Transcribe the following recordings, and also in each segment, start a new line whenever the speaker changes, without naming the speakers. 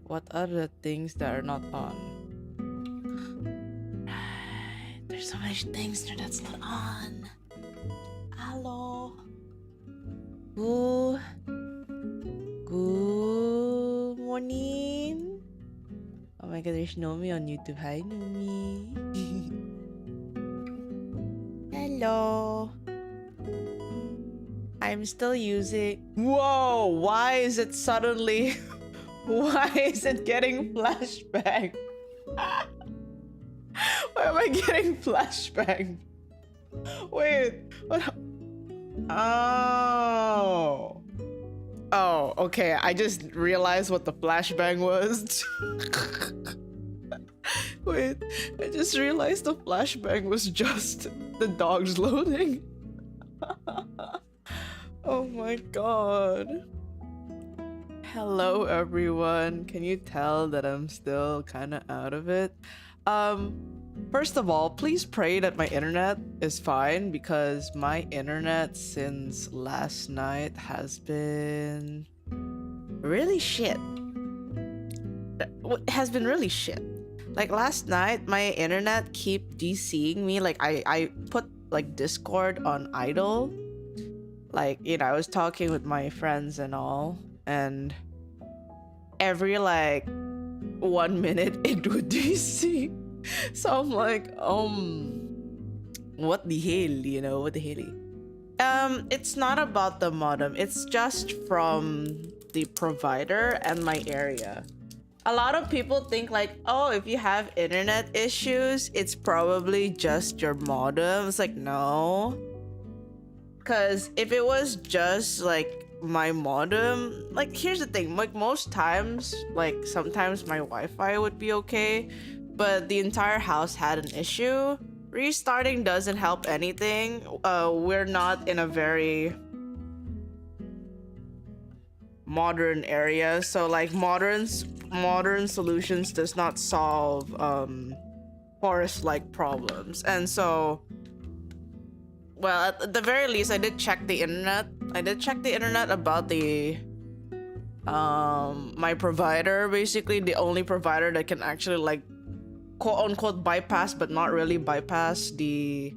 What are the things that are not on? There's so many things that's not on. Hello. Good morning. Oh my god, there's Nomi on YouTube. Hi, Nomi. Hello. I'm still using... Whoa! Why is it suddenly... Why is it getting flashbang? Why am I getting flashbang? Wait, what? Oh. Oh, okay. I just realized what the flashbang was. Wait, I just realized the flashbang was just the dogs loading. Oh my god. Hello everyone. Can you tell that I'm still kind of out of it? First of all, please pray that my internet is fine, because my internet since last night has been really shit. It has been really shit. Like last night, my internet keep DCing me. Like I put like Discord on idle. Like, you know, I was talking with my friends and all, and every like 1 minute it would DC. So I'm like, what the hell, you know, what the hell? It's not about the modem, it's just from the provider and my area. A lot of people think like, oh, if you have internet issues, it's probably just your modem. It's like, no. Because if it was just like my modem, like here's the thing, like most times, like sometimes my Wi-Fi would be okay, but the entire house had an issue. Restarting doesn't help anything. We're not in a very modern area, so like modern solutions does not solve forest-like problems. And so, well, at the very least, I did check the internet. I did check the internet about the my provider, basically the only provider that can actually like quote unquote bypass, but not really bypass the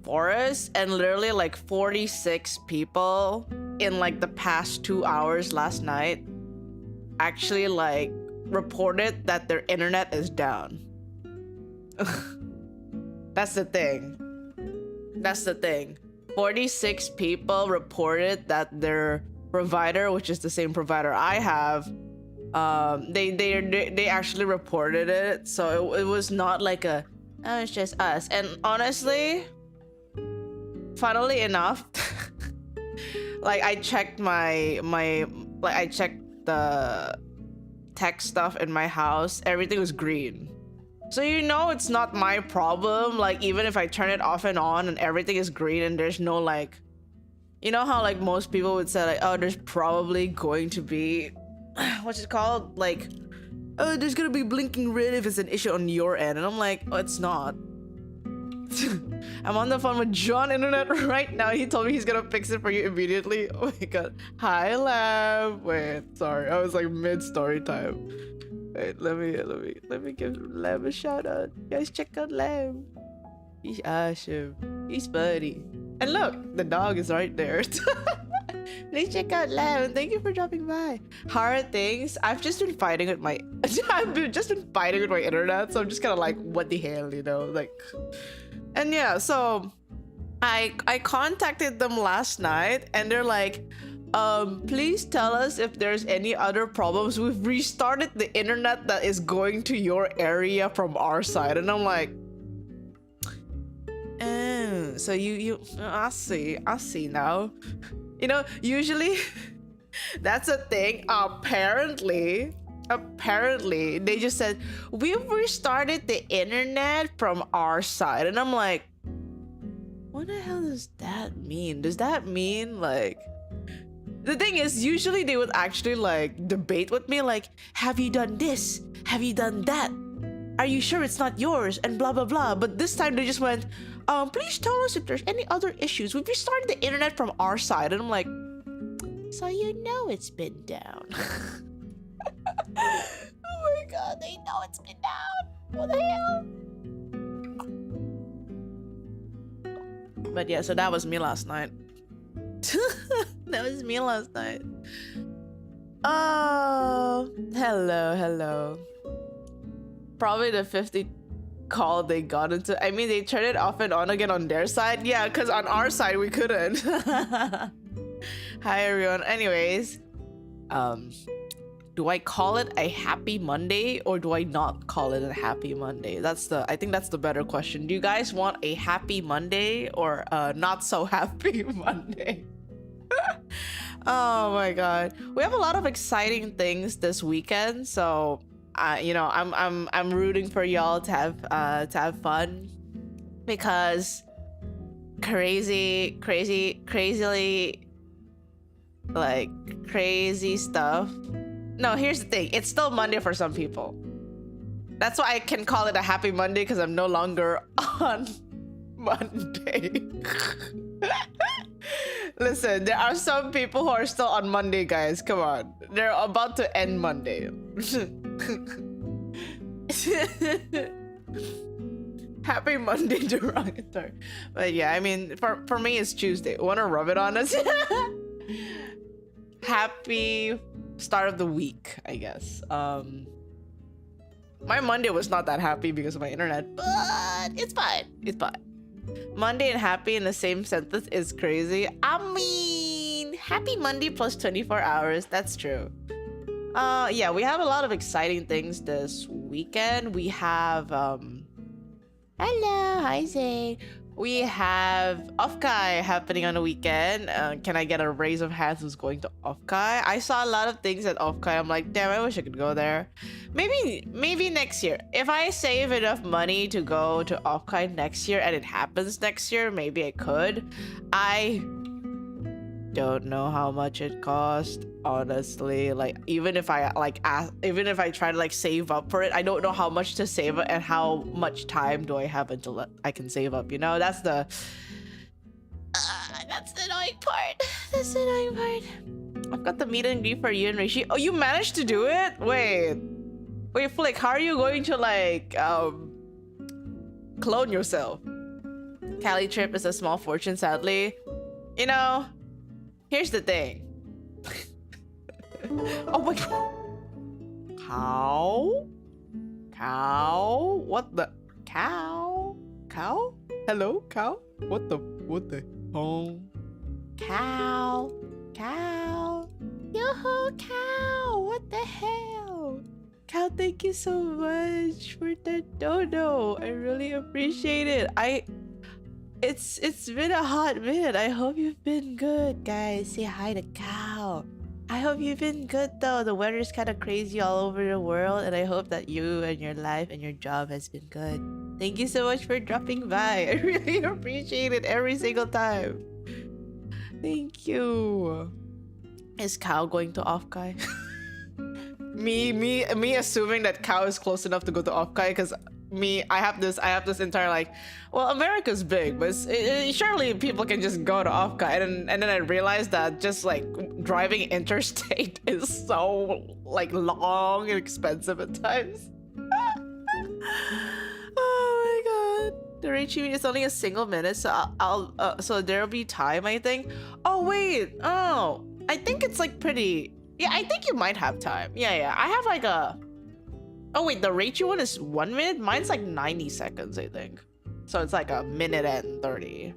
forest, and literally like 46 people in like the past 2 hours last night actually like reported that their internet is down. That's the thing. 46 people reported that their provider, which is the same provider I have, they actually reported it. So it was not like oh, it's just us. And honestly, funnily enough, like I checked I checked the tech stuff in my house, everything was green. So it's not my problem. Like even if I turn it off and on and everything is green and there's no like, how like most people would say like, oh, there's probably going to be what's it called, like, oh, there's gonna be blinking red if it's an issue on your end. And I'm like, oh, it's not. I'm on the phone with John Internet right now. He told me he's gonna fix it for you immediately. Oh my god. Hi, Lab. Wait, sorry, I was like mid story time. Wait, let me give Lab a shout out. You guys check out Lab. He's awesome. He's funny. And look, the dog is right there. Please check out Lab, and thank you for dropping by. How are things? I've just been fighting with my internet, so I'm just kind of like, what the hell, like. And yeah, so I contacted them last night, and they're like, please tell us if there's any other problems. We've restarted the internet that is going to your area from our side. And I'm like, oh, so you I see now. Usually that's a thing. Apparently they just said we've restarted the internet from our side. And I'm like, what the hell does that mean? Does that mean like, the thing is, usually they would actually like debate with me like, have you done this? Have you done that? Are you sure it's not yours? And blah blah blah. But this time they just went, please tell us if there's any other issues. We've restarted the internet from our side. And I'm like, so it's been down. Oh my god, they know it's been down. What the hell? But yeah, so that was me last night. Oh, hello. Probably the 50 call they got into. I mean, they turned it off and on again on their side. Yeah, because on our side we couldn't. Hi everyone. Anyways, do I call it a happy Monday or do I not call it a happy Monday? I think that's the better question. Do you guys want a happy Monday or a not so happy Monday? Oh my god, we have a lot of exciting things this weekend, so I'm rooting for y'all to have fun, because crazily like crazy stuff. No, here's the thing, it's still Monday for some people. That's why I can call it a happy Monday, because I'm no longer on Monday. Listen, there are some people who are still on Monday, guys. Come on. They're about to end Monday. Happy Monday, derogatory. But yeah, I mean, for me, it's Tuesday. Wanna rub it on us? Happy start of the week, I guess. My Monday was not that happy because of my internet, but it's fine. It's fine. Monday and happy in the same sentence is crazy. I mean, happy Monday plus 24 hours. That's true. Yeah, we have a lot of exciting things this weekend. We have hello, hi Zane. We have Offkai happening on the weekend. Can I get a raise of hands who's going to Offkai? I saw a lot of things at Offkai. I'm like, damn, I wish I could go there. Maybe next year. If I save enough money to go to Offkai next year and it happens next year, maybe I could. I don't know how much it cost, honestly. Like, even if I try to like save up for it, I don't know how much to save up and how much time do I have until I can save up, that's the annoying part. That's the annoying part. I've got the meet and greet for you and Rishi. Oh, you managed to do it? Wait, Wait, Flick, how are you going to like clone yourself? Cali trip is a small fortune, sadly. You know, here's the thing. Oh my god. Cow? Cow? What the? Cow? Cow? Hello, cow? What the? Oh. Cow? Cow? Yoo-hoo, cow! What the hell? Cow, thank you so much for the dono. I really appreciate it. It's been a hot minute. I hope you've been good, guys. Say hi to Cow. I hope you've been good though. The weather's kind of crazy all over the world, and I hope that you and your life and your job has been good. Thank you so much for dropping by. I really appreciate it every single time. Thank you. Is Cow going to Offkai? me assuming that Cow is close enough to go to Offkai, because I have this entire like, well, America's big, but surely people can just go to Offkai, and then I realized that just like driving interstate is so like long and expensive at times. Oh my god, the rate you is only a single minute, so so there'll be time, I think. Oh wait, oh, I think it's like pretty. Yeah, I think you might have time. Yeah, I have like a. Oh wait, the Rachel one is 1 minute? Mine's like 90 seconds, I think. So it's like a minute and 30.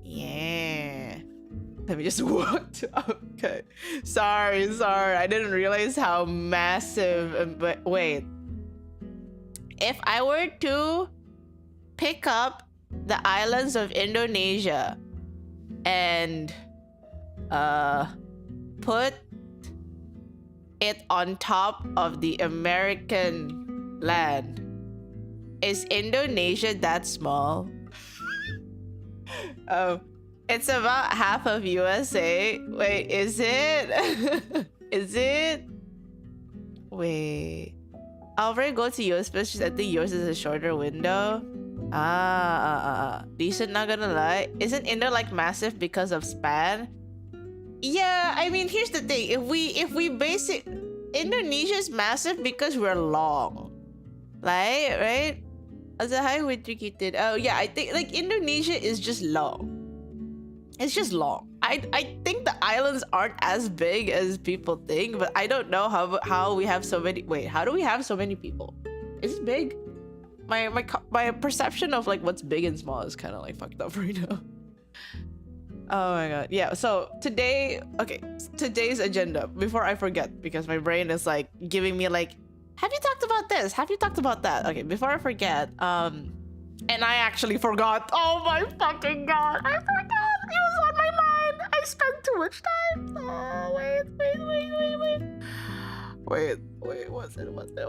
Yeah. Let me just walk to... Okay. Sorry. I didn't realize how massive... But wait. If I were to pick up the islands of Indonesia and put it on top of the American land, is Indonesia that small? Oh, it's about half of USA. Wait, is it? Is it? Wait, I'll already go to US, but I think yours is a shorter window. Decent, not gonna lie. Isn't Indo like massive because of span? Yeah, I mean, here's the thing. If we base it, Indonesia's massive because we're long, right? As a high with tricky did. Oh yeah, I think like Indonesia is just long. It's just long. I think the islands aren't as big as people think, but I don't know how we have so many. Wait, how do we have so many people? Is it big? My perception of like what's big and small is kind of like fucked up right now. Oh my god. Yeah, so today's agenda, before I forget, because my brain is like giving me like, have you talked about this? Have you talked about that? Okay, before I forget, and I actually forgot. Oh my fucking god, I forgot. It was on my mind. I spent too much time. Oh wait. Wait, what did I want to say?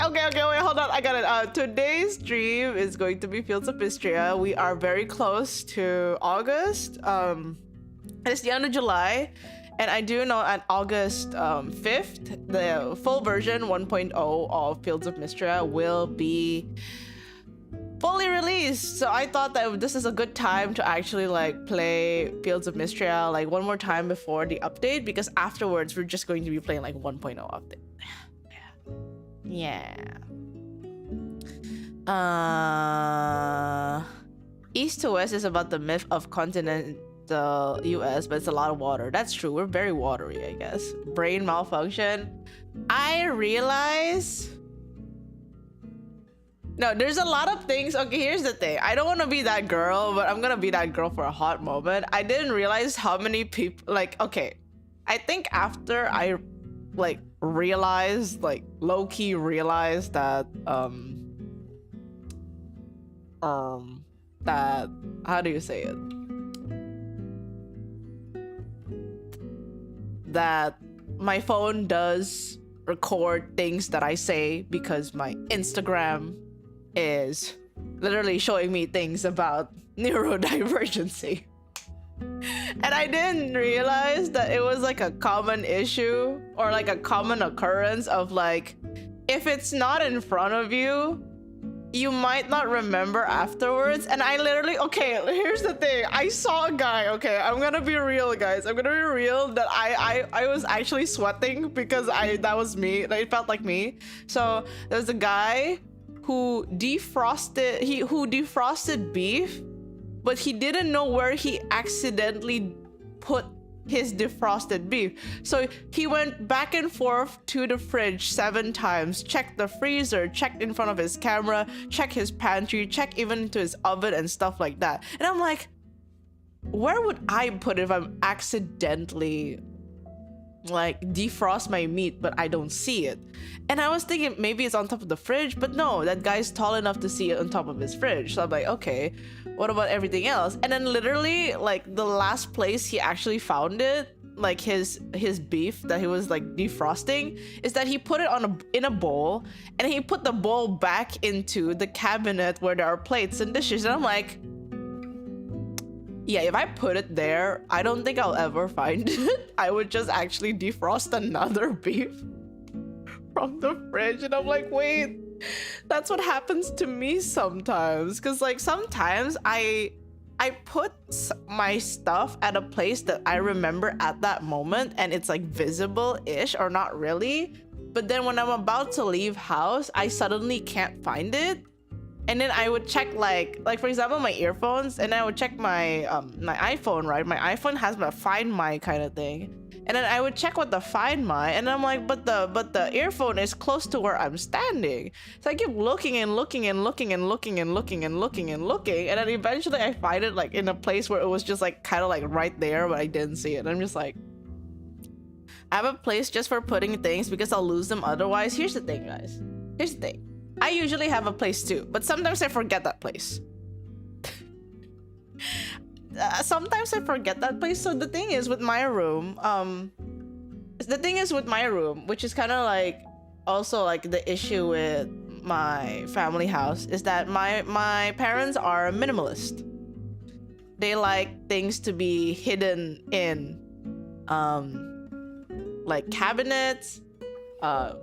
Okay, wait, hold on. I got it. Today's stream is going to be Fields of Mistria. We are very close to August. It's the end of July. And I do know on August 5th, the full version 1.0 of Fields of Mistria will be fully released. So I thought that this is a good time to actually like play Fields of Mistria like one more time before the update, because afterwards we're just going to be playing like 1.0 update. Yeah. East to West is about the myth of continental US, but it's a lot of water. That's true. We're very watery, I guess. Brain malfunction. I realize. No, there's a lot of things. Okay, here's the thing. I don't want to be that girl, but I'm gonna be that girl for a hot moment. I didn't realize how many people, like, okay, I think after I like realized, like low-key realized that that, how do you say it, that my phone does record things that I say, because my Instagram is literally showing me things about neurodivergency. And I didn't realize that it was like a common issue or like a common occurrence of like, if it's not in front of you, you might not remember afterwards. And I literally, okay, here's the thing. I saw a guy, okay, I'm gonna be real, guys. I'm gonna be real that I was actually sweating because that was me. It felt like me. So there's a guy who defrosted beef, but he didn't know where he accidentally put his defrosted beef. So he went back and forth to the fridge 7 times, checked the freezer, checked in front of his camera, checked his pantry, checked even into his oven and stuff like that. And I'm like, where would I put it if I'm accidentally like defrost my meat but I don't see it? And I was thinking maybe it's on top of the fridge, but no, that guy's tall enough to see it on top of his fridge. So I'm like, okay, what about everything else? And then literally like the last place he actually found it, like his beef that he was like defrosting, is that he put it in a bowl, and he put the bowl back into the cabinet where there are plates and dishes. And I'm like, yeah, if I put it there, I don't think I'll ever find it. I would just actually defrost another beef from the fridge. And I'm like, wait, that's what happens to me sometimes. Because like sometimes I put my stuff at a place that I remember at that moment, and it's like visible-ish or not really. But then when I'm about to leave house, I suddenly can't find it. And then I would check like for example my earphones, and I would check my my iPhone, right? My iPhone has a Find My kind of thing. And then I would check what the Find My, and I'm like, but the earphone is close to where I'm standing. So I keep looking and looking and looking and looking and looking and looking and looking, and then eventually I find it like in a place where it was just like kind of like right there, but I didn't see it. And I'm just like, I have a place just for putting things because I'll lose them otherwise. Here's the thing, guys. Here's the thing. I usually have a place too, but sometimes I forget that place. Sometimes I forget that place. So the thing is with my room, which is kind of like also like the issue with my family house, is that my parents are minimalist. They like things to be hidden in like cabinets,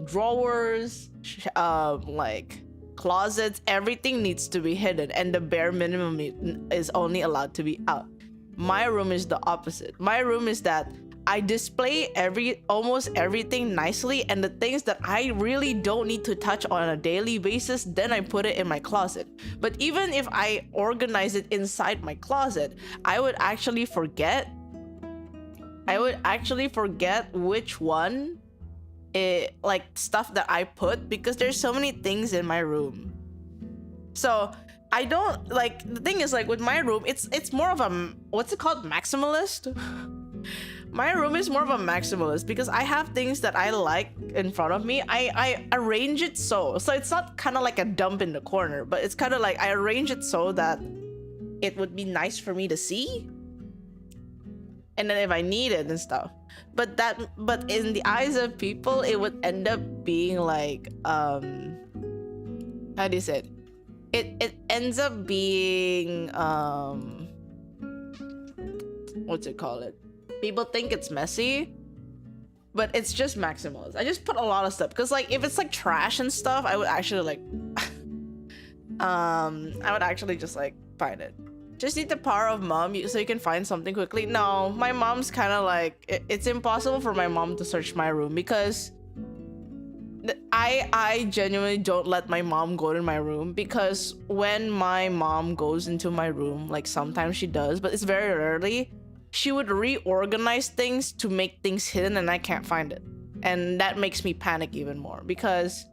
drawers, like closets. Everything needs to be hidden, and the bare minimum is only allowed to be out. My room is the opposite. My room is that I display almost everything nicely, and the things that I really don't need to touch on a daily basis, then I put it in my closet. But even if I organize it inside my closet, I would actually forget which one like stuff that I put, because there's so many things in my room. So I don't like, the thing is like with my room, it's more of a, what's it called, maximalist. My room is more of a maximalist because I have things that I like in front of me. I arrange it so it's not kind of like a dump in the corner, but it's kind of like I arrange it so that it would be nice for me to see, and then if I need it and stuff. But in the eyes of people, it would end up being like how do you say it? It ends up being what's it called? People think it's messy, but it's just maximalist. I just put a lot of stuff because like if it's like trash and stuff, I would actually like I would actually just like find it. Just need the power of mom so you can find something quickly. No, my mom's kind of like, it's impossible for my mom to search my room because I genuinely don't let my mom go to my room, because when my mom goes into my room, like sometimes she does, but it's very rarely, she would reorganize things to make things hidden and I can't find it. And that makes me panic even more, because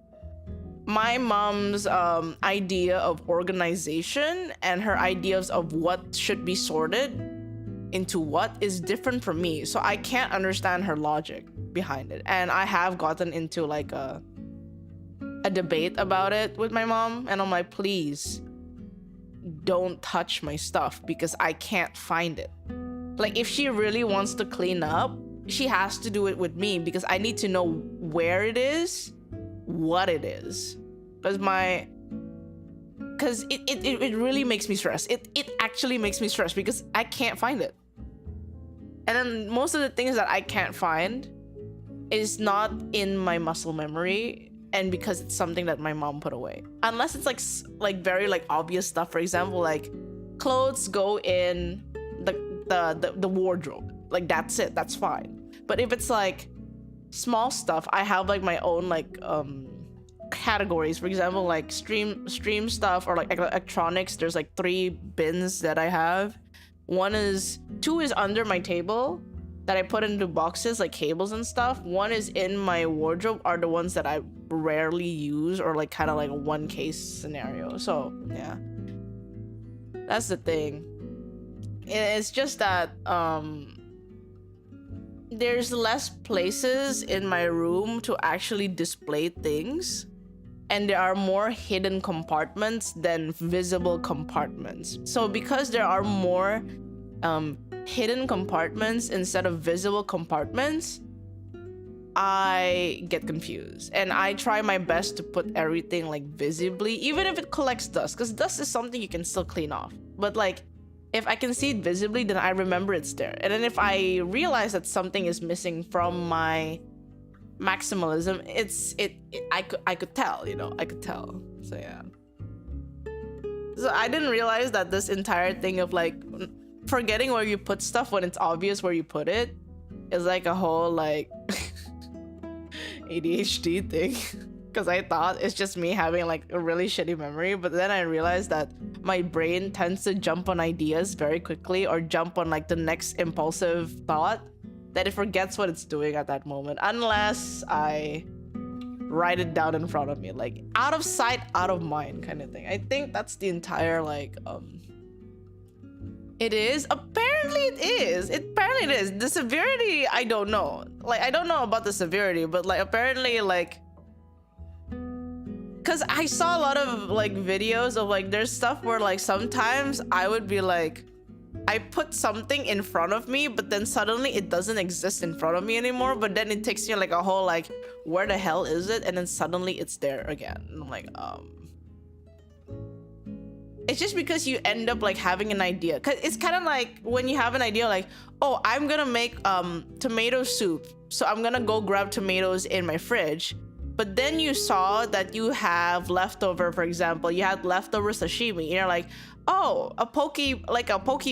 my mom's idea of organization and her ideas of what should be sorted into what is different from me. So I can't understand her logic behind it. And I have gotten into like a debate about it with my mom. And I'm like, please don't touch my stuff because I can't find it. Like if she really wants to clean up, she has to do it with me because I need to know where it is, what it is, because it really makes me stress. It actually makes me stress because I can't find it. And then most of the things that I can't find is not in my muscle memory. and because it's something that my mom put away. Unless it's like very like obvious stuff. For example, like clothes go in the wardrobe. Like that's it. That's fine. But if it's like small stuff, I have like my own like categories. For example, like stream stuff or like electronics. There's like 3 bins that I have. 2 is under my table that I put into boxes like cables and stuff. 1 is in my wardrobe, are the ones that I rarely use or like kind of like a one case scenario. So yeah, that's the thing. It's just that there's less places in my room to actually display things, and there are more hidden compartments than visible compartments. So because there are more hidden compartments instead of visible compartments, I get confused, and I try my best to put everything like visibly, even if it collects dust, because dust is something you can still clean off. But like if I can see it visibly, then I remember it's there. And then if I realize that something is missing from my maximalism, I could tell, you know, I could tell. So yeah. So I didn't realize that this entire thing of like forgetting where you put stuff when it's obvious where you put it is like a whole like ADHD thing. Because I thought it's just me having like a really shitty memory, but then I realized that my brain tends to jump on ideas very quickly or jump on like the next impulsive thought, that it forgets what it's doing at that moment unless I write it down in front of me, like out of sight, out of mind kind of thing. I think that's the entire like it is. Apparently it is. Apparently it is. The severity, I don't know. Like I don't know about the severity, but like apparently like, because I saw a lot of like videos of like there's stuff where like sometimes I would be like, I put something in front of me, but then suddenly it doesn't exist in front of me anymore, but then it takes me like a whole like, where the hell is it? And then suddenly it's there again. And I'm like, it's just because you end up like having an idea. Because it's kind of like when you have an idea like, oh, I'm gonna make tomato soup, so I'm gonna go grab tomatoes in my fridge. But then you saw that you have leftover, for example, you had leftover sashimi. And you're like, oh, a poke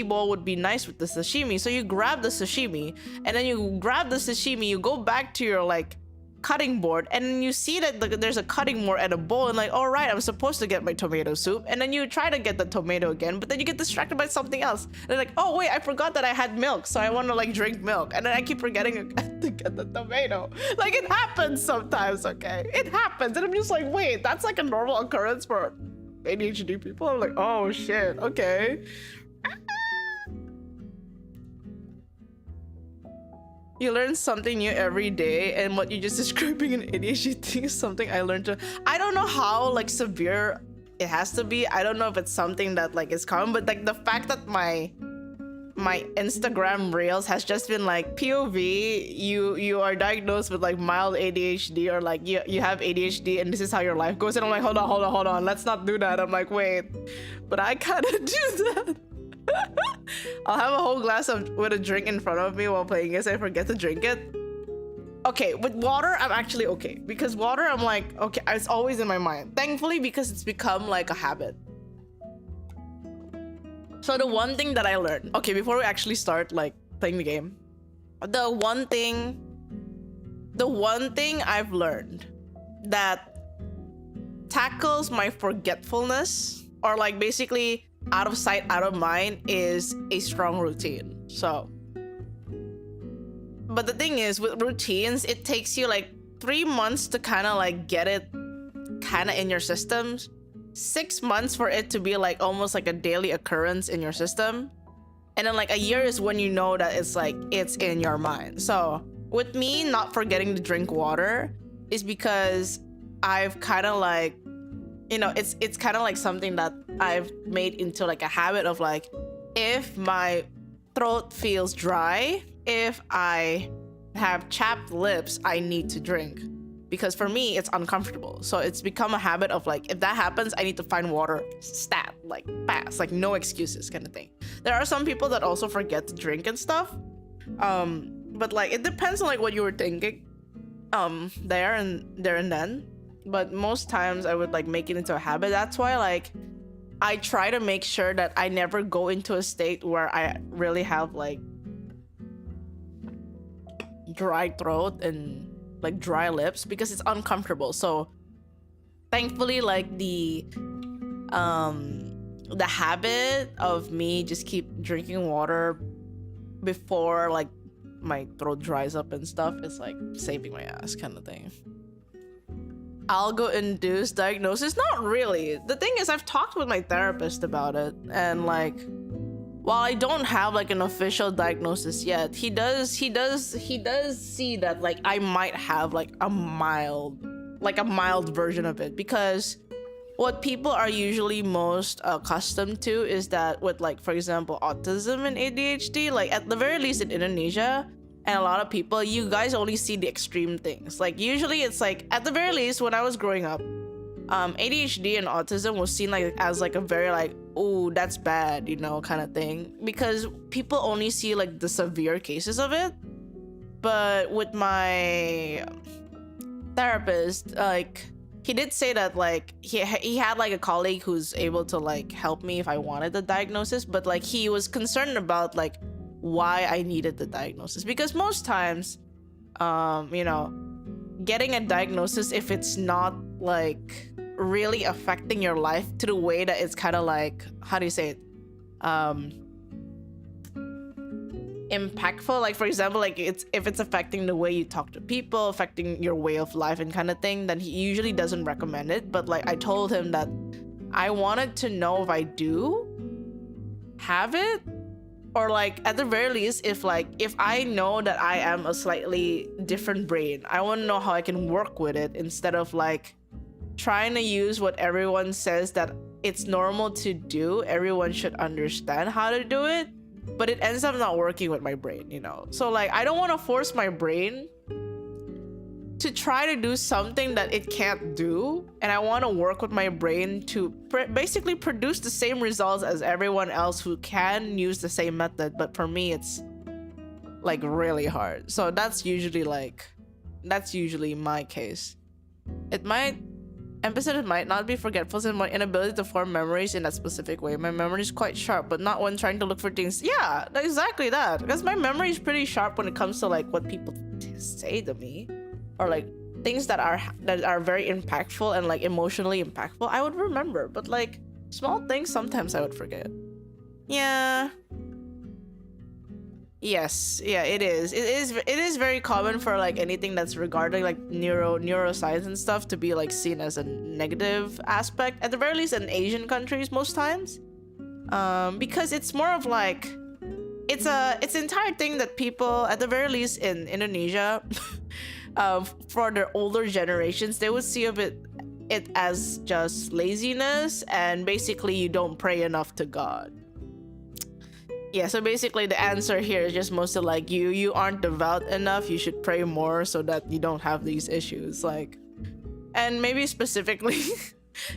bowl would be nice with the sashimi. So you grab the sashimi, and then you grab the sashimi, you go back to your like cutting board, and then you see that there's a cutting board and a bowl, and like, all right, I'm supposed to get my tomato soup. And then you try to get the tomato again, but then you get distracted by something else. And they're like, oh wait, I forgot that I had milk, so I want to like drink milk, and then I keep forgetting to get the tomato. Like it happens sometimes, okay? It happens, and I'm just like, wait, that's like a normal occurrence for ADHD people? I'm like, oh shit, okay. You learn something new every day, and what you just describing an ADHD thing is something I learned to. I don't know how like severe it has to be. I don't know if it's something that like is common, but like the fact that my Instagram reels has just been like POV, you are diagnosed with like mild ADHD, or like you have ADHD and this is how your life goes, and I'm like, hold on, let's not do that. I'm like, wait, but I kind of do that. I'll have a whole glass with a drink in front of me while playing this, and I forget to drink it. Okay, with water, I'm actually okay, because water, I'm like, okay, it's always in my mind. Thankfully, because it's become like a habit. So the one thing that I learned, okay, before we actually start like playing the game, the one thing I've learned that tackles my forgetfulness, or like basically out of sight, out of mind, is a strong routine. So, but the thing is, with routines, it takes you like 3 months to kind of like get it kind of in your systems, 6 months for it to be like almost like a daily occurrence in your system, and then like a year is when you know that it's like it's in your mind. So with me not forgetting to drink water is because I've kind of like, you know, it's kind of like something that I've made into like a habit of like, if my throat feels dry, if I have chapped lips, I need to drink, because for me it's uncomfortable. So it's become a habit of like, if that happens, I need to find water stat, like fast, like no excuses kind of thing. There are some people that also forget to drink and stuff, but like it depends on like what you were thinking there and then. but most times I would like make it into a habit. That's why like I try to make sure that I never go into a state where I really have like dry throat and like dry lips, because it's uncomfortable. So thankfully, like the habit of me just keep drinking water before like my throat dries up and stuff is like saving my ass kind of thing. Algo-induced diagnosis? Not really. The thing is, I've talked with my therapist about it, and like, while I don't have like an official diagnosis yet, he does see that like I might have like a mild version of it, because what people are usually most accustomed to is that with like, for example, autism and ADHD, like at the very least in Indonesia, and a lot of people, you guys only see the extreme things. Like usually it's like, at the very least when I was growing up, ADHD and autism was seen like as like a very like, oh, that's bad, you know, kind of thing, because people only see like the severe cases of it. But with my therapist, like he did say that like he had like a colleague who's able to like help me if I wanted the diagnosis, but like he was concerned about like why I needed the diagnosis, because most times you know, getting a diagnosis, if it's not like really affecting your life to the way that it's kind of like, how do you say it, impactful, like for example, like if it's affecting the way you talk to people, affecting your way of life and kind of thing, then he usually doesn't recommend it. But like I told him that I wanted to know if I do have it, or like at the very least, if I know that I am a slightly different brain, I want to know how I can work with it, instead of like trying to use what everyone says that it's normal to do. Everyone should understand how to do it, but it ends up not working with my brain, you know? So like I don't want to force my brain to try to do something that it can't do, and I want to work with my brain to basically produce the same results as everyone else who can use the same method. But for me, it's like really hard. So that's usually my case. It might not be forgetfulness and my inability to form memories in that specific way. My memory is quite sharp, but not when trying to look for things. Yeah, exactly that. Because my memory is pretty sharp when it comes to like what people say to me, or like things that are very impactful and like emotionally impactful, I would remember. But like small things, sometimes I would forget. Yeah. Yes, yeah, it is. It is very common for like anything that's regarding like neuroscience and stuff to be like seen as a negative aspect, at the very least in Asian countries most times, because it's more of like it's an entire thing that people, at the very least in Indonesia, for their older generations, they would see of it as just laziness, and basically you don't pray enough to God. Yeah, so basically the answer here is just mostly like you aren't devout enough, you should pray more so that you don't have these issues. Like, and maybe specifically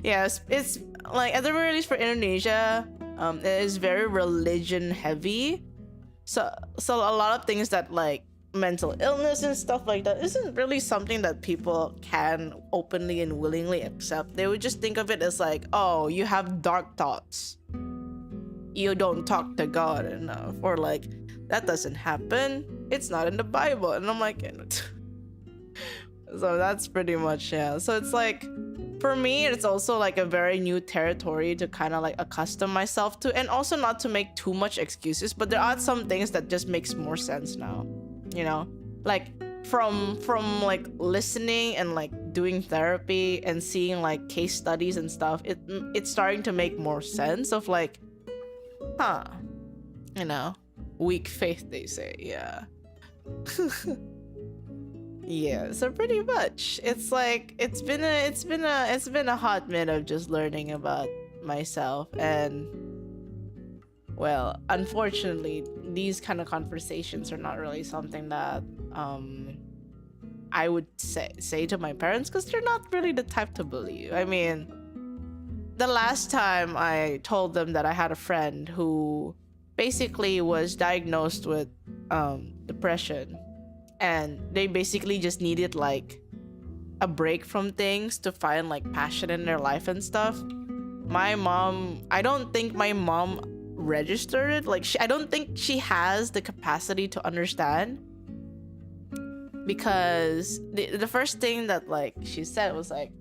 yes, it's like at the very least for Indonesia, it is very religion heavy, so a lot of things that like mental illness and stuff like that isn't really something that people can openly and willingly accept. They would just think of it as like, oh, you have dark thoughts, you don't talk to God enough, or like that doesn't happen, it's not in the Bible. And I'm like so that's pretty much, yeah. So it's like for me, it's also like a very new territory to kind of like accustom myself to, and also not to make too much excuses, but there are some things that just makes more sense now, you know, like from like listening and like doing therapy and seeing like case studies and stuff, it's starting to make more sense of like, you know, weak faith, they say. Yeah. Yeah, so pretty much it's like it's been a hot minute of just learning about myself, and well, unfortunately these kind of conversations are not really something that I would say to my parents, because they're not really the type to believe. I mean, the last time I told them that I had a friend who basically was diagnosed with depression, and they basically just needed like a break from things to find like passion in their life and stuff. My mom, I don't think my mom registered it. Like I don't think she has the capacity to understand, because the first thing that like she said was like,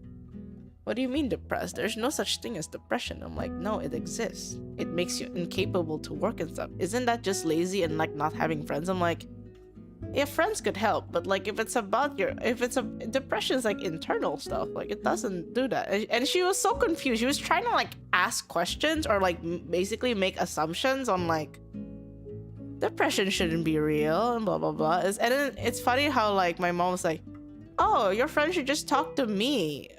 what do you mean depressed? There's no such thing as depression. I'm like, no, it exists. It makes you incapable to work and stuff. Isn't that just lazy and like not having friends? I'm like, yeah, friends could help, but like if it's depression is like internal stuff, like it doesn't do that. And she was so confused. She was trying to like ask questions or like basically make assumptions on like depression shouldn't be real and blah blah blah. And then it's funny how like my mom was like, oh, your friend should just talk to me,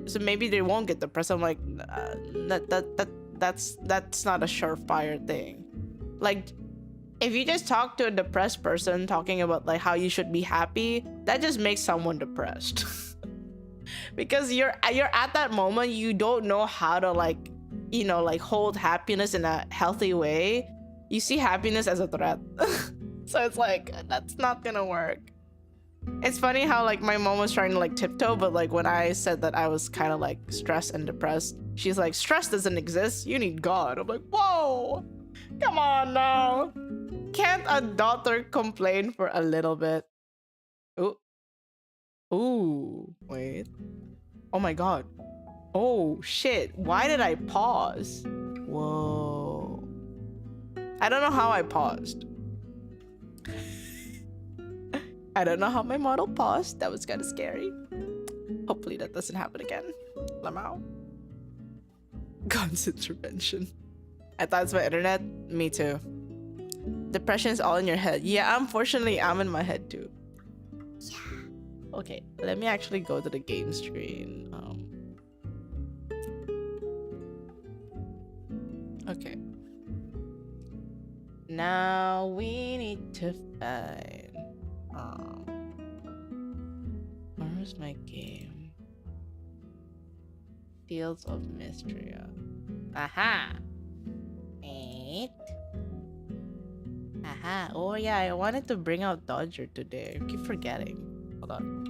so maybe they won't get depressed. I'm like, that's not a surefire thing. Like, if you just talk to a depressed person talking about like how you should be happy, that just makes someone depressed. Because you're at that moment, you don't know how to like, you know, like hold happiness in a healthy way. You see happiness as a threat. So it's like, that's not gonna work. It's funny how like my mom was trying to like tiptoe, but like when I said that I was kind of like stressed and depressed, she's like, stress doesn't exist, you need God. I'm like, whoa, come on now. Can't a daughter complain for a little bit? Ooh, wait. Oh my god. Oh shit, why did I pause? Whoa. I don't know how I paused. I don't know how my model paused. That was kind of scary. Hopefully that doesn't happen again. Lamau. God's intervention. I thought it's my internet. Me too. Depression is all in your head. Yeah, unfortunately, I'm in my head too. Yeah. Okay, let me actually go to the game screen. Okay. Now we need to find. Where's my game? Fields of Mistria. Aha! Wait. Aha. Oh yeah, I wanted to bring out Dodger today. I keep forgetting. Hold on.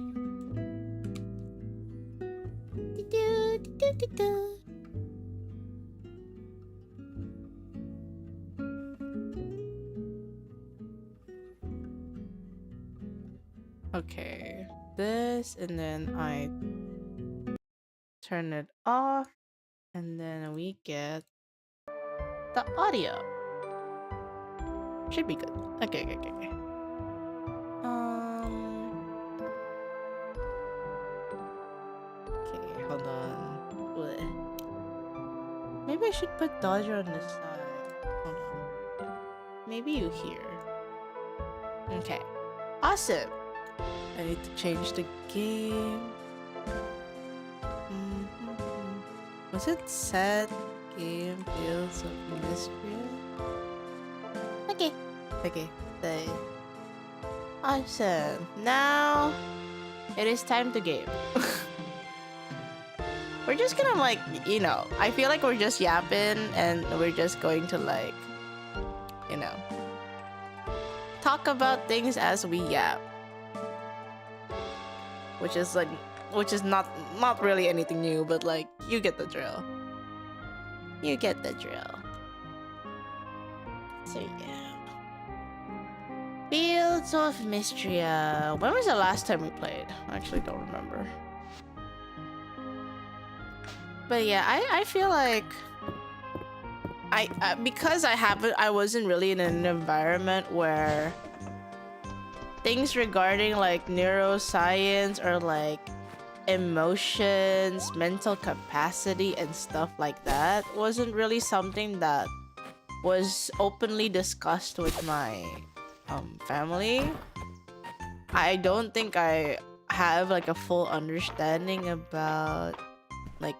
Okay. This, and then I turn it off, and then we get the audio. Should be good. Okay. Okay, hold on. Blech. Maybe I should put Dodger on this side. Hold on. Maybe you hear. Okay. Awesome. I need to change the game. Was it set game Fields of Mistria? Okay. Awesome. Now it is time to game. We're just gonna like, you know, I feel like we're just yapping and we're just going to like, you know, talk about things as we yap. Which is not really anything new, but like, you get the drill. You get the drill. So yeah. Fields of Mistria. When was the last time we played? I actually don't remember. But yeah, I feel like because I wasn't really in an environment where things regarding like neuroscience or like emotions, mental capacity and stuff like that wasn't really something that was openly discussed with my family. I don't think I have like a full understanding about like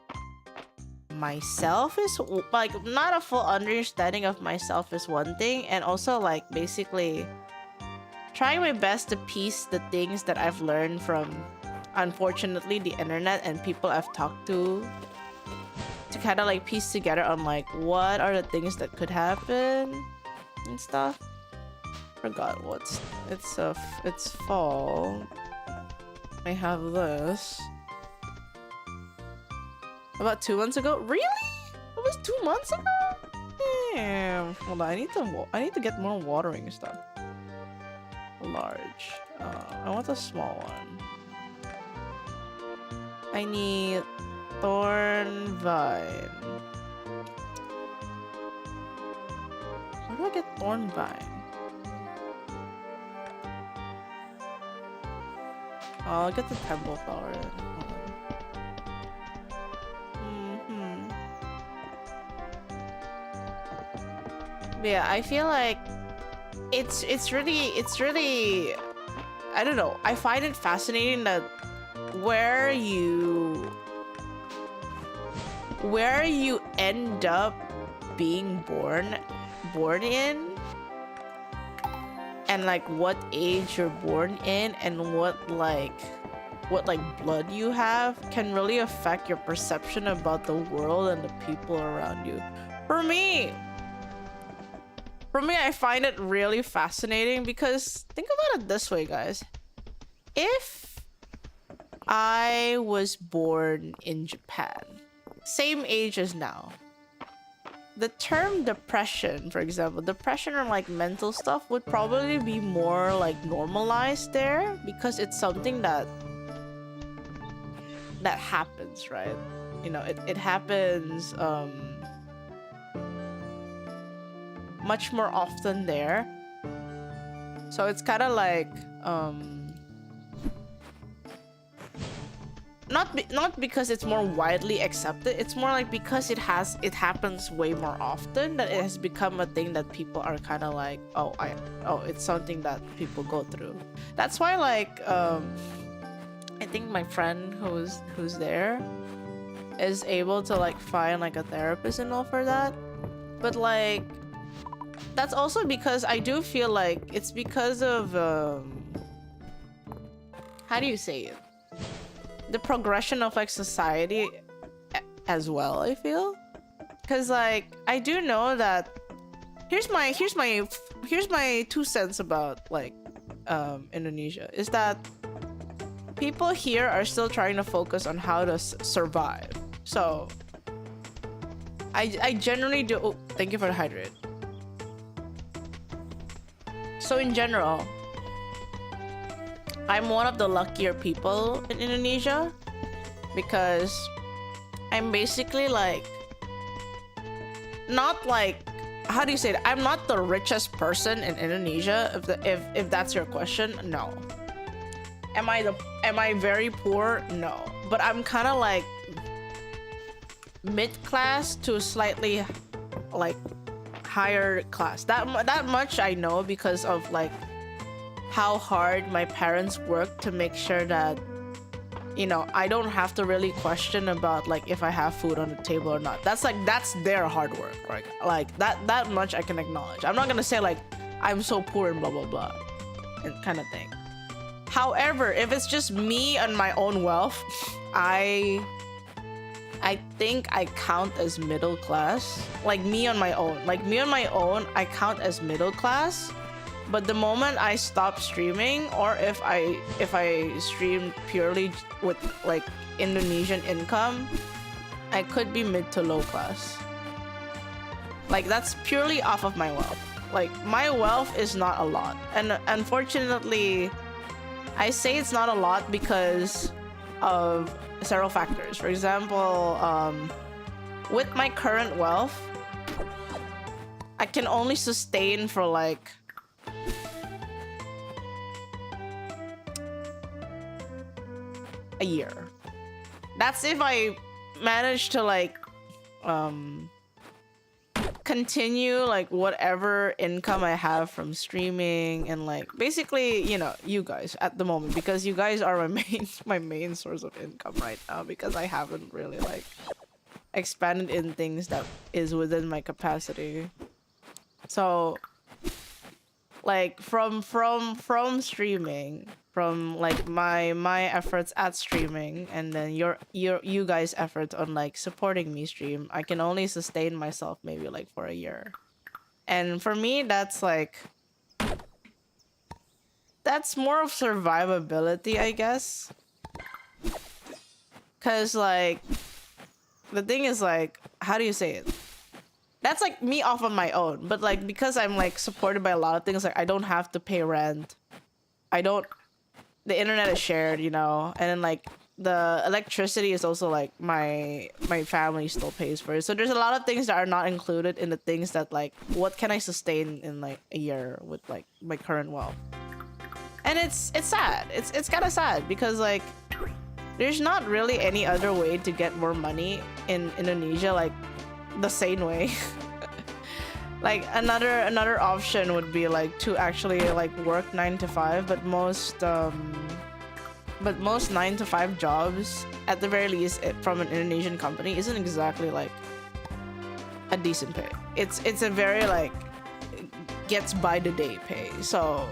myself is like, not a full understanding of myself is one thing, and also like basically trying my best to piece the things that I've learned from, unfortunately, the internet and people I've talked to kind of like piece together on like what are the things that could happen and stuff. Forgot what's it's fall. I have this. About 2 months ago? Really? It was 2 months ago? Damn. Hold on, I need to get more watering stuff. Large. I want a small one. I need thorn vine. Where do I get thorn vine? I'll get the temple flower. But yeah, I feel like it's really I don't know. I find it fascinating that where you end up being born in, and like what age you're born in, and what blood you have can really affect your perception about the world and the people around you. For me, I find it really fascinating because think about it this way, guys. If I was born in Japan, same age as now, the term depression, for example, depression or like mental stuff would probably be more like normalized there because it's something that happens, right? You know, it happens much more often there. So it's kind of like not because it's more widely accepted, it's more like because it happens way more often that it has become a thing that people are kind of like, oh, it's something that people go through. That's why like I think my friend who's there is able to like find like a therapist and all for that. But like that's also because I do feel like it's because of how do you say it? The progression of like society as well, I feel. Cause like I do know that here's my 2 cents about like Indonesia is that people here are still trying to focus on how to survive. So I generally do. Oh, thank you for the hydrate. So in general, I'm one of the luckier people in Indonesia because I'm basically like not like, how do you say it? I'm not the richest person in Indonesia, if that's your question. No. Am I very poor? No. But I'm kind of like mid-class to slightly like higher class. That much I know because of like how hard my parents work to make sure that, you know, I don't have to really question about like if I have food on the table or not. That's their hard work, right? Like that much I can acknowledge. I'm not gonna say like I'm so poor and blah blah blah and kind of thing. However, if it's just me and my own wealth, I think I count as middle class. Like me on my own, I count as middle class. But the moment I stop streaming, or if I stream purely with like Indonesian income, I could be mid to low class. Like that's purely off of my wealth. Like my wealth is not a lot, and unfortunately, I say it's not a lot because of several factors. For example, with my current wealth, I can only sustain for like a year. That's if I manage to like continue like whatever income I have from streaming and like basically, you know, you guys at the moment, because you guys are my main source of income right now, because I haven't really like expanded in things that is within my capacity. So like from streaming, from like my efforts at streaming, and then you guys' efforts on like supporting me stream, I can only sustain myself maybe like for a year. And for me, that's more of survivability, I guess. Cause like the thing is like, how do you say it? That's like me off on my own, but like because I'm like supported by a lot of things, like I don't have to pay rent. The internet is shared, you know, and then like the electricity is also like my family still pays for it. So there's a lot of things that are not included in the things that like what can I sustain in like a year with like my current wealth. And it's sad. It's kind of sad because like there's not really any other way to get more money in Indonesia like the same way. Like another option would be like to actually like work 9 to 5, but most 9 to 5 jobs at the very least from an Indonesian company isn't exactly like a decent pay. It's a very like gets by the day pay. So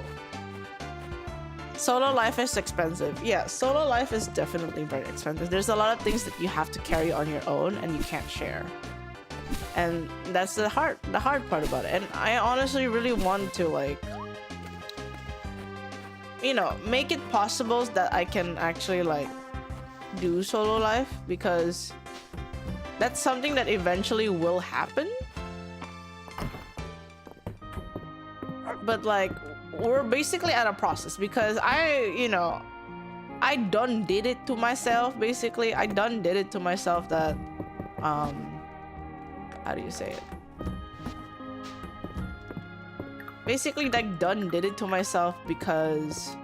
solo life is expensive. Yeah, solo life is definitely very expensive. There's a lot of things that you have to carry on your own and you can't share. And that's the hard part about it. And I honestly really want to like, you know, make it possible that I can actually like do solo life, because that's something that eventually will happen. But like we're basically at a process, because I done did it to myself. Basically I done did it to myself that how do you say it? Basically like done did it to myself because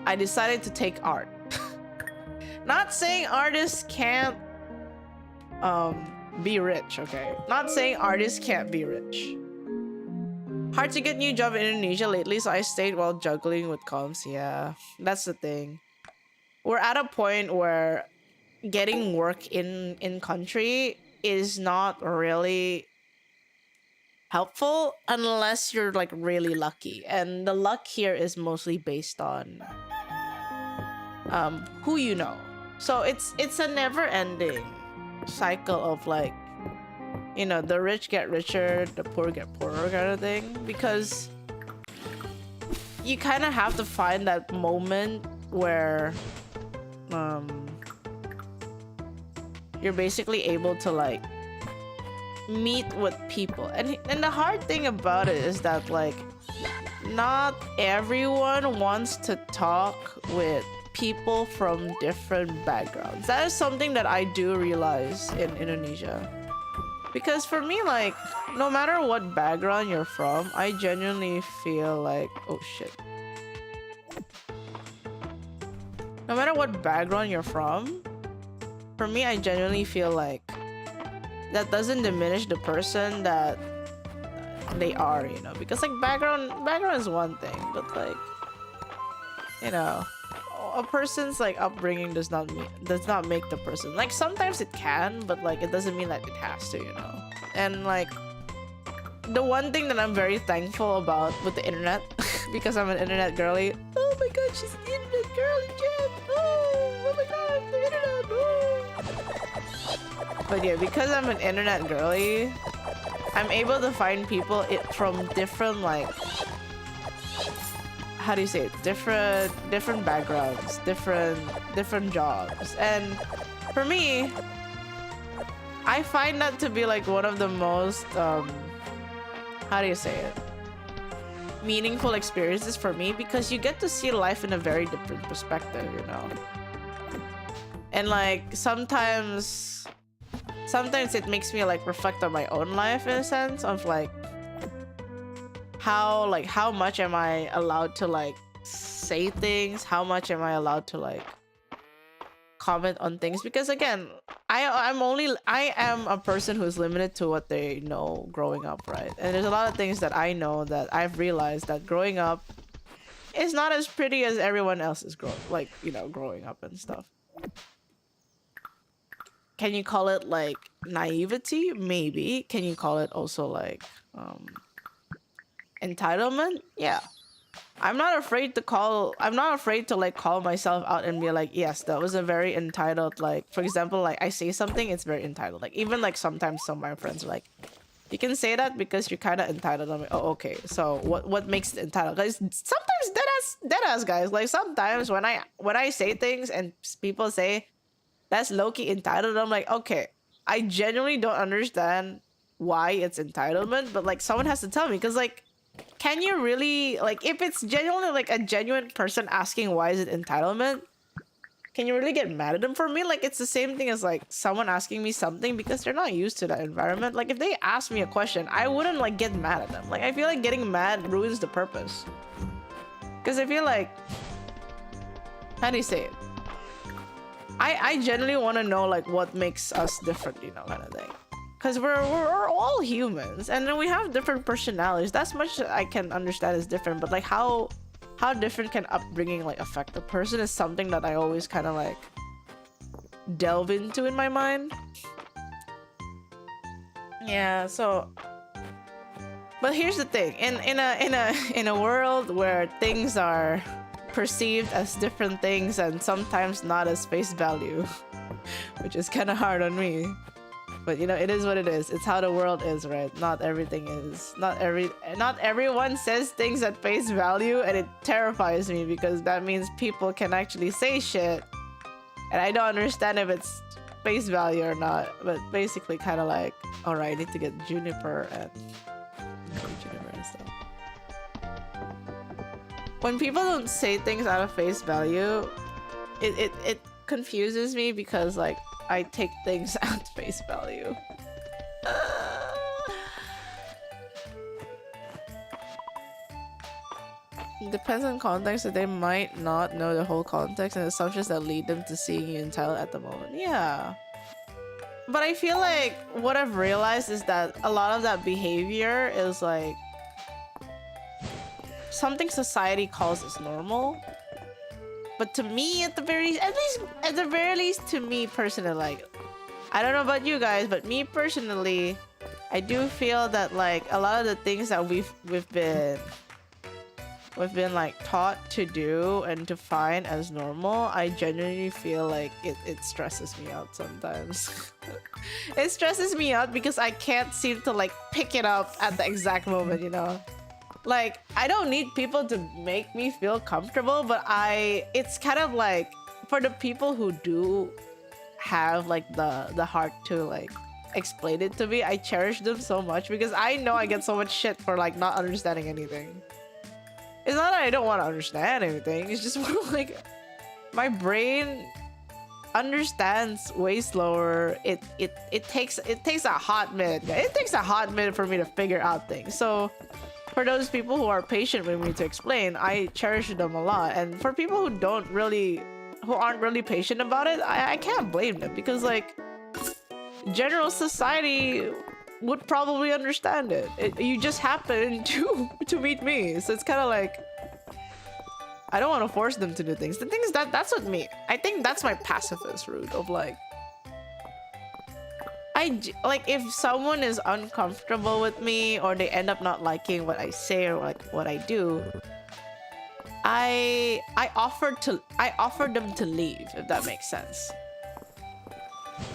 I decided to take art. Not saying artists can't be rich, okay? Not saying artists can't be rich. Hard to get new job in Indonesia lately, so I stayed while juggling with comms. Yeah, that's the thing. We're at a point where getting work in country is not really helpful unless you're like really lucky, and the luck here is mostly based on who you know. So it's a never-ending cycle of like, you know, the rich get richer, the poor get poorer kind of thing, because you kind of have to find that moment where you're basically able to like meet with people. And the hard thing about it is that like not everyone wants to talk with people from different backgrounds. That is something that I do realize in Indonesia. Because for me, like, no matter what background you're from, I genuinely feel like, oh shit. No matter what background you're from, for me, I genuinely feel like that doesn't diminish the person that they are, you know? Because like background is one thing, but like, you know, a person's like upbringing does not make the person. Like sometimes it can, but like it doesn't mean that it has to, you know? And like the one thing that I'm very thankful about with the internet, because I'm an internet girly. Oh my god, she's an internet girly, Jen! Oh my god, the internet! Oh. But yeah, because I'm an internet girly, I'm able to find people from different like, how do you say it? Different backgrounds, different jobs. And for me, I find that to be like one of the most how do you say it? Meaningful experiences for me, because you get to see life in a very different perspective, you know. And like sometimes it makes me like reflect on my own life in a sense of like how much am I allowed to like say things, how much am I allowed to like comment on things, because again, I am a person who's limited to what they know growing up, right? And there's a lot of things that I know that I've realized that growing up is not as pretty as everyone else is growing up and stuff. Can you call it like naivety? Maybe. Can you call it also like entitlement? Yeah. I'm not afraid to like call myself out and be like, yes, that was a very entitled, like, for example, like I say something, it's very entitled. Like even like sometimes some of my friends are like, you can say that because you're kind of entitled. I'm like, oh, okay. So what makes it entitled? Because sometimes deadass guys, like sometimes when I say things and people say that's low-key entitled. I'm like, okay, I genuinely don't understand why it's entitlement, but like someone has to tell me, because like, can you really, like, if it's genuinely like a genuine person asking why is it entitlement, can you really get mad at them for me? Like, it's the same thing as like someone asking me something because they're not used to that environment. Like, if they ask me a question, I wouldn't like get mad at them. Like, I feel like getting mad ruins the purpose. Because I feel like, how do you say it? I genuinely want to know like what makes us different, you know, kind of thing. Because we're all humans, and then we have different personalities. That's much I can understand is different, but like how different can upbringing like affect a person is something that I always kind of like delve into in my mind. Yeah, so, but here's the thing, in a world where things are perceived as different things and sometimes not as face value, which is kind of hard on me, but you know, it is what it is. It's how the world is, right? Not everything is, not everyone says things at face value, and it terrifies me because that means people can actually say shit and I don't understand if it's face value or not. But basically kind of like, all right, I need to get Juniper and stuff. When people don't say things out of face value, it confuses me because like I take things at face value. It depends on context, that they might not know the whole context and assumptions that lead them to seeing you entitled at the moment. Yeah. But I feel like what I've realized is that a lot of that behavior is like something society calls as normal. But to me, at the very least to me personally, like, I don't know about you guys, but me personally, I do feel that like a lot of the things that we've been like taught to do and to find as normal, I genuinely feel like it stresses me out sometimes. It stresses me out because I can't seem to like pick it up at the exact moment, you know? Like, I don't need people to make me feel comfortable, but it's kind of like, for the people who do have like the heart to like explain it to me, I cherish them so much because I know I get so much shit for like not understanding anything. It's not that I don't want to understand anything, it's just more like my brain understands way slower. It takes a hot minute. It takes a hot minute for me to figure out things. So for those people who are patient with me to explain, I cherish them a lot. And for people who aren't really patient about it, I can't blame them because like general society would probably understand it. You just happen to meet me, so it's kind of like I don't want to force them to do things. The thing is that's what me. I think that's my pacifist route of like, if someone is uncomfortable with me or they end up not liking what I say or like what I do, I offer them to leave, if that makes sense.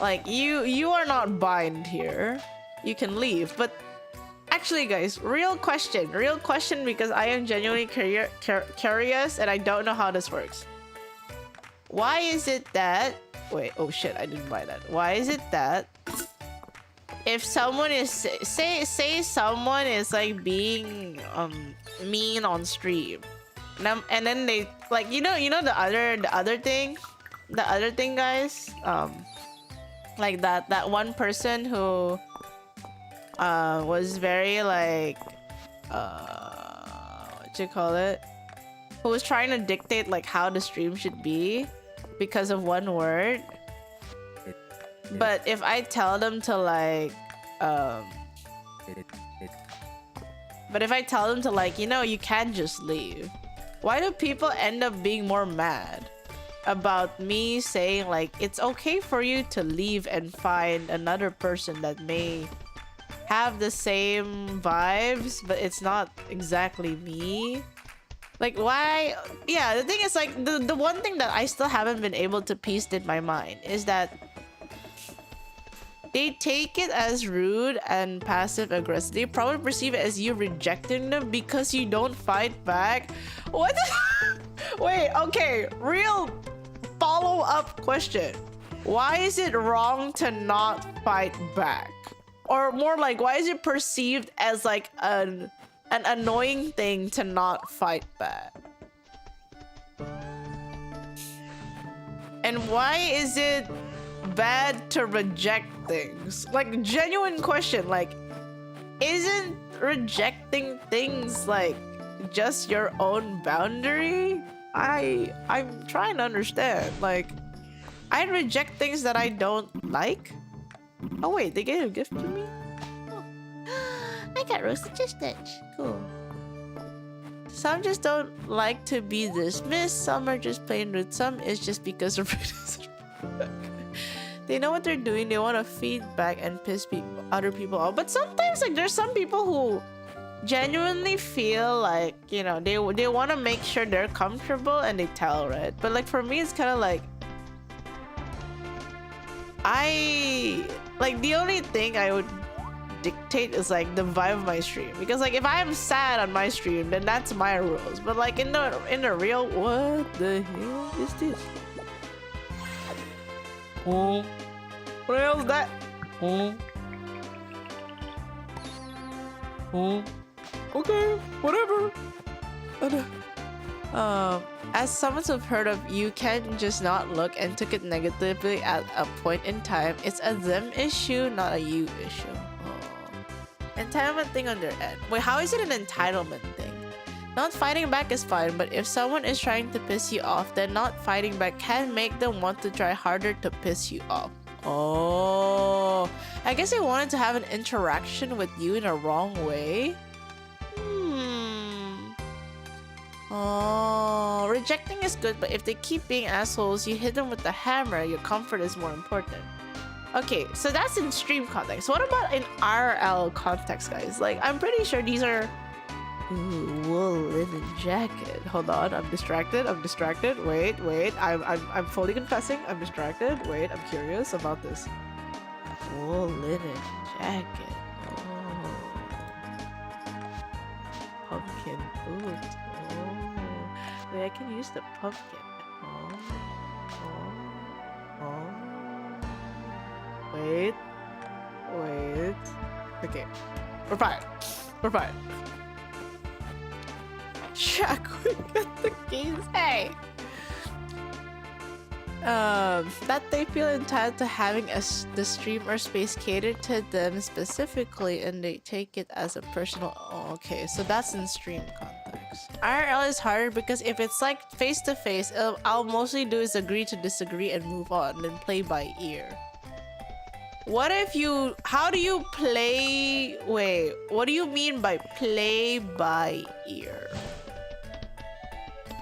Like you are not bind here. You can leave. But actually guys, real question because I am genuinely curious and I don't know how this works. Why is it that oh shit, I didn't buy that. Why is it that if someone is say someone is like being mean on stream, and then they like you know the other thing guys, like that one person who was very like what you call it, who was trying to dictate like how the stream should be because of one word. But if I tell them to like you know, you can't just leave, why do people end up being more mad about me saying like it's okay for you to leave and find another person that may have the same vibes but it's not exactly me? Like why? Yeah, the thing is like the one thing that I still haven't been able to piece in my mind is that they take it as rude and passive aggressive. They probably perceive it as you rejecting them because you don't fight back. What? Wait, okay, real follow-up question. why is it wrong to not fight back? Or more like, why is it perceived as like an annoying thing to not fight back? And why is it bad to reject things? Like, genuine question, like, isn't rejecting things like just your own boundary? I'm trying to understand. Like, I reject things that I don't like. Oh wait, they gave a gift to me? Oh. I got roasted stitch. Cool. Some just don't like to be dismissed. Some are just plain rude. Some is just because of they know what they're doing. They want to feedback and piss other people off. But sometimes, like, there's some people who genuinely feel like, you know, they want to make sure they're comfortable and they tell, right? But like for me, it's kind of like, the only thing I would dictate is like the vibe of my stream, because like if I am sad on my stream, then that's my rules. But like in the real, what the hell is this? Oh, what the hell is that? Oh, okay, whatever. As someone who've heard of You Can Just Not Look and took it negatively at a point in time, it's a them issue, not a you issue. Oh. Entitlement thing on their end. Wait, how is it an entitlement thing? Not fighting back is fine, but if someone is trying to piss you off, then not fighting back can make them want to try harder to piss you off. Oh, I guess they wanted to have an interaction with you in a wrong way. Oh, rejecting is good, but if they keep being assholes, you hit them with the hammer. Your comfort is more important. Okay, so that's in stream context. What about in RL context, guys? Like, I'm pretty sure these are... Ooh, wool linen jacket. Hold on, I'm distracted. Wait, I'm fully confessing. I'm distracted. Wait, I'm curious about this. Wool linen jacket. Oh. Pumpkin boots. Wait, I can use the pumpkin. Wait. Okay, we're fine. Check, we got the keys. Hey. That they feel entitled to having the stream or space catered to them specifically, and they take it as a personal. Oh, okay, so that's in stream context. IRL is harder because if it's like face to face, I'll mostly do is agree to disagree and move on, then play by ear. What if you? How do you play? Wait, what do you mean by play by ear?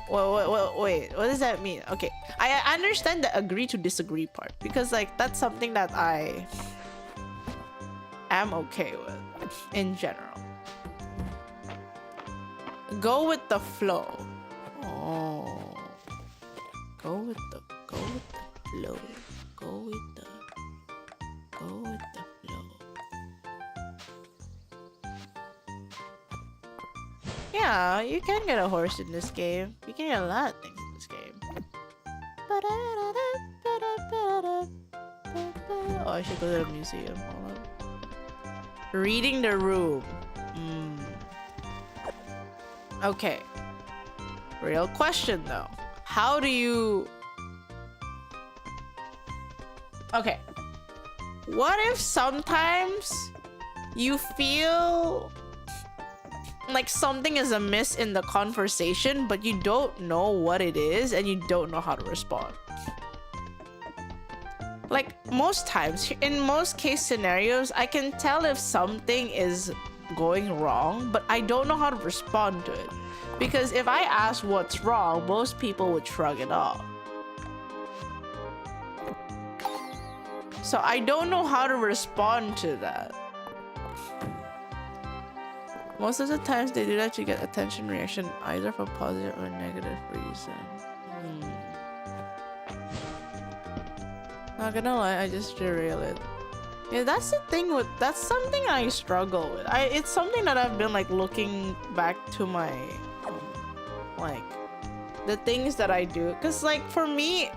Wait, what does that mean? Okay, I understand the agree to disagree part, because like that's something that I am okay with in general. Go with the flow. Oh, go with the flow. Go with the flow. Yeah, you can get a horse in this game. You can get a lot of things in this game. Oh, I should go to the museum. Hold on. Reading the room. Okay. Real question though. How do you... Okay. What if sometimes you feel like something is amiss in the conversation, but you don't know what it is and you don't know how to respond? Like most times, in most case scenarios, I can tell if something is going wrong, but I don't know how to respond to it. Because if I ask what's wrong, most people would shrug it off. So I don't know how to respond to that. Most of the times they do that to get attention reaction, either for positive or negative reason. Not gonna lie, I just derail it. Yeah, that's the thing with... That's something I struggle with. It's something that I've been like looking back to my... like... the things that I do. Because like for me...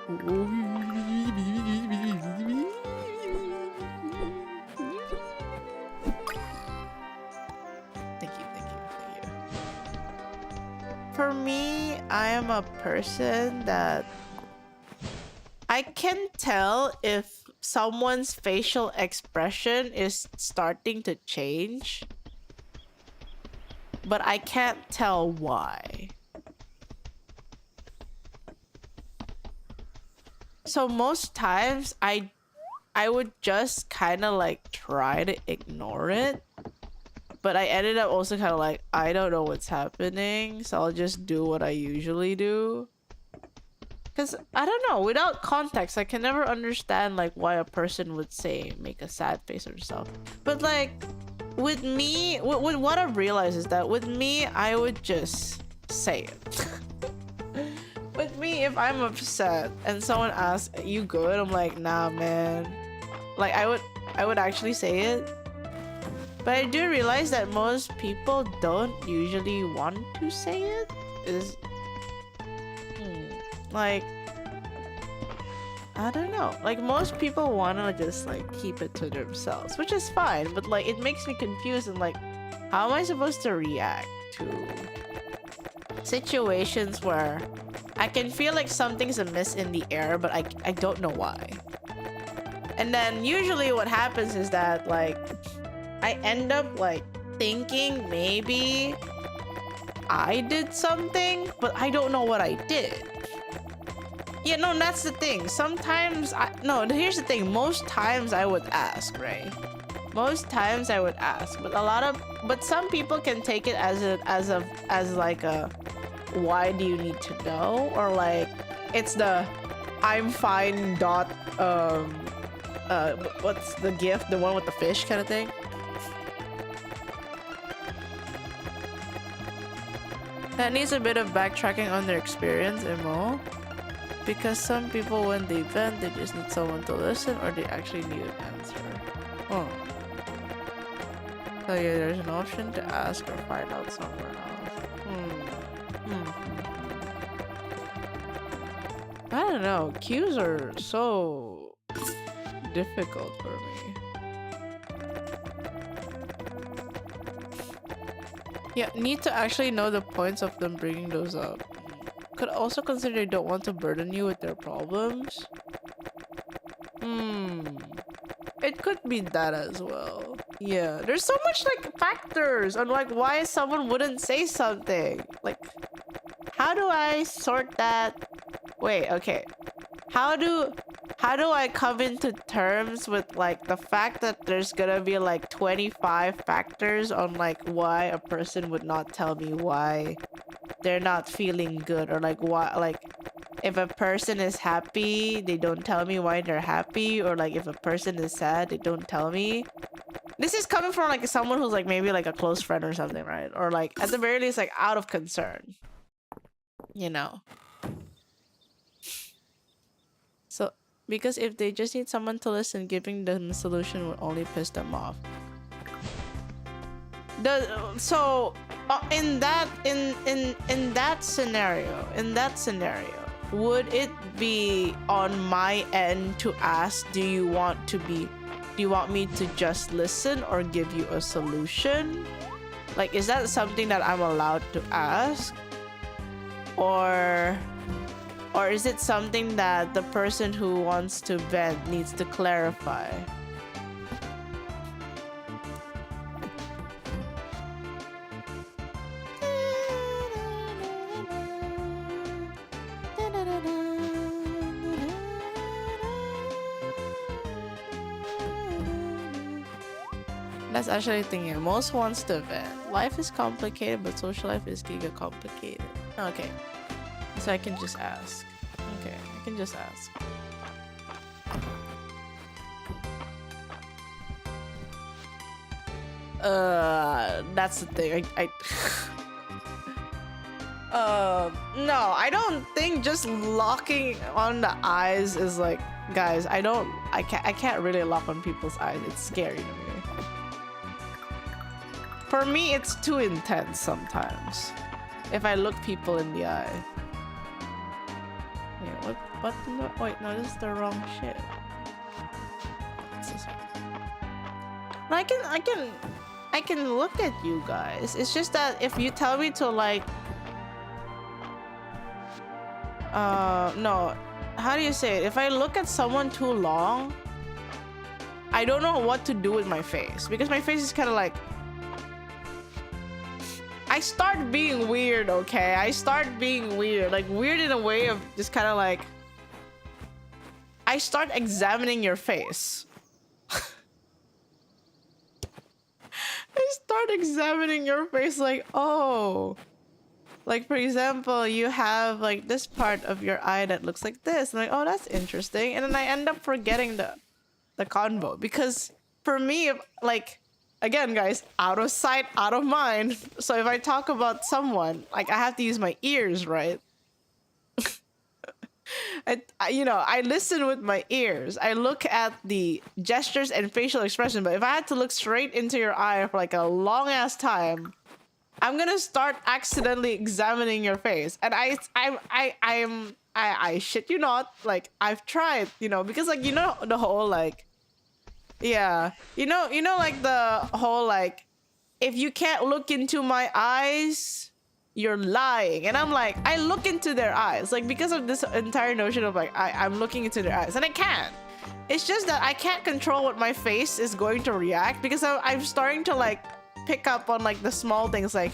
Thank you. For me, I am a person that I can tell if someone's facial expression is starting to change, but I can't tell why. So most times I would just kind of like try to ignore it, but I ended up also kind of like, I don't know what's happening, so I'll just do what I usually do. Because I don't know, without context I can never understand like why a person would say make a sad face or stuff. But like with me, what I've realized is that with me I would just say it. With me, if I'm upset and someone asks, "You good?" I'm like, "Nah, man." Like I would actually say it. But I do realize that most people don't usually want to say it. Like, I don't know. Like most people want to just like keep it to themselves, which is fine. But like it makes me confused and like, how am I supposed to react to situations where I can feel like something's amiss in the air, but I don't know why. And then usually what happens is that like I end up like thinking maybe I did something, but I don't know what I did. Yeah, no, that's the thing. Sometimes here's the thing. Most times I would ask, right? Most times I would ask, but some people can take it as like a why do you need to know, or like it's the I'm fine dot what's the gift, the one with the fish kind of thing. That needs a bit of backtracking on their experience, Emo. Because some people, when they vent, they just need someone to listen, or they actually need an answer. Oh. So yeah, there's an option to ask or find out somewhere else. I don't know. Cues are so difficult for me. Yeah, need to actually know the points of them bringing those up. Could also consider they don't want to burden you with their problems. It could be that as well. Yeah, there's so much like factors on like why someone wouldn't say something. Like, how do I sort that? Wait, okay. How do I come into terms with like the fact that there's gonna be like 25 factors on like why a person would not tell me why they're not feeling good, or like why, like if a person is happy they don't tell me why they're happy, or like if a person is sad they don't tell me. This is coming from like someone who's like maybe like a close friend or something, right? Or like at the very least like out of concern, you know. So because if they just need someone to listen, giving them a solution will only piss them off. In that scenario, would it be on my end to ask, do you want me to just listen or give you a solution? Like, is that something that I'm allowed to ask? Or is it something that the person who wants to vent needs to clarify? That's actually thinking. Most wants to vent. Life is complicated, but social life is giga complicated. Okay. So I can just ask. Okay, I can just ask. That's the thing. No, I don't think just locking on the eyes is like, guys, I can't really lock on people's eyes. It's scary to me. For me, it's too intense sometimes. If I look people in the eye. Yeah, What? No, wait, no, this is the wrong shit. I can look at you guys. It's just that if you tell me to like, no, how do you say it? If I look at someone too long, I don't know what to do with my face because my face is kind of like, I start being weird, okay? I start being weird, like weird in a way of just kind of like, I start examining your face. I start examining your face like, oh, like for example, you have like this part of your eye that looks like this. And like, oh, that's interesting. And then I end up forgetting the convo because for me, if, like, again, guys, out of sight, out of mind. So if I talk about someone, like I have to use my ears, right? I listen with my ears. I look at the gestures and facial expression. But if I had to look straight into your eye for like a long ass time, I'm gonna start accidentally examining your face. And I shit you not, like I've tried, because like the whole like, yeah, like the whole like, if you can't look into my eyes, you're lying. And I'm like, I look into their eyes, like because of this entire notion of like I'm looking into their eyes, and I can't. It's just that I can't control what my face is going to react because I'm starting to like pick up on like the small things like,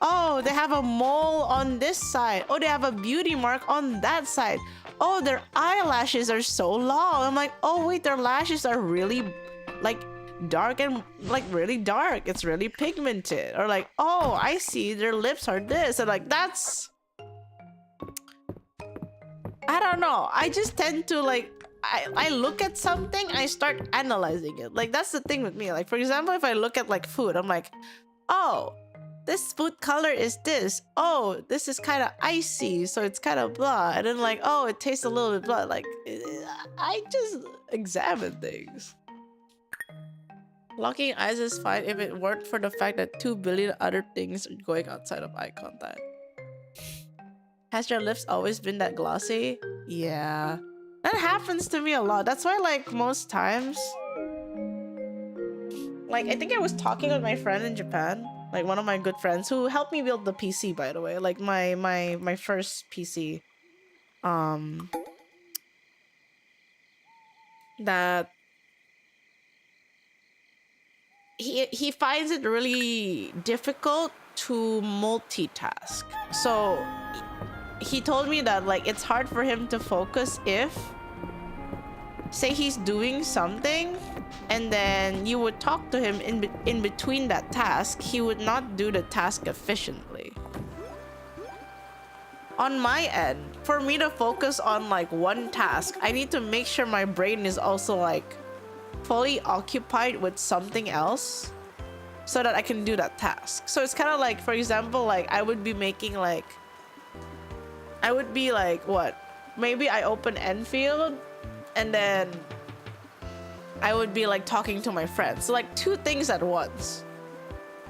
oh, they have a mole on this side, oh, they have a beauty mark on that side, oh, their eyelashes are so long. I'm like, oh wait, their lashes are really like dark and like really dark, it's really pigmented. Or like, oh, I see their lips are this, and like that's, I don't know, I just tend to like, I look at something, I start analyzing it. Like that's the thing with me. Like for example, if I look at like food, I'm like, oh, this food color is this, oh, this is kind of icy, so it's kind of blah. And then like, oh, it tastes a little bit blah. Like I just examine things. Locking eyes is fine if it weren't for the fact that 2 billion other things are going outside of eye contact. Has your lips always been that glossy? Yeah. That happens to me a lot. That's why like most times, like I think I was talking with my friend in Japan, like one of my good friends who helped me build the PC, by the way, like my first PC. That he finds it really difficult to multitask. So he told me that like it's hard for him to focus if, say, he's doing something and then you would talk to him in between that task, he would not do the task efficiently. On my end, for me to focus on like one task, I need to make sure my brain is also like fully occupied with something else so that I can do that task. So it's kind of like, for example, like I would be making like, I would be like, what? Maybe I open Enfield and then I would be like talking to my friends. So like 2 things at once.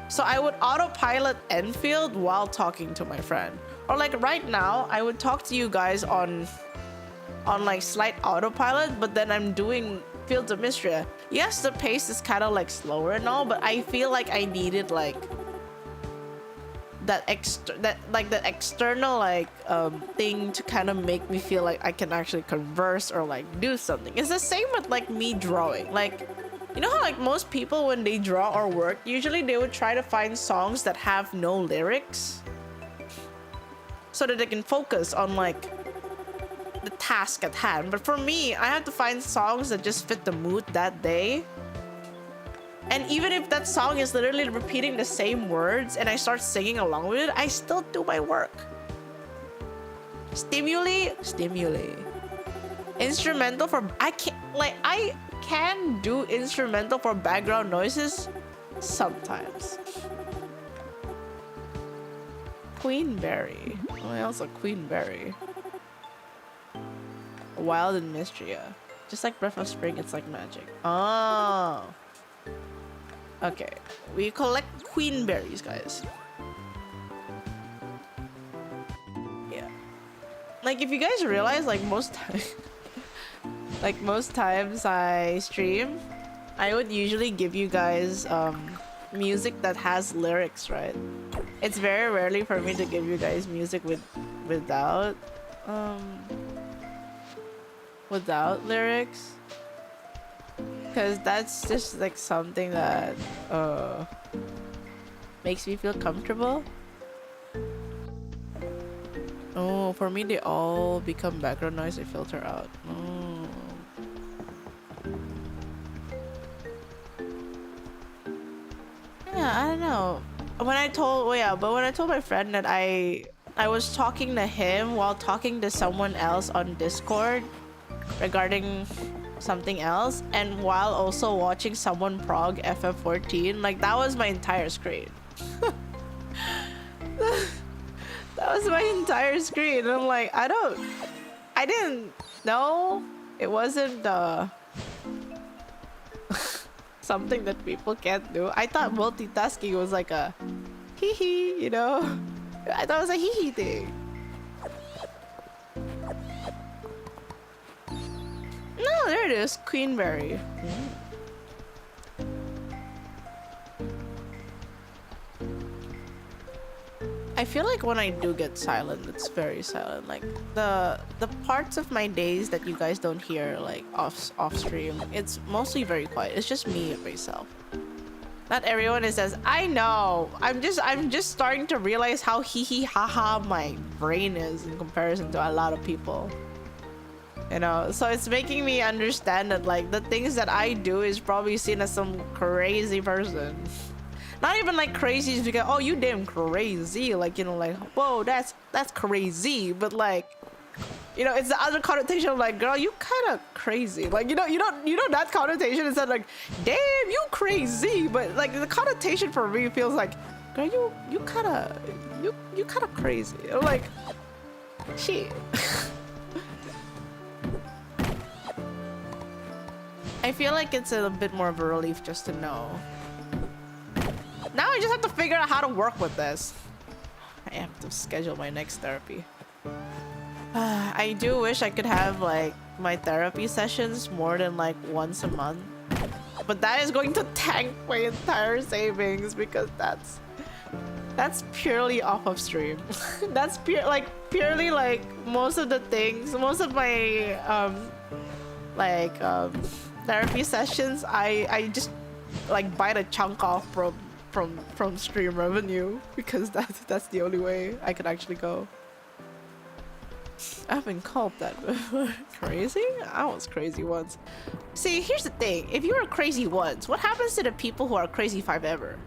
So I would autopilot Enfield while talking to my friend. Or like right now, I would talk to you guys on like slight autopilot, but then I'm doing Fields of Mistria. Yes, the pace is kind of like slower and all, but I feel like I needed like that external like thing to kind of make me feel like I can actually converse or like do something. It's the same with like me drawing. Like, you know how like most people when they draw or work, usually they would try to find songs that have no lyrics so that they can focus on like the task at hand. But for me, I have to find songs that just fit the mood that day. And even if that song is literally repeating the same words and I start singing along with it, I still do my work. Stimuli. Instrumental for, I can do instrumental for background noises sometimes. Queenberry. What else? A Queenberry. Wild and Mistria. Just like Breath of Spring, it's like magic. Oh. Okay. We collect Queenberries, guys. Yeah. Like, if you guys realize, like most times I stream, I would usually give you guys music that has lyrics, right? It's very rarely for me to give you guys music without lyrics, because that's just like something that makes me feel comfortable. Oh, for me they all become background noise. I filter out. Oh. Yeah, I don't know. When I told my friend that I was talking to him while talking to someone else on Discord regarding something else, and while also watching someone prog FF14, like that was my entire screen. That was my entire screen. And I'm like, I didn't know it wasn't something that people can't do. I thought multitasking was like a hee, you know? I thought it was a hee thing. No, there it is, Queenberry. I feel like when I do get silent, it's very silent. Like the parts of my days that you guys don't hear, like off stream, it's mostly very quiet. It's just me and myself. Not everyone is as I know. I'm just starting to realize how hee haha my brain is in comparison to a lot of people. You know, so it's making me understand that like the things that I do is probably seen as some crazy person. Not even like crazy because oh you damn crazy, like, you know, like whoa that's crazy, but like, you know, it's the other connotation of like, girl, you kind of crazy, like, you know that connotation is that like, damn you crazy, but like the connotation for me feels like, girl, you kind of crazy. I'm like, shit. I feel like it's a bit more of a relief just to know. Now I just have to figure out how to work with this. I have to schedule my next therapy. I do wish I could have like my therapy sessions more than like once a month. But that is going to tank my entire savings because that's purely off of stream. That's purely like most of my therapy sessions I just like bite a chunk off from stream revenue because that's the only way I could actually go. I've been called that before. Crazy? I was crazy once. See, here's the thing. If you were crazy once, what happens to the people who are crazy forever?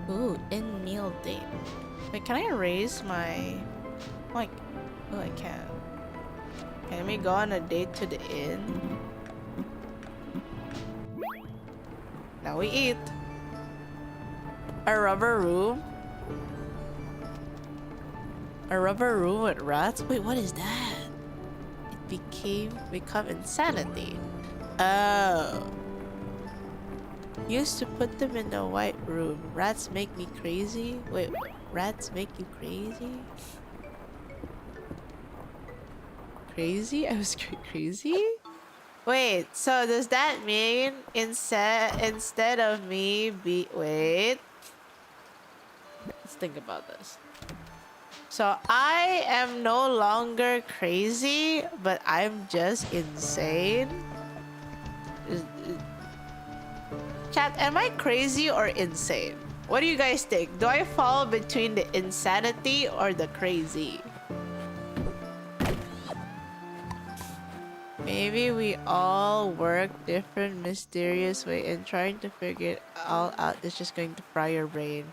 Ooh, in meal date. Wait, can I erase my like? Oh, I can. Can we go on a date to the inn? Now we eat. A rubber room? A rubber room with rats? Wait, what is that? It become insanity. Oh. Used to put them in the white room. Rats make me crazy? Wait, rats make you crazy? Crazy? I was crazy? Wait, so does that mean instead of me wait. Let's think about this. So I am no longer crazy, but I'm just insane. Chat, am I crazy or insane? What do you guys think? Do I fall between the insanity or the crazy? Maybe we all work different mysterious way and trying to figure it all out is just going to fry your brain.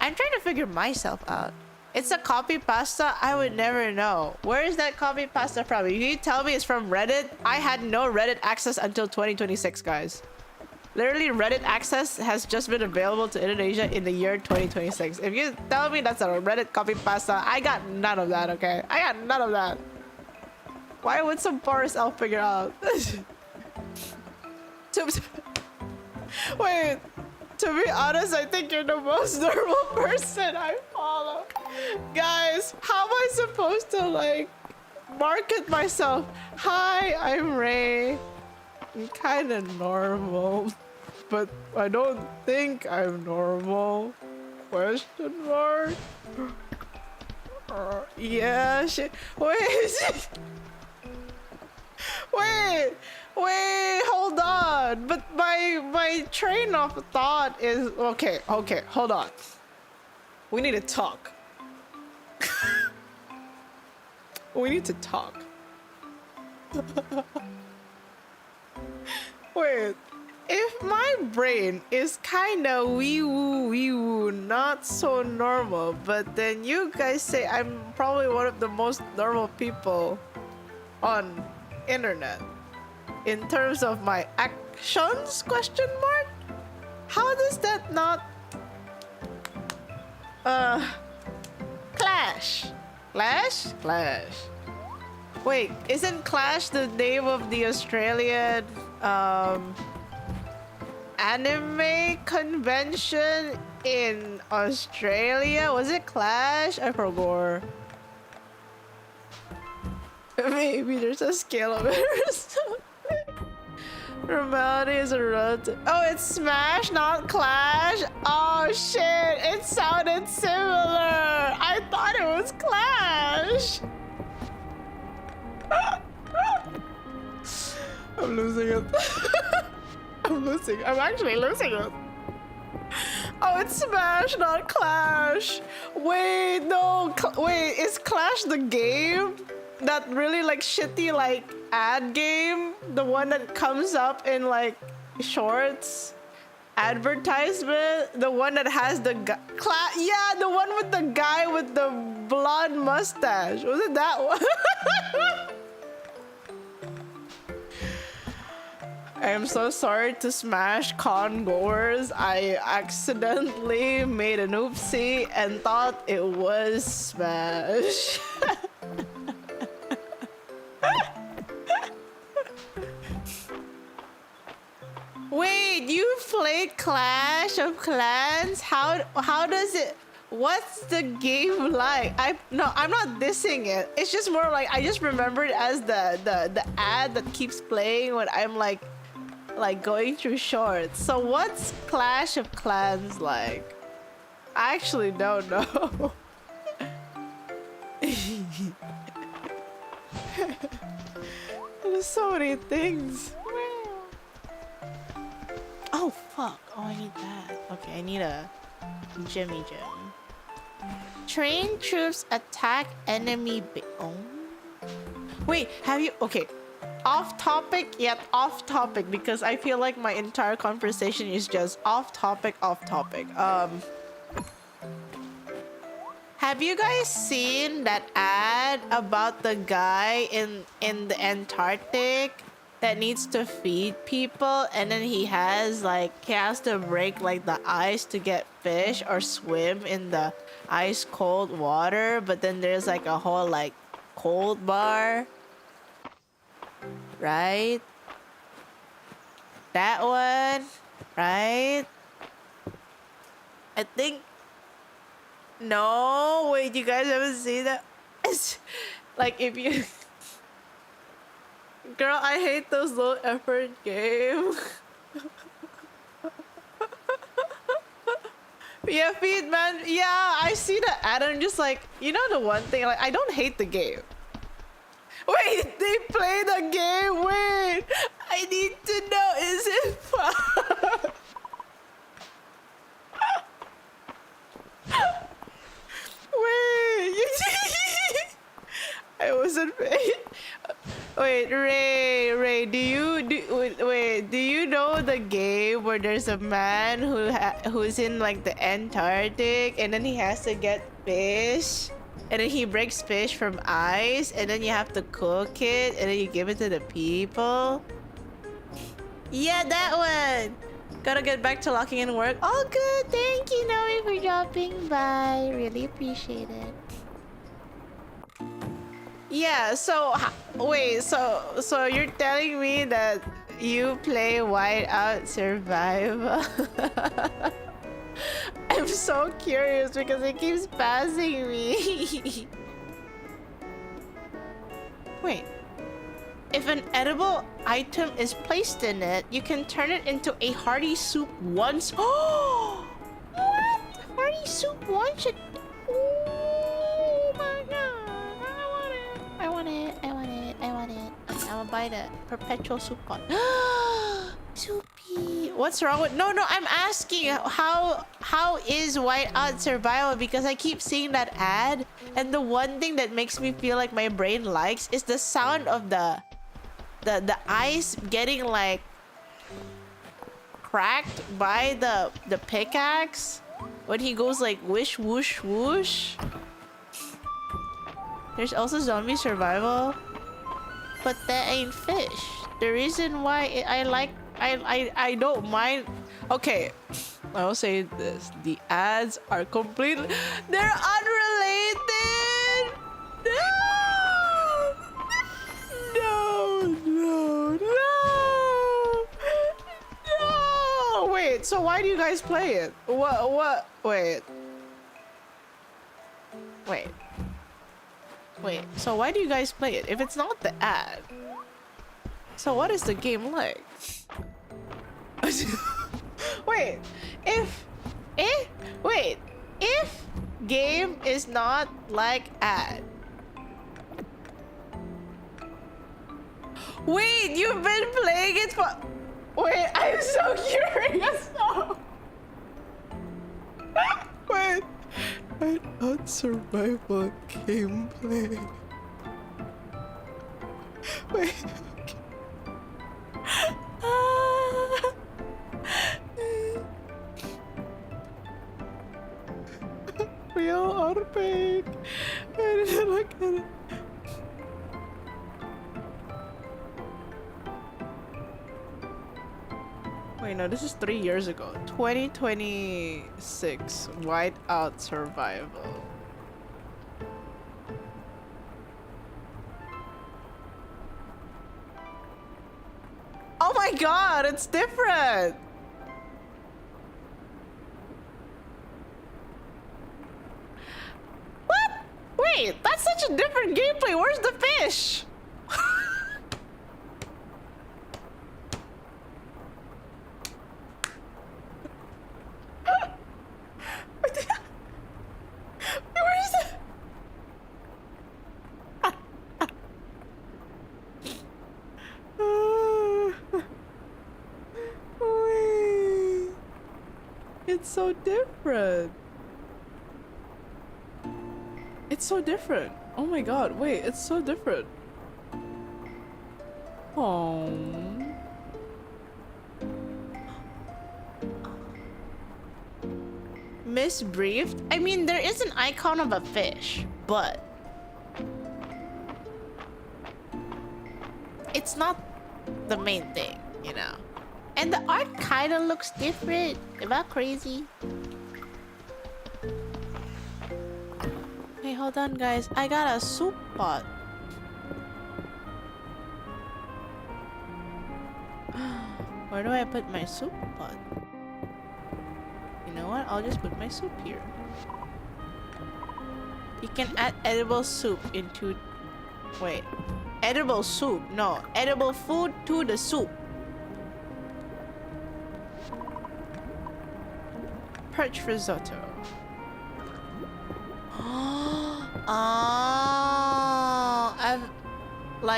I'm trying to figure myself out. It's a copy pasta? I would never know. Where is that copy pasta from? You tell me it's from Reddit? I had no Reddit access until 2026, guys. Literally, Reddit access has just been available to Indonesia in the year 2026. If you tell me that's a Reddit copy pasta, I got none of that, okay? I got none of that. Why would some forest elf figure out? Wait, to be honest, I think you're the most normal person I follow. Guys, how am I supposed to like market myself? Hi, I'm Ray. I'm kind of normal, but I don't think I'm normal. Question mark? Yeah, shit. Wait, wait, hold on. But my train of thought is okay, hold on. We need to talk. We need to talk. Wait, if my brain is kinda wee woo, not so normal, but then you guys say I'm probably one of the most normal people on internet in terms of my actions, question mark? How does that not clash? Wait, isn't Clash the name of the Australian anime convention in Australia? Was it Clash? I forgot. Maybe there's a scale of errors. Normality is a relative. Oh, it's Smash, not Clash. Oh shit, it sounded similar. I thought it was Clash. I'm losing it. I'm actually losing it. Oh, it's Smash, not Clash. Wait, no. Wait, is Clash the game? That really like shitty like ad game? The one that comes up in like shorts? Advertisement? The one that has the yeah, the one with the guy with the blonde mustache. Was it that one? I am so sorry to Smash con goers. I accidentally made an oopsie and thought it was Smash. Wait, you played Clash of Clans? How does it? What's the game like? I'm not dissing it. It's just more like I just remember it as the ad that keeps playing when I'm like going through shorts. So what's Clash of Clans like? I actually don't know. There's so many things. Oh fuck! Oh, I need that. Okay, I need a Jimmy Jim. Train troops attack enemy. Oh. Wait, have you? Okay, off topic yet off topic because I feel like my entire conversation is just off topic. Have you guys seen that ad about the guy in the Antarctic that needs to feed people, and then he has to break like the ice to get fish or swim in the ice cold water, but then there's like a whole like cold bar, right? That one, right? I think. No, wait, you guys haven't seen that? It's like if you girl, I hate those low effort games. Yeah, feed man. Yeah, I see the ad. I'm just like, you know the one thing, like I don't hate the game. Wait, they play the game. Wait, I need to know. Is it fun? Wait, I wasn't paying. Wait, Ray, do you know the game where there's a man who's in like the Antarctic and then he has to get fish and then he breaks fish from ice and then you have to cook it and then you give it to the people? Yeah, that one. Gotta get back to locking in work. All good. Thank you, Noe, for dropping by. Really appreciate it. Yeah, so wait, so you're telling me that you play Whiteout Survival? I'm so curious because it keeps passing me. Wait. If an edible item is placed in it, you can turn it into a hearty soup once. Oh! What? Hearty soup once? Oh my god. I want it. Okay, I'm gonna buy the perpetual soup pot. Soupy. What's wrong with... No, I'm asking how is whiteout survival, because I keep seeing that ad, and the one thing that makes me feel like my brain likes is the sound of the ice getting like cracked by the pickaxe when he goes like wish whoosh whoosh. There's also zombie survival, but that ain't fish. The reason why I don't mind. Okay, I'll say this: the ads are completely... They're unrelated. No. Wait, so why do you guys play it? What? Wait. So why do you guys play it if it's not the ad? So what is the game like? Wait, if game is not like ad. Wait, you've been playing it for... Wait, I'm so curious now. Wait, I thought survival gameplay. Wait. We all are fake. I didn't look at it. Wait, no, this is 3 years ago. 2026 Whiteout Survival. Oh my god, it's different! What? Wait, that's such a different gameplay. Where's the fish? It's so different. It's so different. Oh my god, wait, it's so different. Oh. Misbriefed? I mean, there is an icon of a fish, but it's not the main thing, you know. And the art kind of looks different. Am I crazy? Hey, hold on, guys. I got a soup pot. Where do I put my soup pot? You know what? I'll just put my soup here. You can add edible soup into... Wait. Edible soup? No. Edible food to the soup. Perch risotto.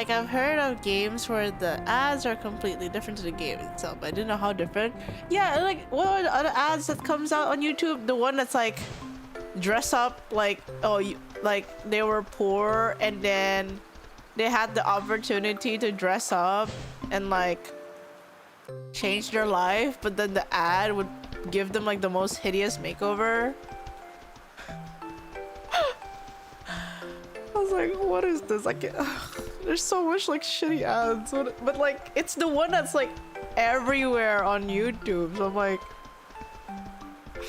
I've heard of games where the ads are completely different to the game itself. I didn't know how different. Yeah, like what are the other ads that comes out on YouTube? The one that's like dress up like like they were poor and then they had the opportunity to dress up and like change their life, but then the ad would give them like the most hideous makeover. I was like, what is this? Like, there's so much like shitty ads, but like it's the one that's like everywhere on YouTube. So I'm like,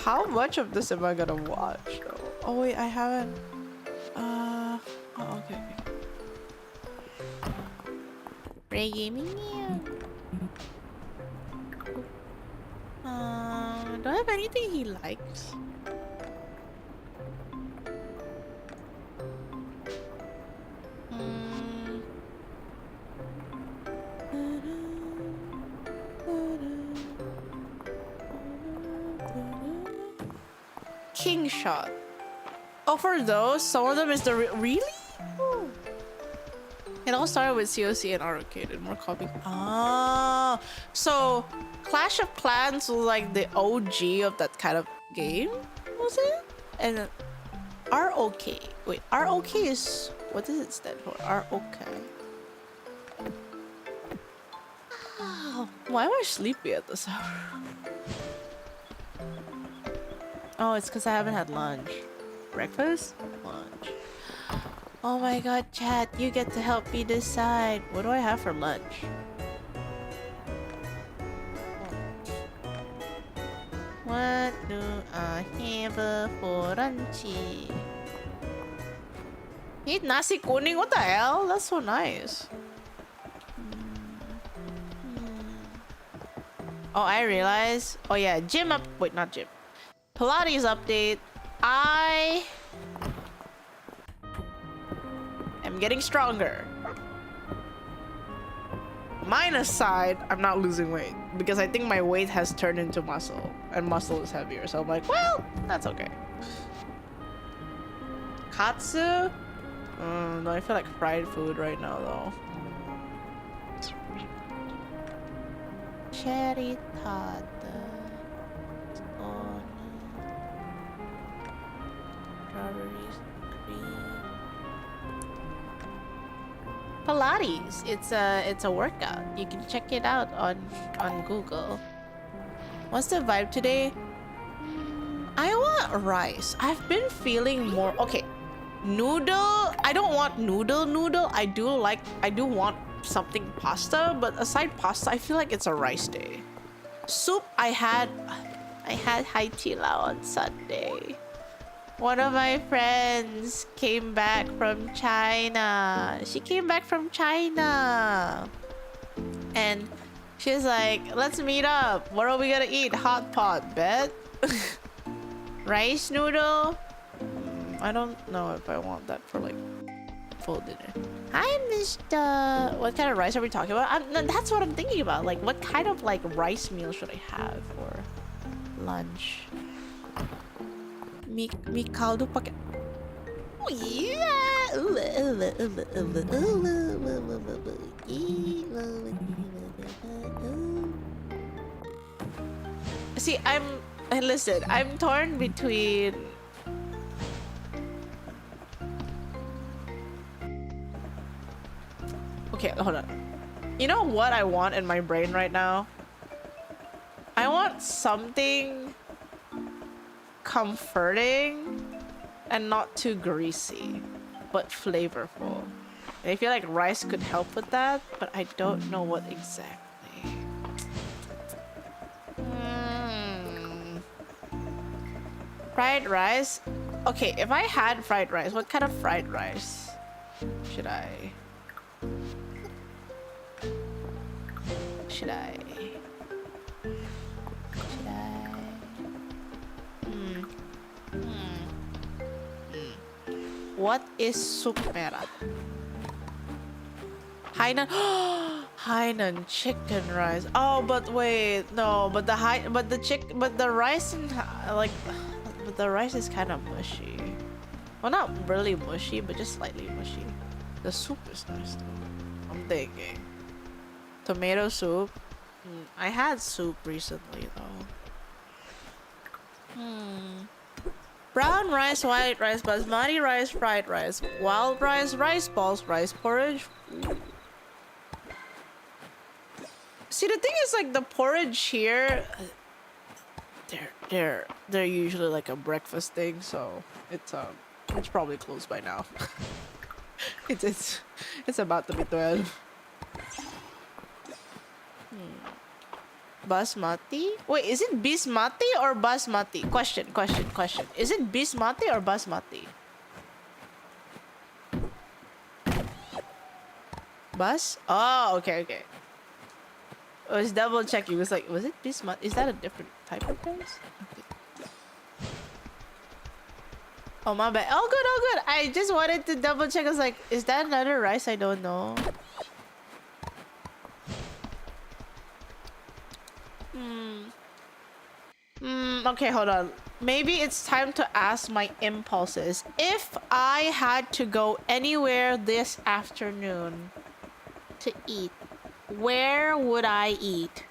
how much of this am I gonna watch? Oh wait, I haven't. Oh, okay. Reggae Mania. Do I have anything he likes? king shot. Oh, for those, some of them is the really? Ooh. It all started with COC and Arcade and more copies. Ah, so Clash of Clans was like the OG of that kind of game, was it? And then ROK. Wait, ROK is, what does it stand for? ROK. Oh, why am I sleepy at this hour? Oh, it's because I haven't had lunch. Breakfast? Lunch. Oh my god, chat, you get to help me decide. What do I have for lunch? What do I have for lunch? Eat nasi kuning? What the hell? That's so nice. Oh, I realized. Oh yeah, gym up. Wait, not gym. Pilates update. I am getting stronger. Minus side, I'm not losing weight because I think my weight has turned into muscle and muscle is heavier. So I'm like, well, that's okay. Katsu? No, I feel like fried food right now though. Cherry tart. Strawberries, cream. Pilates. It's a workout. You can check it out on Google. What's the vibe today? I want rice. I've been feeling more okay. Noodle. I don't want noodle. I do want something pasta, but aside pasta, I feel like it's a rice day. Soup. I had Hai Di Lao on Sunday. One of my friends came back from China. She came back from China. And she's like, let's meet up. What are we gonna eat? Hot pot, bet? Rice noodle? I don't know if I want that for like full dinner. Hi, Mr. What kind of rice are we talking about? That's what I'm thinking about. Like, what kind of like rice meal should I have for lunch? Mi caldo pakai. Oh yeah. See, listen, I'm torn between okay, hold on. You know what I want in my brain right now? I want something comforting and not too greasy, but flavorful. And I feel like rice could help with that, but I don't know what exactly. Fried rice? Okay, if I had fried rice, what kind of fried rice should I? What is soup merah? Hainan. Hainan chicken rice. Oh, but wait, no, but the rice and like, but the rice is kind of mushy. Well, not really mushy, but just slightly mushy. The soup is nice though. I'm thinking tomato soup. I had soup recently though. Brown rice, white rice, basmati rice, fried rice, wild rice, rice balls, rice porridge. See, the thing is, like, the porridge here, they're usually like a breakfast thing, so it's probably closed by now. it's about to be 12. Basmati? Wait, is it bismati or basmati? Question. Is it bismati or basmati? Bas? Oh, okay. I was double checking. It was like, was it bismati? Is that a different type of rice? Okay. Oh, my bad. Oh, good. I just wanted to double check. I was like, is that another rice I don't know? Okay, hold on. Maybe it's time to ask my impulses. If I had to go anywhere this afternoon to eat, where would I eat?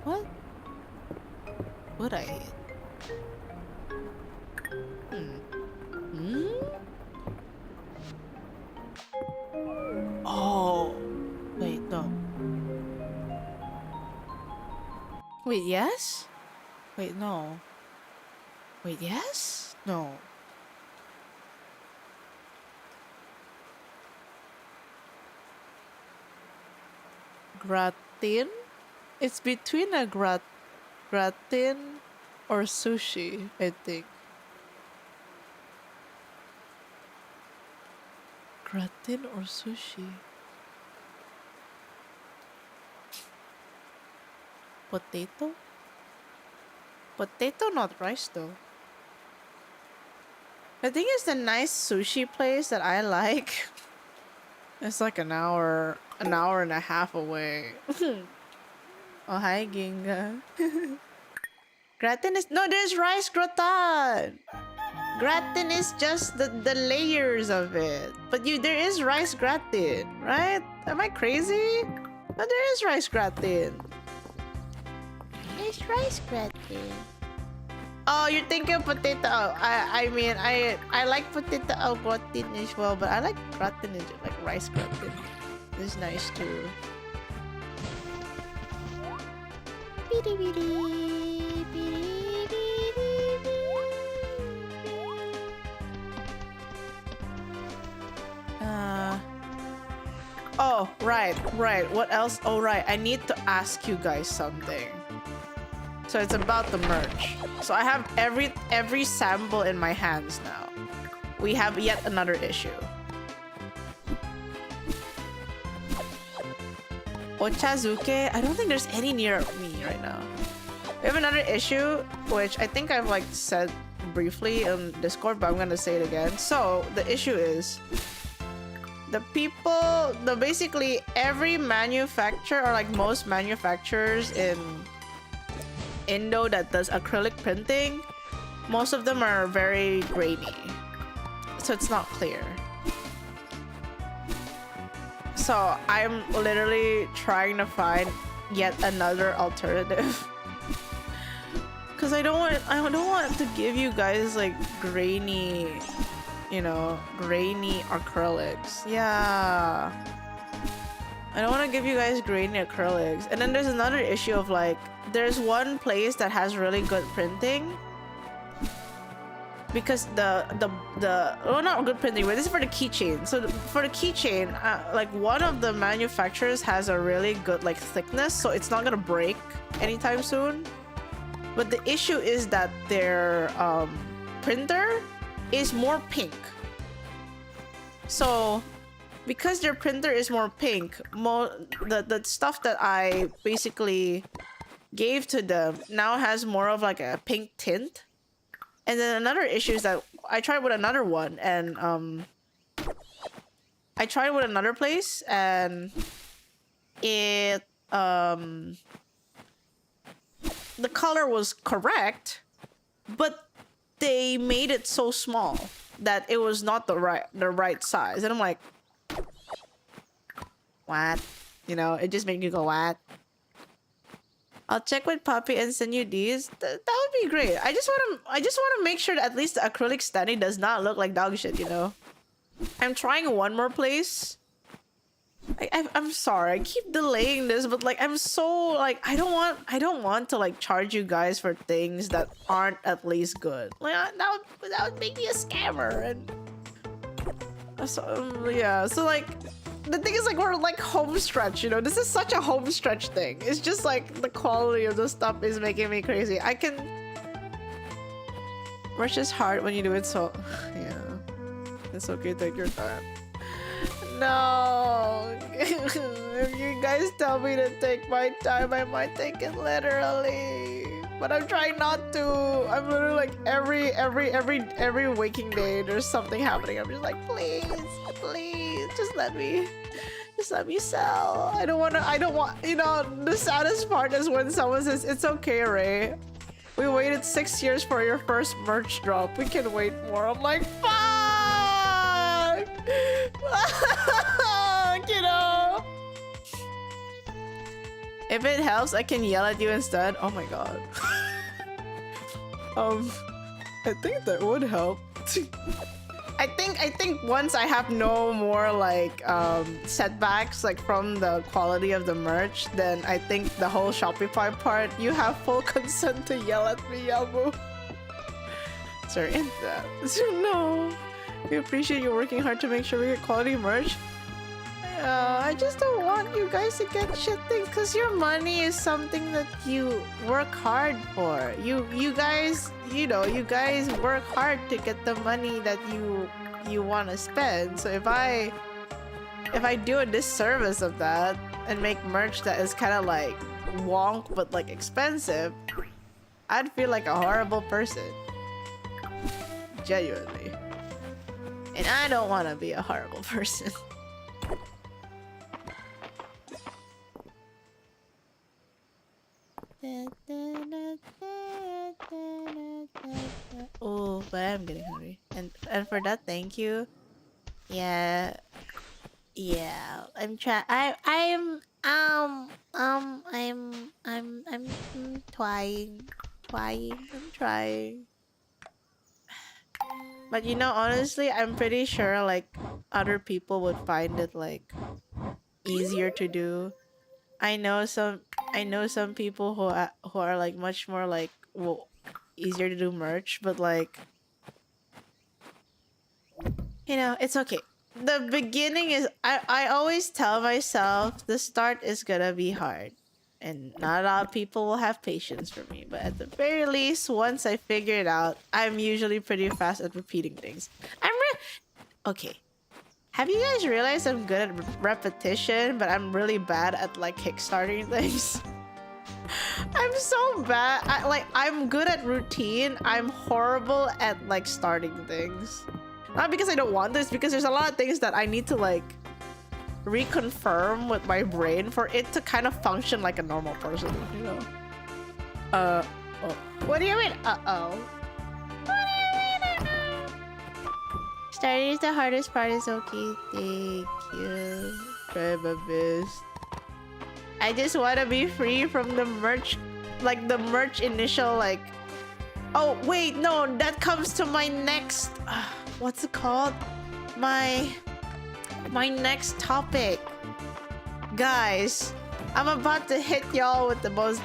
What would I eat? Oh, wait, no. Wait, yes? Wait, no. Wait, yes? No. Gratin? It's between a gratin or sushi, I think. Gratin or sushi? Potato? Potato, not rice though. I think it's the nice sushi place that I like. It's like an hour and a half away. Oh, hi, Ginga. Gratin is... No, there's rice gratin! Gratin is just the layers of it. But there is rice gratin, right? Am I crazy? No, there is rice gratin. There's rice gratin. Oh, you're thinking of potato. I mean, I like potato au gratin as well, but I like gratin, like rice gratin. It's nice too. Oh, right. What else? Oh, right. I need to ask you guys something. So it's about the merch. So I have every sample in my hands now. We have yet another issue. Ochazuke? I don't think there's any near me right now. We have another issue, which I think I've like said briefly on Discord, but I'm gonna say it again. So the issue is basically every manufacturer, or like most manufacturers in Indo that does acrylic printing, most of them are very grainy, so it's not clear. So I'm literally trying to find yet another alternative because I don't want to give you guys like grainy, grainy acrylics. Yeah, I don't want to give you guys grainy acrylics. And then there's another issue of like, there's one place that has really good printing because well, not good printing, but this is for the keychain. So for the keychain, like one of the manufacturers has a really good like thickness, so it's not gonna break anytime soon. But the issue is that their printer is more pink. So because their printer is more pink, the stuff that I basically gave to them now has more of like a pink tint. And then another issue is that I tried with another one, and I tried with another place, and it the color was correct, but they made it so small that it was not the right size. And I'm like, what? It just made you go, what? I'll check with Poppy and send you these. That would be great. I just want to make sure that at least the acrylic standing does not look like dog shit, I'm trying one more place. I'm sorry, I keep delaying this, but like I'm so like I don't want to like charge you guys for things that aren't at least good. Like that would make me a scammer. And so yeah, so like the thing is like we're like home stretch, you know. This is such a home stretch thing. It's just like the quality of the stuff is making me crazy. I can merch is hard when you do it, so yeah. It's okay, take your time. No. If you guys tell me to take my time, I might take it literally. But I'm trying not to. I'm literally like every waking day there's something happening. I'm just like, please, just let me sell. I don't want, you know, the saddest part is when someone says, it's okay, Ray. We waited 6 years for your first merch drop. We can wait more. I'm like, fuck! Fuck, you know? If it helps, I can yell at you instead. Oh my god. I think that would help. I think once I have no more like setbacks like from the quality of the merch, then I think the whole Shopify part, you have full consent to yell at me, Yabu. Sorry, in that. No. We appreciate you working hard to make sure we get quality merch. I just don't want you guys to get shit things because your money is something that you work hard for. You guys, you know, you guys work hard to get the money that you want to spend. So if I do a disservice of that and make merch that is kind of like wonk but like expensive, I'd feel like a horrible person. Genuinely. And I don't want to be a horrible person. Oh, but I'm getting hungry. And for that, thank you. Yeah. I'm trying. I'm trying. But you know, honestly, I'm pretty sure like other people would find it like easier to do. I know some people who are like much more like easier to do merch, but like, you know, it's okay. The beginning is I always tell myself the start is gonna be hard and not a lot of people will have patience for me, but at the very least, once I figure it out, I'm usually pretty fast at repeating things. Okay. Have you guys realized I'm good at repetition, but I'm really bad at like kickstarting things? I'm so bad. I'm good at routine. I'm horrible at like starting things. Not because I don't want this, because there's a lot of things that I need to like reconfirm with my brain for it to kind of function like a normal person, you know? Oh. What do you mean? Uh-oh. Starting is the hardest part, is okay. Thank you. Try my best. I just want to be free from the merch, like the merch initial like. Oh wait, no, that comes to my next. What's it called? My next topic. Guys, I'm about to hit y'all with the most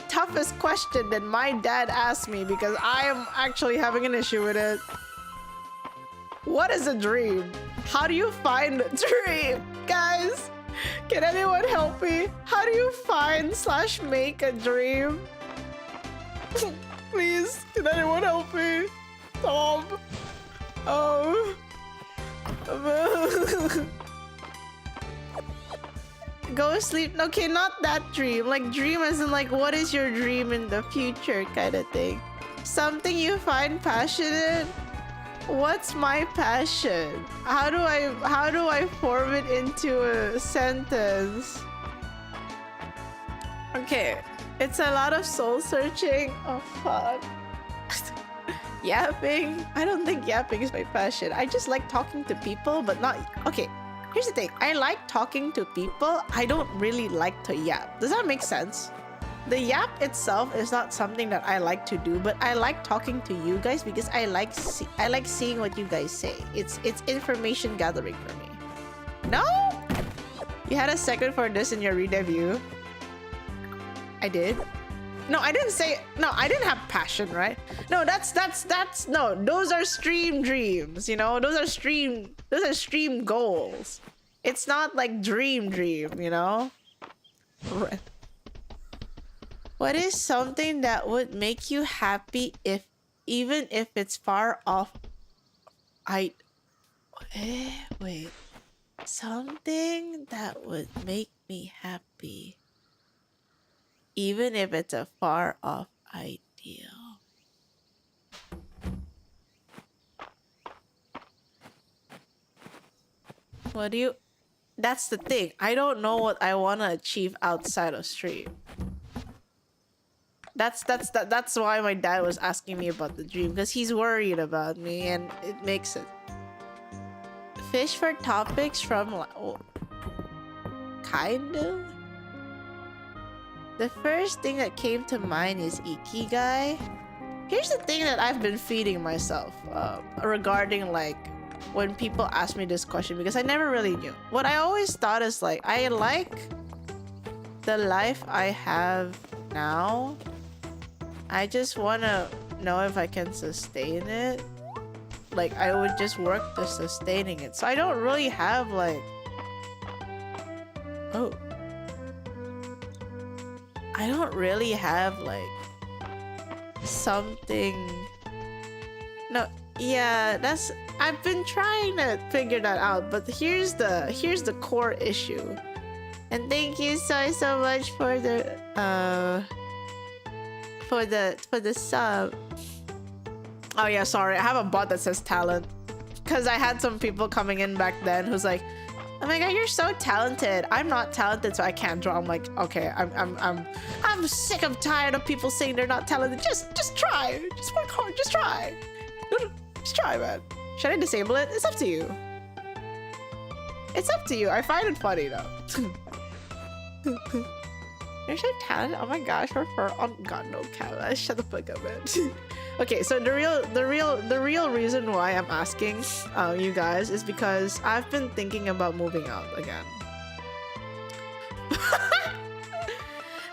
toughest question that my dad asked me because I am actually having an issue with it. What is a dream? How do you find a dream? Guys, can anyone help me? How do you find / make a dream? Please, can anyone help me? Tom. Oh. Go sleep. Okay, not that dream. Like dream as in like what is your dream in the future kind of thing. Something you find passionate. What's my passion? How do I form it into a sentence? Okay, it's a lot of soul searching. Oh fuck. Yapping? I don't think yapping is my passion. I just like talking to people, but not... Okay, here's the thing. I like talking to people. I don't really like to yap. Does that make sense? The yap itself is not something that I like to do, but I like talking to you guys because I like seeing what you guys say. It's information gathering for me. No? You had a second for this in your re-debut. I did. No, I didn't say... No, I didn't have passion, right? No, that's... No, those are stream dreams, you know? Those are stream goals. It's not like dream, you know? What is something that would make you happy even if it's far off? Wait. Something that would make me happy even if it's a far off ideal. That's the thing. I don't know what I want to achieve outside of stream. That's why my dad was asking me about the dream, because he's worried about me, and it makes it. Fish for topics from kind of. The first thing that came to mind is ikigai. Here's the thing that I've been feeding myself regarding like when people ask me this question, because I never really knew. What I always thought is like, I like the life I have now. I just want to know if I can sustain it. Like, I would just work to sustaining it. So I don't really have like... I don't really have like something... No, yeah, that's... I've been trying to figure that out, but here's the core issue. And thank you so much for the sub. Oh yeah, sorry, I have a bot that says talent, because I had some people coming in back then who's like, oh my god, you're so talented. I'm not talented, so I can't draw. I'm like, okay, I'm sick of tired of people saying they're not talented. Just try, just work hard, just try. Just try, man. Should I disable it? It's up to you. It's up to you. I find it funny though. You're so talented. Oh my gosh, oh god, no cap. Shut the fuck up, man. Okay, so the real reason why I'm asking you guys is because I've been thinking about moving out again.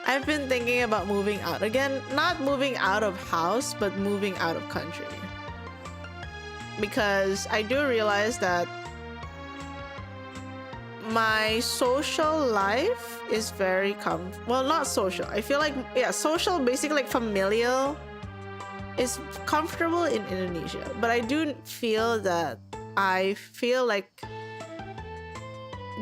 I've been thinking about moving out again, not moving out of house, but moving out of country. Because I do realize that my social life is very well, not social. I feel like, yeah, social, basically like familial, is comfortable in Indonesia. But I do feel that I feel like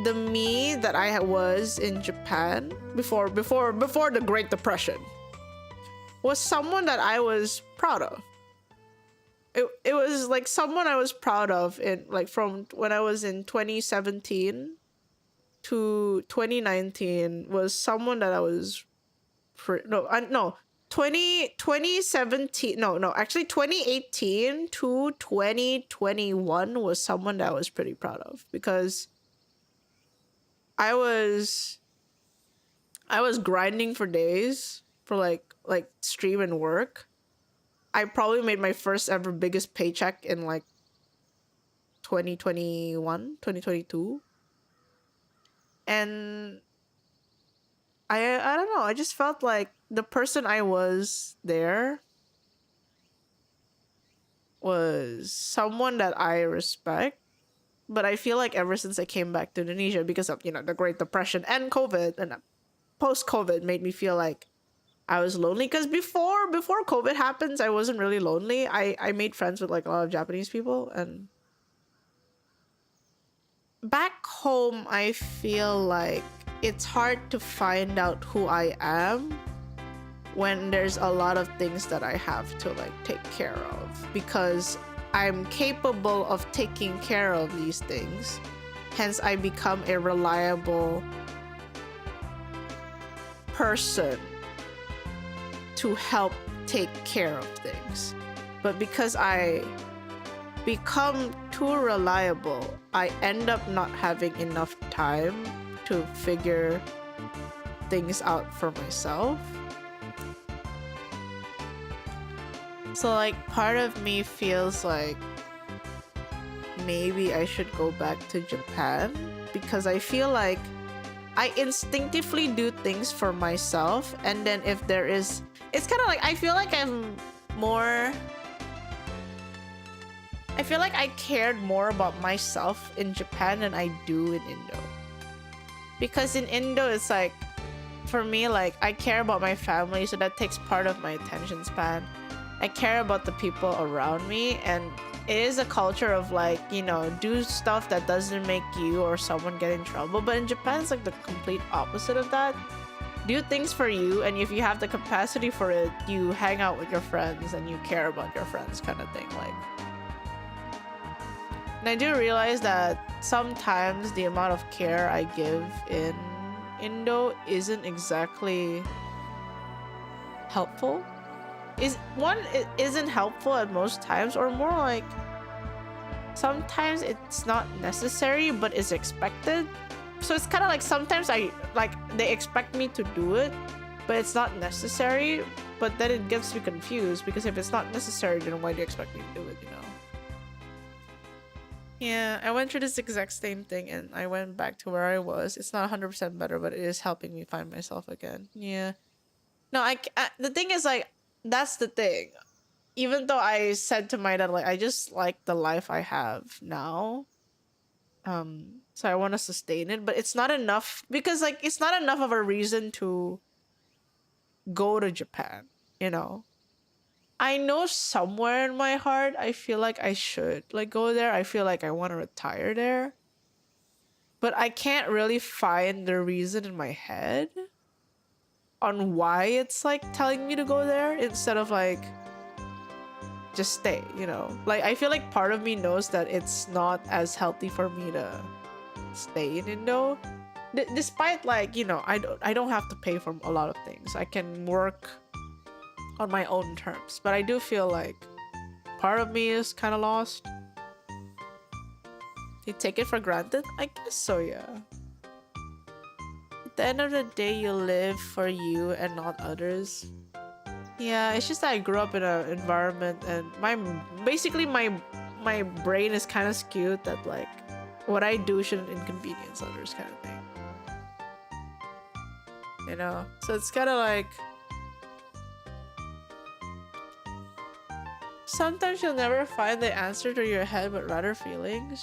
the me that I was in Japan before the Great Depression was someone that I was proud of. It was like someone I was proud of in like from when I was in 2017 to 2019 was someone that I was 2017 actually 2018 to 2021 was someone that I was pretty proud of, because I was grinding for days for like stream and work. I probably made my first ever biggest paycheck in like 2022. And I don't know, I just felt like the person I was there was someone that I respect. But I feel like ever since I came back to Indonesia, because of, you know, the Great Depression and COVID and post-COVID, made me feel like I was lonely. Because before COVID happens, I wasn't really lonely. I made friends with like a lot of Japanese people, and back home I feel like it's hard to find out who I am when there's a lot of things that I have to like take care of, because I'm capable of taking care of these things. Hence, I become a reliable person to help take care of things. But because I become too reliable, I end up not having enough time to figure things out for myself. So like part of me feels like maybe I should go back to Japan, because I feel like I instinctively do things for myself, and then if there is, it's kind of like I feel like I'm more I feel like I cared more about myself in Japan than I do in Indo. Because in Indo, it's like, for me, like, I care about my family, so that takes part of my attention span. I care about the people around me, and it is a culture of, like, you know, do stuff that doesn't make you or someone get in trouble. But in Japan, it's like the complete opposite of that. Do things for you, and if you have the capacity for it, you hang out with your friends and you care about your friends, kind of thing. Like, and I do realize that sometimes the amount of care I give in Indo isn't exactly helpful. It isn't helpful at most times, or more like sometimes it's not necessary but is expected. So it's kind of like sometimes they expect me to do it, but it's not necessary. But then it gets me confused, because if it's not necessary, then why do you expect me to do it, you know? Yeah, I went through this exact same thing and I went back to where I was. It's not 100% better, but it is helping me find myself again. Yeah. No, the thing is, like, that's the thing. Even though I said to my dad, like, I just like the life I have now. So I want to sustain it, but it's not enough, because, like, it's not enough of a reason to go to Japan, you know? I know somewhere in my heart, I feel like I should, like, go there. I feel like I want to retire there. But I can't really find the reason in my head on why it's, like, telling me to go there instead of, like, just stay, you know? Like, I feel like part of me knows that it's not as healthy for me to stay in Indo. Despite, like, you know, I don't have to pay for a lot of things. I can work on my own terms, but I do feel like part of me is kind of lost. You take it for granted? I guess so, yeah. At the end of the day, you live for you and not others. Yeah, it's just that I grew up in an environment, and my brain is kind of skewed that, like, what I do shouldn't inconvenience others, kind of thing. You know? So it's kind of like, sometimes you'll never find the answer to your head, but rather feelings.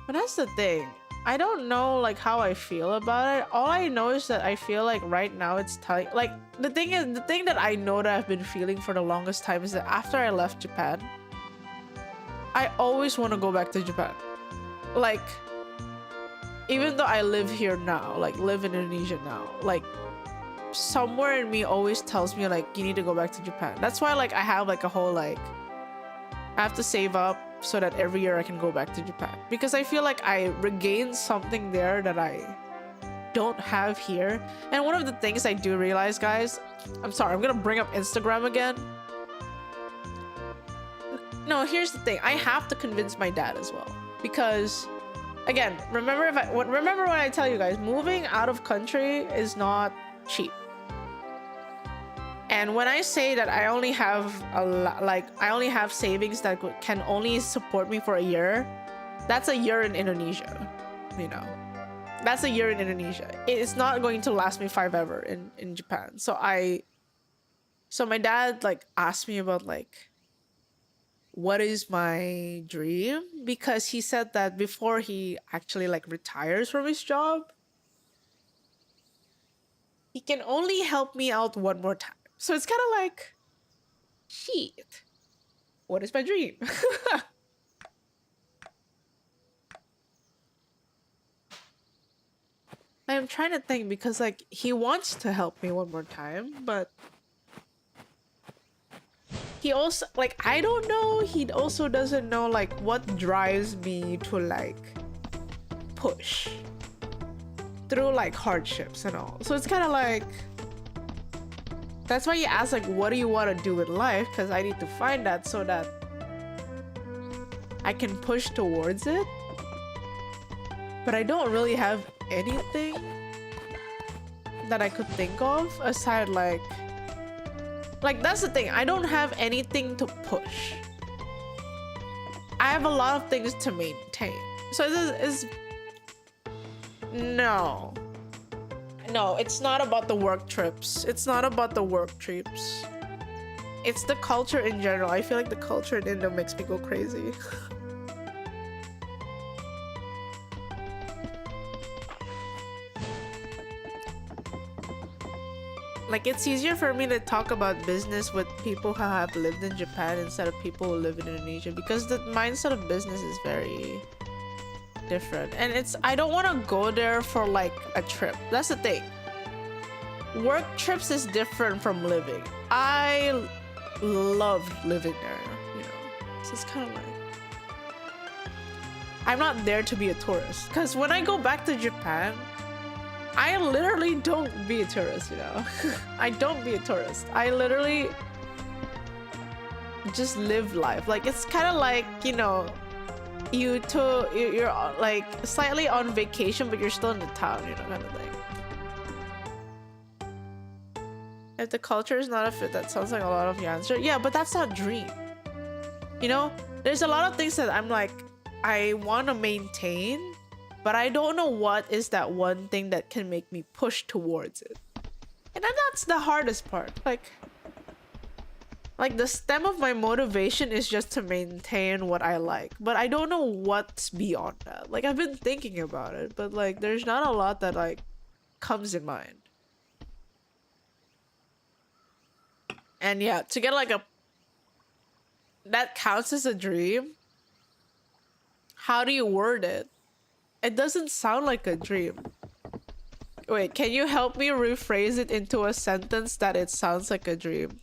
But that's the thing. I don't know, like, how I feel about it. All I know is that I feel like right now it's telling, like, the thing that I know that I've been feeling for the longest time is that after I left Japan, I always want to go back to Japan. Like, even though I live here now, like, live in Indonesia now, like, somewhere in me always tells me, like, you need to go back to Japan. That's why, like, I have, like, a whole, like, I have to save up so that every year I can go back to Japan, because I feel like I regained something there that I don't have here. And one of the things I do realize, guys, I'm sorry, I'm gonna bring up Instagram again. No, here's the thing. I have to convince my dad as well, because, again, remember when I tell you guys, moving out of country is not cheap. And when I say that I only have I only have savings that can only support me for a year, that's a year in Indonesia, you know. That's a year in Indonesia. It's not going to last me forever in Japan. So my dad, like, asked me about, like, what is my dream, because he said that before he actually, like, retires from his job, he can only help me out one more time. So it's kind of like, shit, what is my dream? I'm trying to think, because, like, he wants to help me one more time, but he also, like, I don't know, he also doesn't know, like, what drives me to, like, push through, like, hardships and all. So it's kind of like, that's why you ask, like, what do you want to do with life? Because I need to find that so that I can push towards it. But I don't really have anything that I could think of aside, like, that's the thing. I don't have anything to push. I have a lot of things to maintain. So this is no, it's not about the work trips. It's not about the work trips. It's the culture in general. I feel like the culture in Indo makes me go crazy. Like, it's easier for me to talk about business with people who have lived in Japan instead of people who live in Indonesia, because the mindset of business is very different. And I don't want to go there for like a trip. That's the thing. Work trips is different from living. I love living there, you know. So it's kind of like, I'm not there to be a tourist, because when I go back to Japan, I literally don't be a tourist, you know. I don't be a tourist. I literally just live life. Like, it's kind of like, you know, you're like slightly on vacation, but you're still in the town, you know, kind of thing. If the culture is not a fit, that sounds like a lot of the answer. Yeah, but that's not dream. You know, there's a lot of things that I'm like, I want to maintain, but I don't know what is that one thing that can make me push towards it. And then that's the hardest part. Like the stem of my motivation is just to maintain what I like, but I don't know what's beyond that. Like, I've been thinking about it, but like there's not a lot that like comes in mind. And yeah, to get like that counts as a dream. How do you word it? It doesn't sound like a dream. Wait, can you help me rephrase it into a sentence that it sounds like a dream?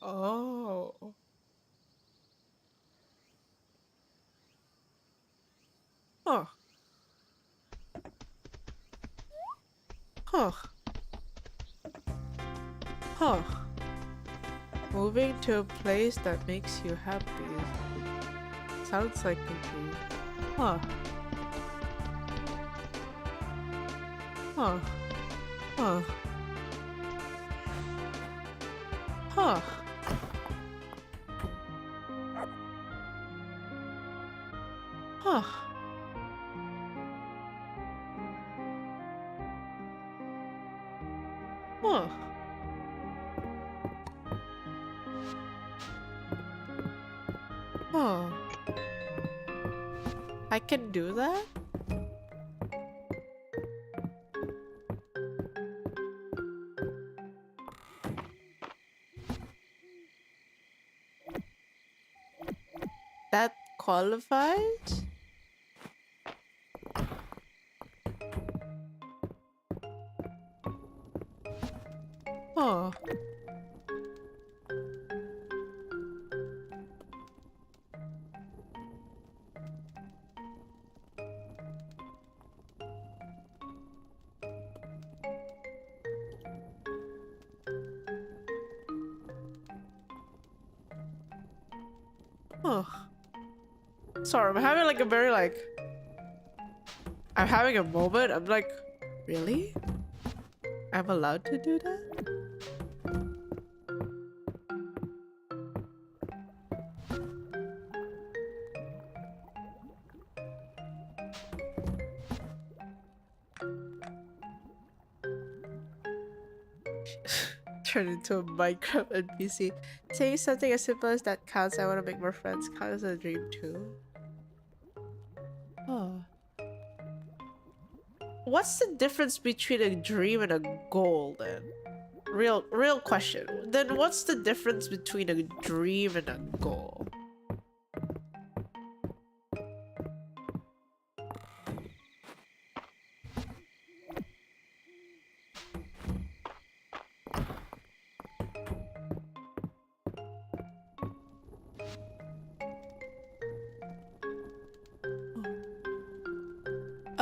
Oh. Huh. Huh. Huh. Moving to a place that makes you happy sounds like a dream. Huh. Huh. Huh. Huh. Huh. Huh. Huh. I can do that? That qualifies? Huh. Huh. Sorry, I'm having like a very like... I'm having a moment. I'm like, really? I'm allowed to do that? Turn into a Minecraft NPC. Saying something as simple as that counts. I want to make more friends. Count as a dream too. Oh. What's the difference between a dream and a goal then? Real question. Then what's the difference between a dream and a goal?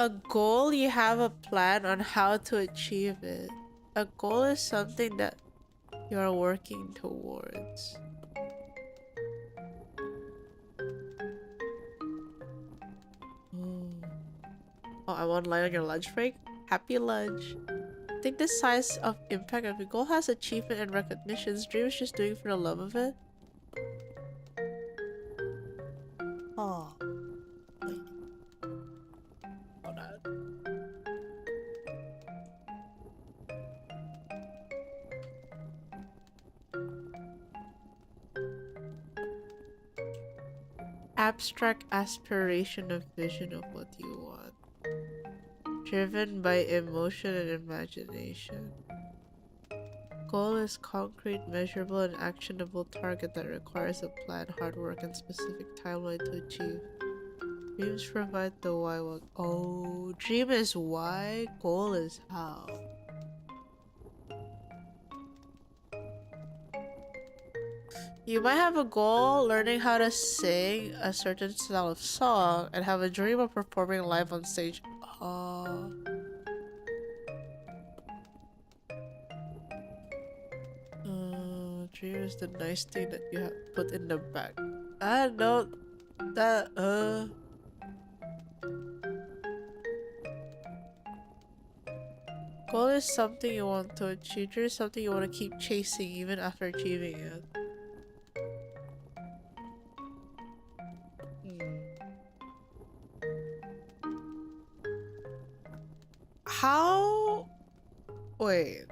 A goal, you have a plan on how to achieve it. A goal is something that you're working towards. Oh, I'm online on your lunch break? Happy lunch. I think the size of impact of a goal has achievement and recognition. Dream is just doing it for the love of it. Oh. Wait. Hold on. Abstract aspiration of vision of what you want. Driven by emotion and imagination. Goal is concrete, measurable, and actionable target that requires a plan, hard work, and specific timeline to achieve. Dreams provide the why. Oh, dream is why, goal is how. You might have a goal, learning how to sing a certain style of song, and have a dream of performing live on stage. Oh. Dream is the nice thing that you have put in the back. I know that, Goal is something you want to achieve. Dream is something you want to keep chasing even after achieving it. How? Wait.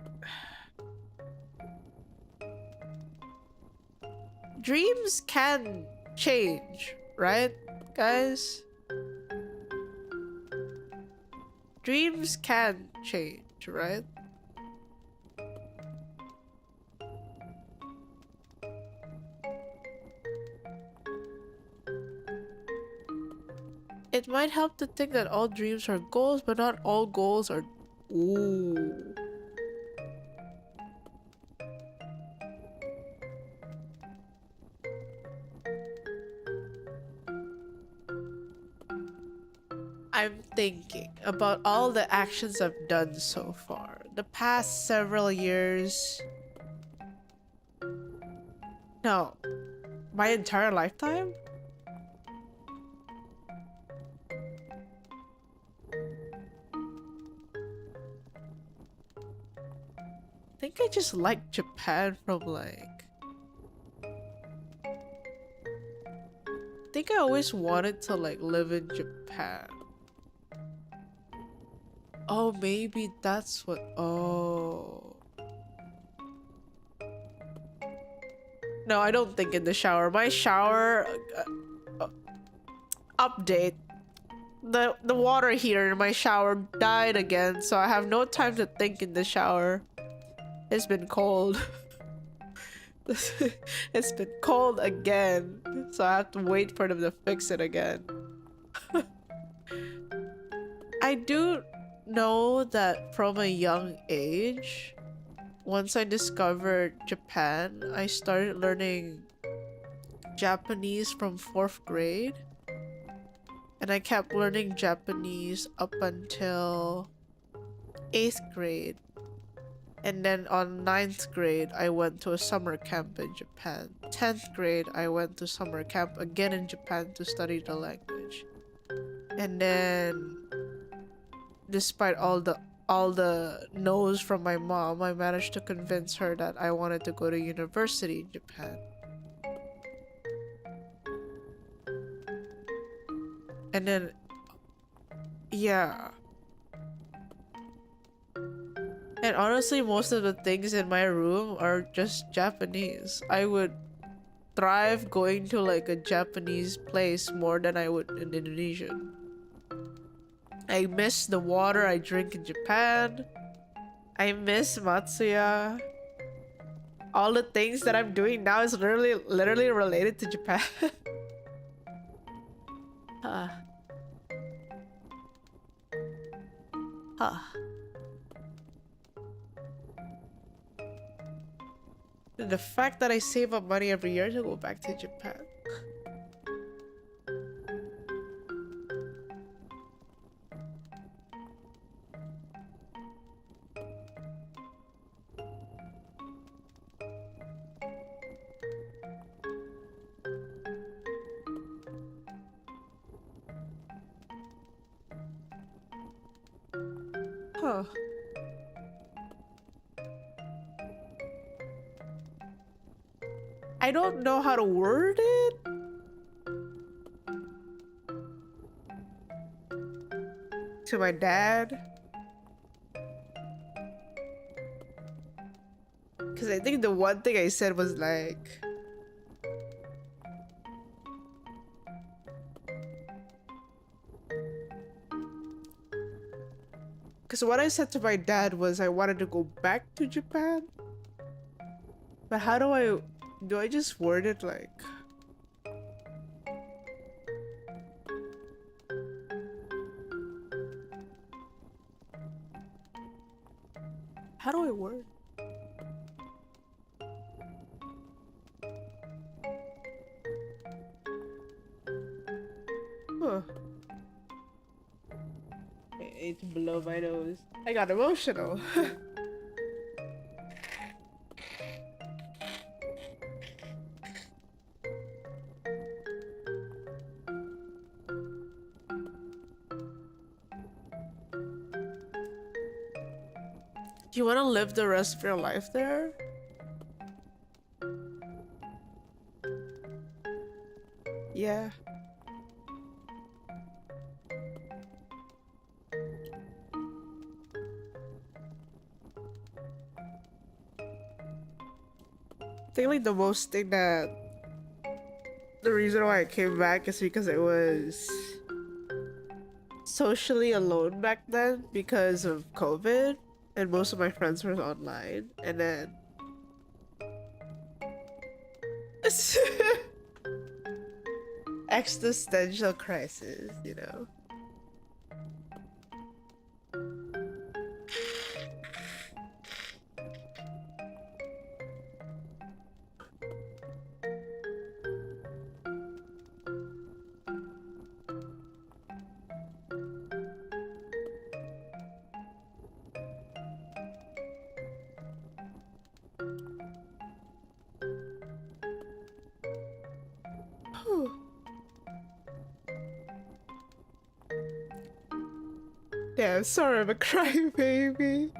Dreams can change, right, guys? Dreams can change, right? It might help to think that all dreams are goals, but not all goals are... Ooh. I'm thinking about all the actions I've done so far. The past several years... No. My entire lifetime? I think I just like Japan from like... I think I always wanted to like live in Japan. Oh, maybe that's what... Oh. No, I don't think in the shower. My shower... update. The water heater in my shower died again, so I have no time to think in the shower. It's been cold. It's been cold again, so I have to wait for them to fix it again. I do know that from a young age, once I discovered Japan, I started learning Japanese from 4th grade. And I kept learning Japanese up until 8th grade. And then on 9th grade, I went to a summer camp in Japan. 10th grade, I went to summer camp again in Japan to study the language. And then, despite all the no's from my mom, I managed to convince her that I wanted to go to university in Japan. And then, yeah. And honestly, most of the things in my room are just Japanese. I would thrive going to like a Japanese place more than I would in Indonesian. I miss the water I drink in Japan. I miss Matsuya. All the things that I'm doing now is literally related to Japan. The fact that I save up money every year to go back to Japan. Huh. I don't know how to word it. To my dad. Because I think the one thing I said was like... Because what I said to my dad was I wanted to go back to Japan. But how do I just word it like... How do I word? Huh. It's below my nose. I got emotional. Do you want to live the rest of your life there? Yeah. I think like the most thing that the reason why I came back is because I was socially alone back then because of COVID. And most of my friends were online, and then existential crisis, you know. Yeah, I'm sorry, I'm a crybaby.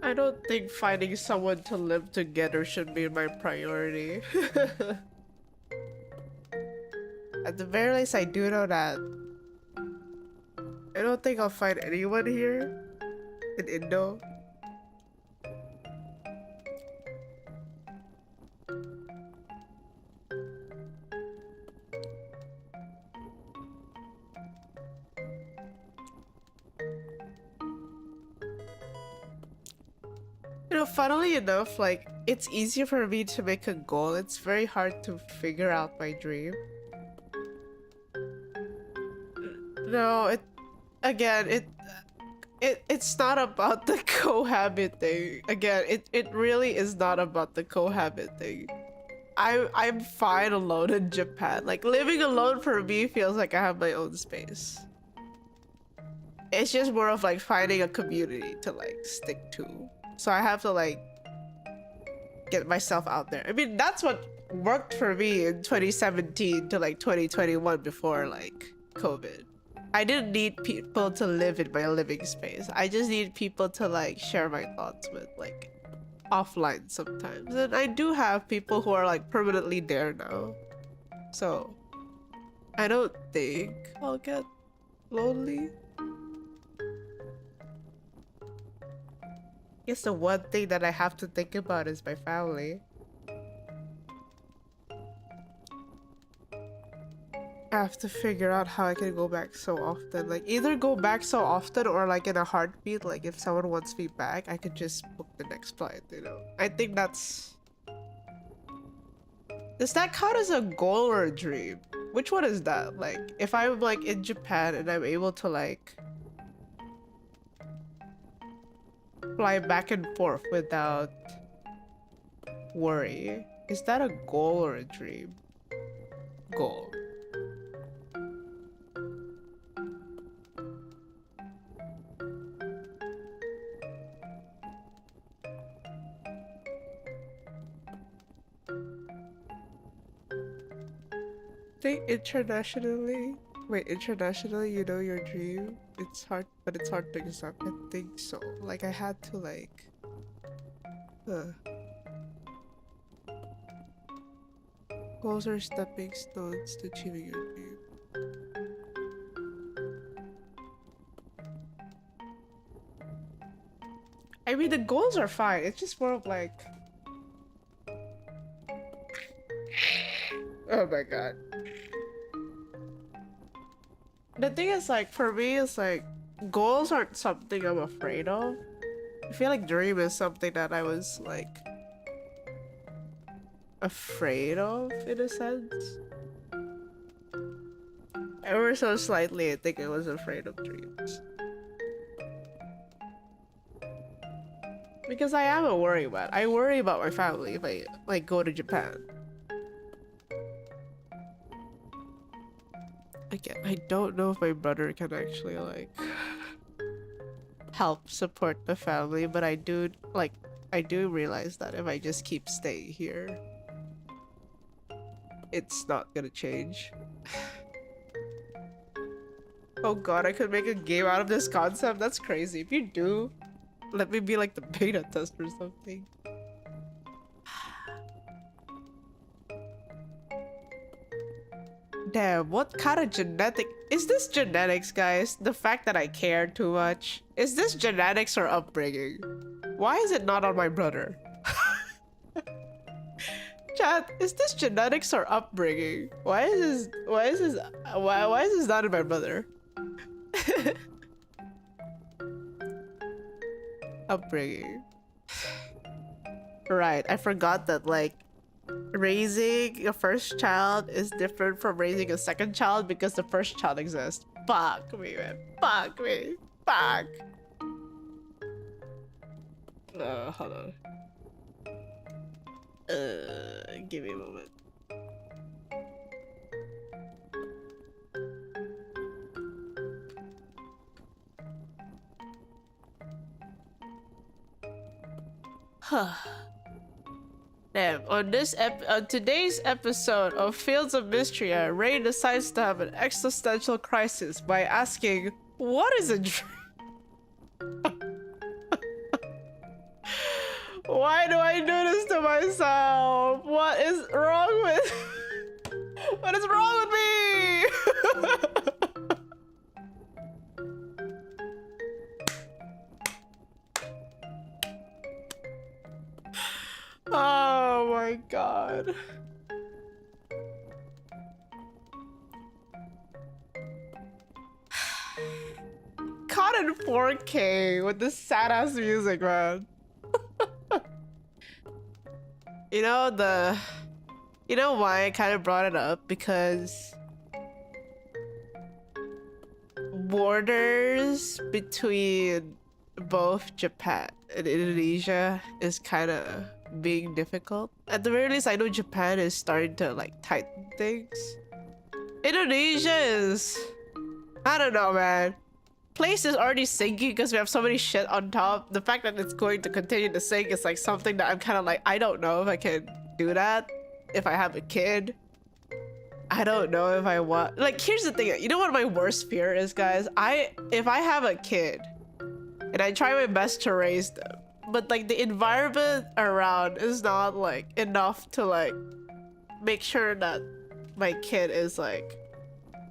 I don't think finding someone to live together should be my priority. At the very least, I do know that I don't think I'll find anyone here in Indo. You know, funnily enough, like, it's easier for me to make a goal. It's very hard to figure out my dream. No, it's not about the cohabit thing. Again, it really is not about the cohabit thing. I'm fine alone in Japan. Like, living alone for me feels like I have my own space. It's just more of like finding a community to like stick to. So I have to like get myself out there. I mean, that's what worked for me in 2017 to like 2021 before like COVID. I didn't need people to live in my living space. I just need people to like share my thoughts with, like offline sometimes. And I do have people who are like permanently there now. So I don't think I'll get lonely. I guess the one thing that I have to think about is my family. I have to figure out how I can go back so often. Like, either go back so often or like in a heartbeat. Like, if someone wants me back, I could just book the next flight, you know? I think that's... Does that count as a goal or a dream? Which one is that? Like, if I'm like in Japan and I'm able to like fly back and forth without worry, is that a goal or a dream? Goal. Think internationally. Wait, internationally, you know your dream it's hard, but it's hard to accept. I think so. Like I had to like goals are stepping stones to achieving your dream. I mean, the goals are fine. It's just more of like, oh my god. The thing is, like, for me, it's like goals aren't something I'm afraid of. I feel like dream is something that I was like afraid of in a sense. Ever so slightly, I think I was afraid of dreams. Because I am a worry man. I worry about my family if I like go to Japan. Again, I don't know if my brother can actually like help support the family, but I do realize that if I just keep staying here, it's not gonna change. Oh god, I could make a game out of this concept. That's crazy. If you do, let me be like the beta test or something. Damn, what kind of genetic... Is this genetics, guys? The fact that I care too much? Is this genetics or upbringing? Why is it not on my brother? Chat, is this genetics or upbringing? Why is this not in my brother? Upbringing. Right, I forgot that like raising a first child is different from raising a second child because the first child exists. Fuck me, man. Fuck me. Fuck. Hold on. Give me a moment. Damn, on today's episode of Fields of Mistria, Ray decides to have an existential crisis by asking, what is a dream? Why do I do this to myself? What is wrong with... What is wrong with me? Oh my god. Caught in 4K with this sad ass music, man. You know why I kind of brought it up? Because borders between both Japan and Indonesia is kind of being difficult. At the very least, I know Japan is starting to like tighten things. Indonesia is, I don't know, man. Place is already sinking because we have so many shit on top. The fact that it's going to continue to sink is like something that I'm kind of like, I don't know if I can do that if I have a kid. I don't know if I want, like, here's the thing. You know what my worst fear is, guys? If I have a kid and I try my best to raise them, but like the environment around is not like enough to like make sure that my kid is like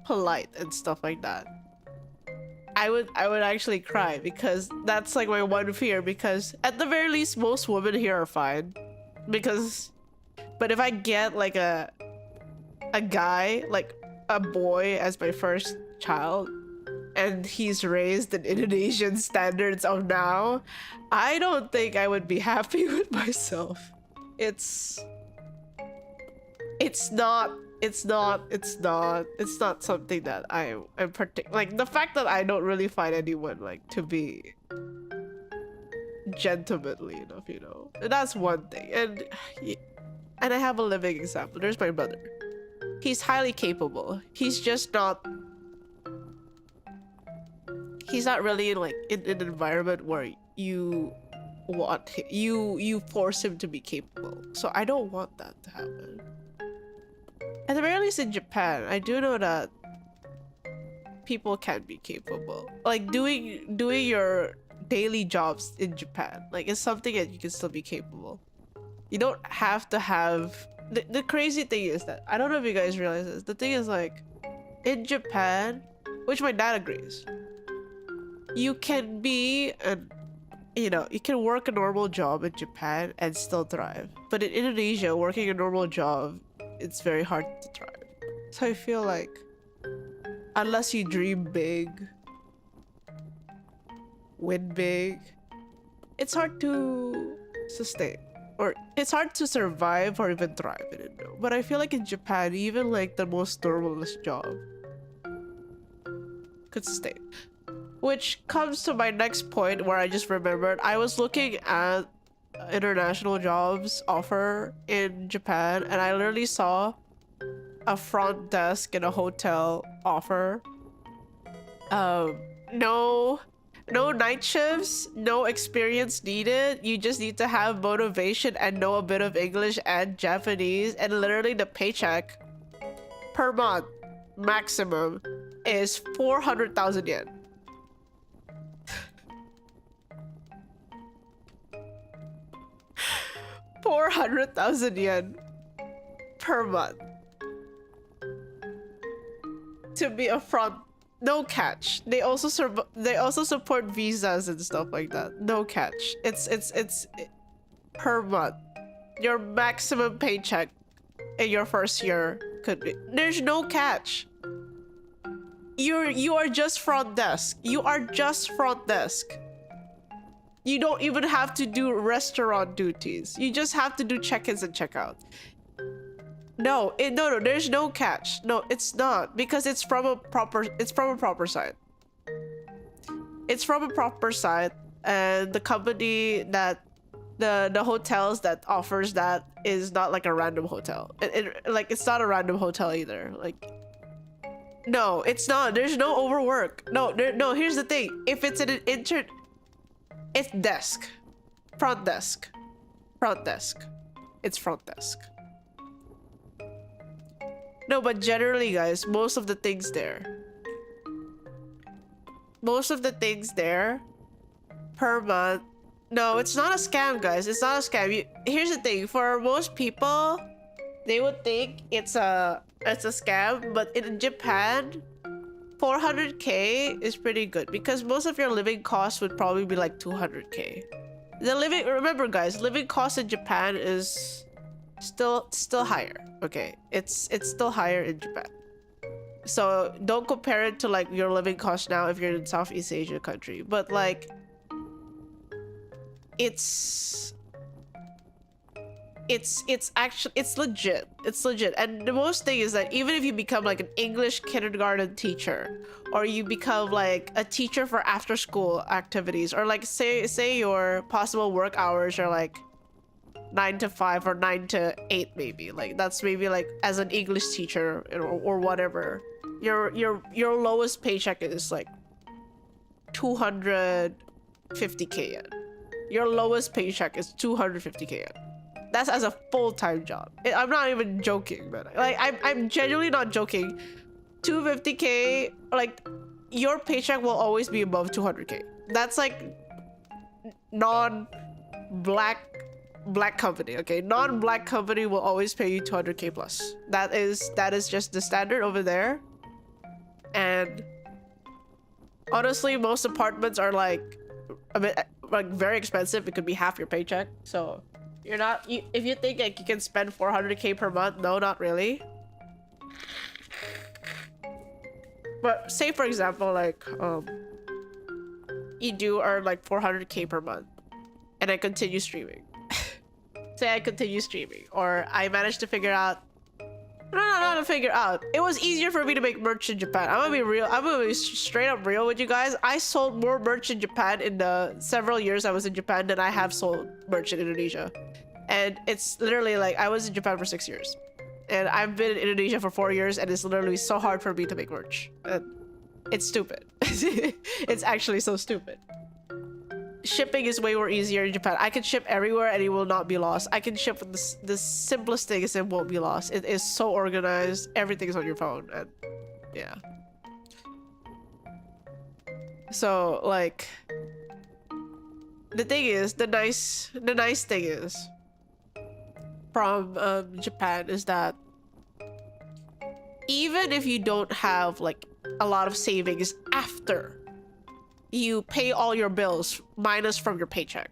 polite and stuff like that, I would actually cry, because that's like my one fear. Because at the very least, most women here are fine. But if I get like a guy, like a boy as my first child, and he's raised in Indonesian standards of now, I don't think I would be happy with myself. It's not something that I'm like, the fact that I don't really find anyone like to be gentlemanly enough, you know. That's one thing. And I have a living example. There's my brother. He's highly capable. He's just not really like in an environment where you force him to be capable. So I don't want that to happen. At the very least in Japan, I do know that people can be capable. Like doing your daily jobs in Japan, like it's something that you can still be capable. You don't have to have the crazy thing is that I don't know if you guys realize this. The thing is, like, in Japan, which my dad agrees, you can be you can work a normal job in Japan and still thrive. But in Indonesia, working a normal job, it's very hard to thrive. So I feel like unless you dream big, win big, it's hard to sustain. Or it's hard to survive or even thrive in it. But I feel like in Japan, even like the most normalist job could sustain. Which comes to my next point where I just remembered. I was looking at international jobs offer in Japan, and I literally saw a front desk in a hotel offer. No night shifts, no experience needed. You just need to have motivation and know a bit of English and Japanese, and literally the paycheck per month maximum is 400,000 yen. $400,000 per month to be a front. No catch. They also support visas and stuff like that. No catch. It's per month. Your maximum paycheck in your first year could be. There's no catch. You are just front desk. You are just front desk. You don't even have to do restaurant duties. You just have to do check-ins and check-out. No, there's no catch. No, it's not, because it's from a proper site. It's from a proper site, and the company that the hotels that offers that is not like a random hotel. It's not a random hotel either. Like, no, it's not. There's no overwork. No, here's the thing. If it's an it's desk. Front desk. It's front desk. No, but generally, guys, most of the things there per month. No, it's not a scam, guys. It's not a scam. Here's the thing. For most people, they would think it's a scam, but in Japan, 400k is pretty good, because most of your living costs would probably be like 200k. Remember, guys, living costs in Japan is still higher. Okay, it's still higher in Japan. So don't compare it to like your living cost now if you're in Southeast Asia country. But like, it's legit. It's legit. And the most thing is that even if you become like an English kindergarten teacher, or you become like a teacher for after school activities, or like say your possible work hours are like 9 to 5 or 9 to 8 maybe, like that's maybe like as an English teacher or whatever, your lowest paycheck is like 250k yen. Your lowest paycheck is 250k yen. That's as a full-time job. I'm not even joking, man. Like, I'm genuinely not joking. 250k, like, your paycheck will always be above 200k. That's like non-black company, okay? Non-black company will always pay you 200k plus. That is just the standard over there. And honestly, most apartments are like a bit like very expensive. It could be half your paycheck. So if you think like you can spend 400k per month, no, not really. But say for example, like you do earn like 400k per month, and I continue streaming. Say I continue streaming, or I managed to figure out. Not to figure out. It was easier for me to make merch in Japan. I'm gonna be real. I'm gonna be straight up real with you guys. I sold more merch in Japan in the several years I was in Japan than I have sold merch in Indonesia. And it's literally like I was in Japan for 6 years. And I've been in Indonesia for 4 years, and it's literally so hard for me to make merch. And it's stupid. It's actually so stupid. Shipping is way more easier in Japan. I can ship everywhere and it will not be lost. I can ship the simplest things and it won't be lost. It is so organized. Everything is on your phone, and yeah. So like the nice thing is from Japan is that even if you don't have like a lot of savings after you pay all your bills minus from your paycheck,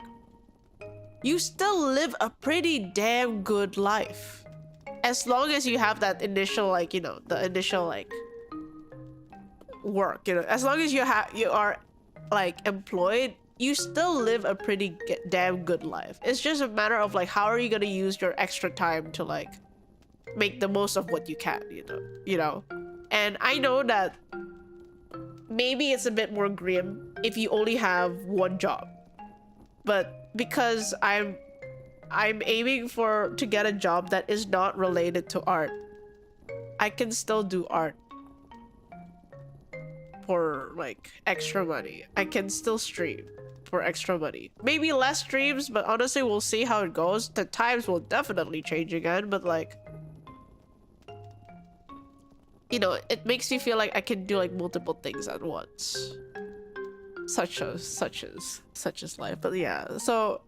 you still live a pretty damn good life. As long as you have that initial like, you know, the initial like work, you know, as long as you are like employed, you still live a pretty damn good life. It's just a matter of like, how are you gonna use your extra time to like make the most of what you can, you know. And I know that maybe it's a bit more grim if you only have one job, but because I'm aiming to get a job that is not related to art, I can still do art for like extra money. I can still stream for extra money. Maybe less streams, but honestly we'll see how it goes. The times will definitely change again, but like, you know, it makes me feel like I can do like multiple things at once, such as life. But yeah, so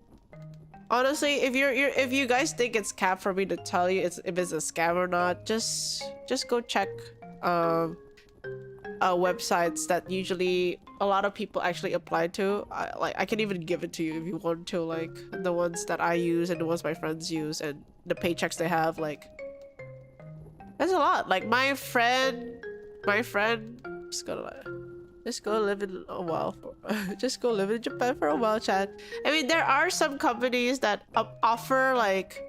honestly, if you guys think it's cap for me to tell you if it's a scam or not, just go check websites that usually a lot of people actually apply to. I can even give it to you if you want to, like the ones that I use and the ones my friends use and the paychecks they have. Like there's a lot. Like my friend just go live in a while just go live in Japan for a while, chat. I mean, there are some companies that offer like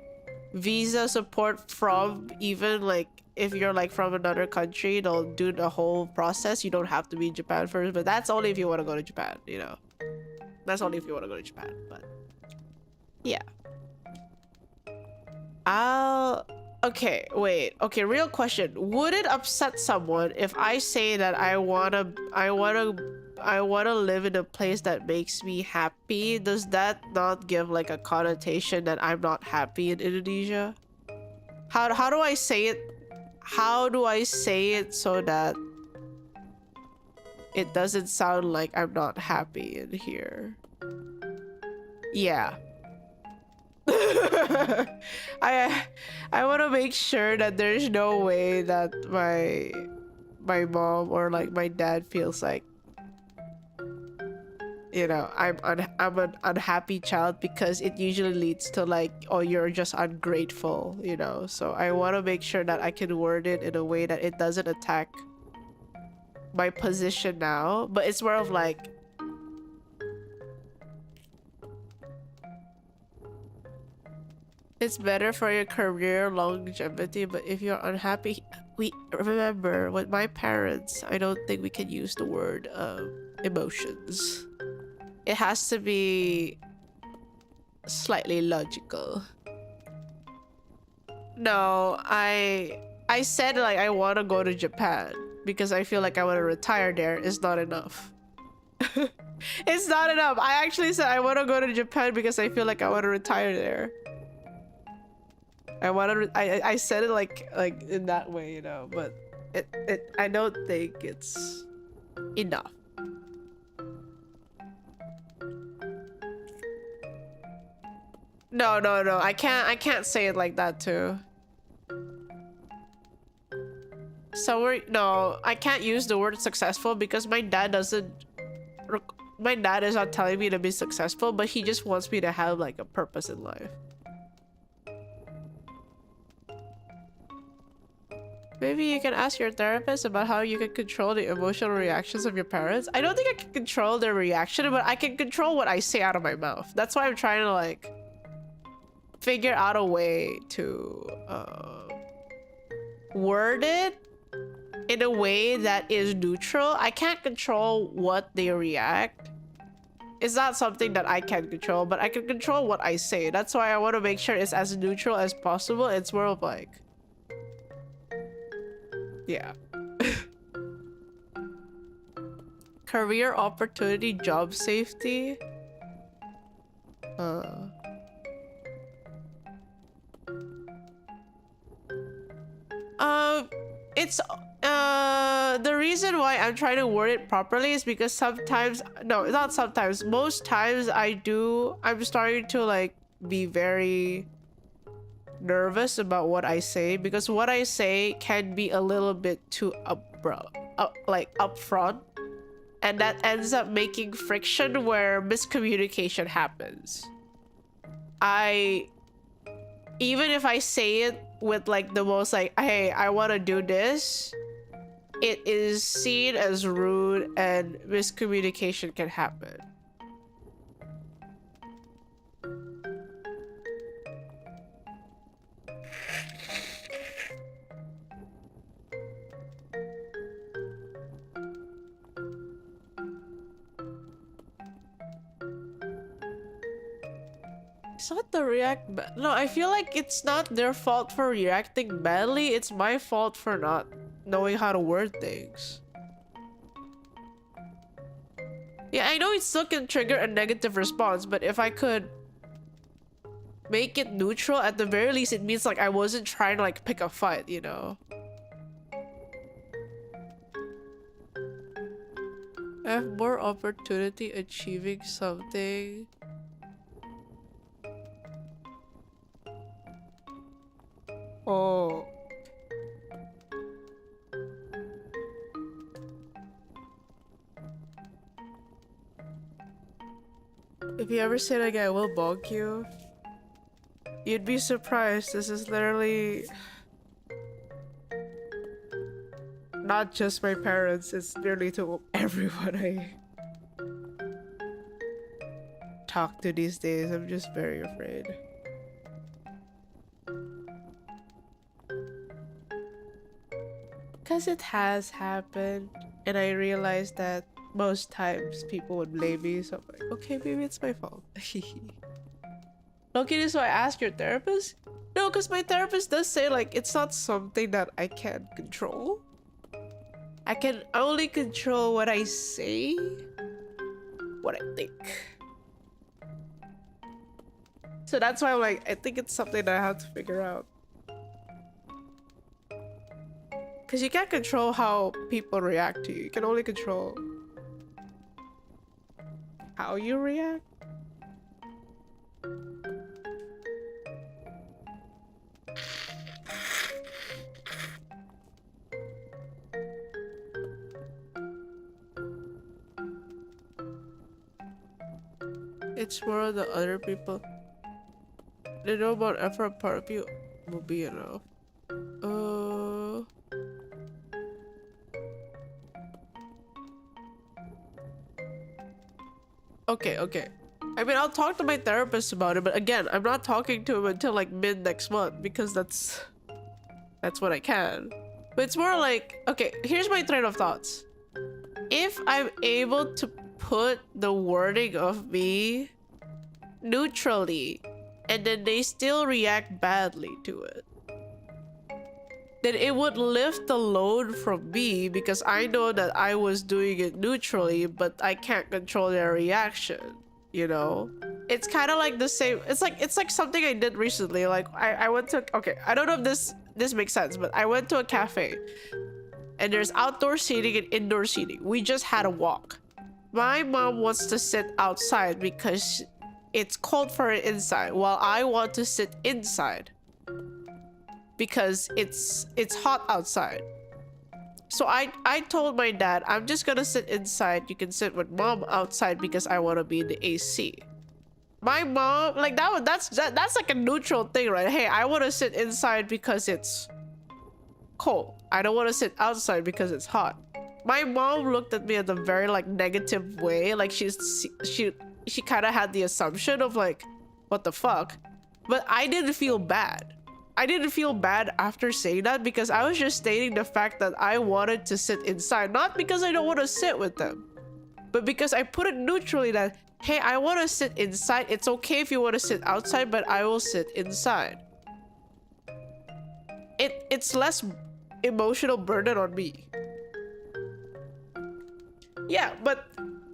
visa support from even like if you're like from another country, they'll do the whole process. You don't have to be in Japan first, but that's only if you want to go to Japan, you know. That's only if you want to go to Japan, but yeah. Okay, wait. Okay, real question. Would it upset someone if I say that I wanna live in a place that makes me happy? Does that not give like a connotation that I'm not happy in Indonesia? How do I say it? How do I say it so that it doesn't sound like I'm not happy in here? Yeah. I want to make sure that there's no way that my mom or like my dad feels like, you know, I'm an unhappy child, because it usually leads to like, oh, you're just ungrateful, you know. So I want to make sure that I can word it in a way that it doesn't attack my position now, but it's more of like, it's better for your career longevity, but if you're unhappy, we remember with my parents, I don't think we can use the word emotions. It has to be slightly logical. No, I said like I want to go to Japan because I feel like I want to retire there. Is not enough. It's not enough. I actually said I want to go to Japan because I feel like I want to retire there. I said it like in that way, you know, but I don't think it's enough. No, I can't say it like that too. So no, I can't use the word successful because my dad is not telling me to be successful, but he just wants me to have like a purpose in life. Maybe you can ask your therapist about how you can control the emotional reactions of your parents. I don't think I can control their reaction, but I can control what I say out of my mouth. That's why I'm trying to like figure out a way to word it in a way that is neutral. I can't control what they react. It's not something that I can control, but I can control what I say. That's why I want to make sure it's as neutral as possible. It's more of like, yeah. Career opportunity, job safety. It's the reason why I'm trying to word it properly is because sometimes, no, not sometimes, most times I'm starting to like be very nervous about what I say, because what I say can be a little bit too upfront, and that ends up making friction where miscommunication happens. Even if I say it with like the most like, hey, I want to do this, it is seen as rude and miscommunication can happen. It's not the no, I feel like it's not their fault for reacting badly. It's my fault for not knowing how to word things. Yeah, I know it still can trigger a negative response, but if I could make it neutral, at the very least, it means like I wasn't trying to like pick a fight, you know? I have more opportunity achieving something. Oh. If you ever say that again, I will bonk you. You'd be surprised. This is literally not just my parents, it's nearly to everyone I talk to these days. I'm just very afraid. Because it has happened, and I realized that most times people would blame me, so I'm like, okay, maybe it's my fault. Okay, so I asked your therapist? No, because my therapist does say like it's not something that I can control. I can only control what I say, what I think. So that's why I'm like, I think it's something that I have to figure out. Because you can't control how people react to you. You can only control how you react. It's more of the other people. They know about effort part of you will be enough. Okay. I mean, I'll talk to my therapist about it, but again, I'm not talking to him until like mid next month because that's what I can. But it's more like, okay, here's my train of thoughts. If I'm able to put the wording of me neutrally and then they still react badly to it, then it would lift the load from me because I know that I was doing it neutrally, but I can't control their reaction, you know? It's kind of like the same. It's like something I did recently. Like I went to, okay, I don't know if this makes sense, but I went to a cafe and there's outdoor seating and indoor seating. We just had a walk. My mom wants to sit outside because it's cold for her inside, while I want to sit inside because it's hot outside. So I told my dad, I'm just gonna sit inside. You can sit with mom outside because I want to be in the AC. My mom, like that's like a neutral thing, right? Hey, I want to sit inside because it's cold. I don't want to sit outside because it's hot. My mom looked at me in a very like negative way. Like she kind of had the assumption of like, what the fuck? But I didn't feel bad. I didn't feel bad after saying that because I was just stating the fact that I wanted to sit inside. Not because I don't want to sit with them, but because I put it neutrally that, hey, I want to sit inside. It's okay if you want to sit outside, but I will sit inside. It's less emotional burden on me. Yeah, but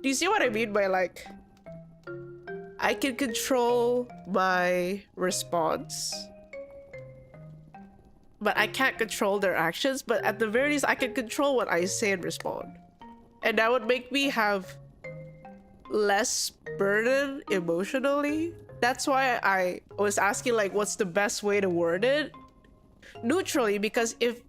do you see what I mean by like, I can control my response, but I can't control their actions. But at the very least, I can control what I say and respond. And that would make me have less burden emotionally. That's why I was asking, like, what's the best way to word it? Neutrally, because if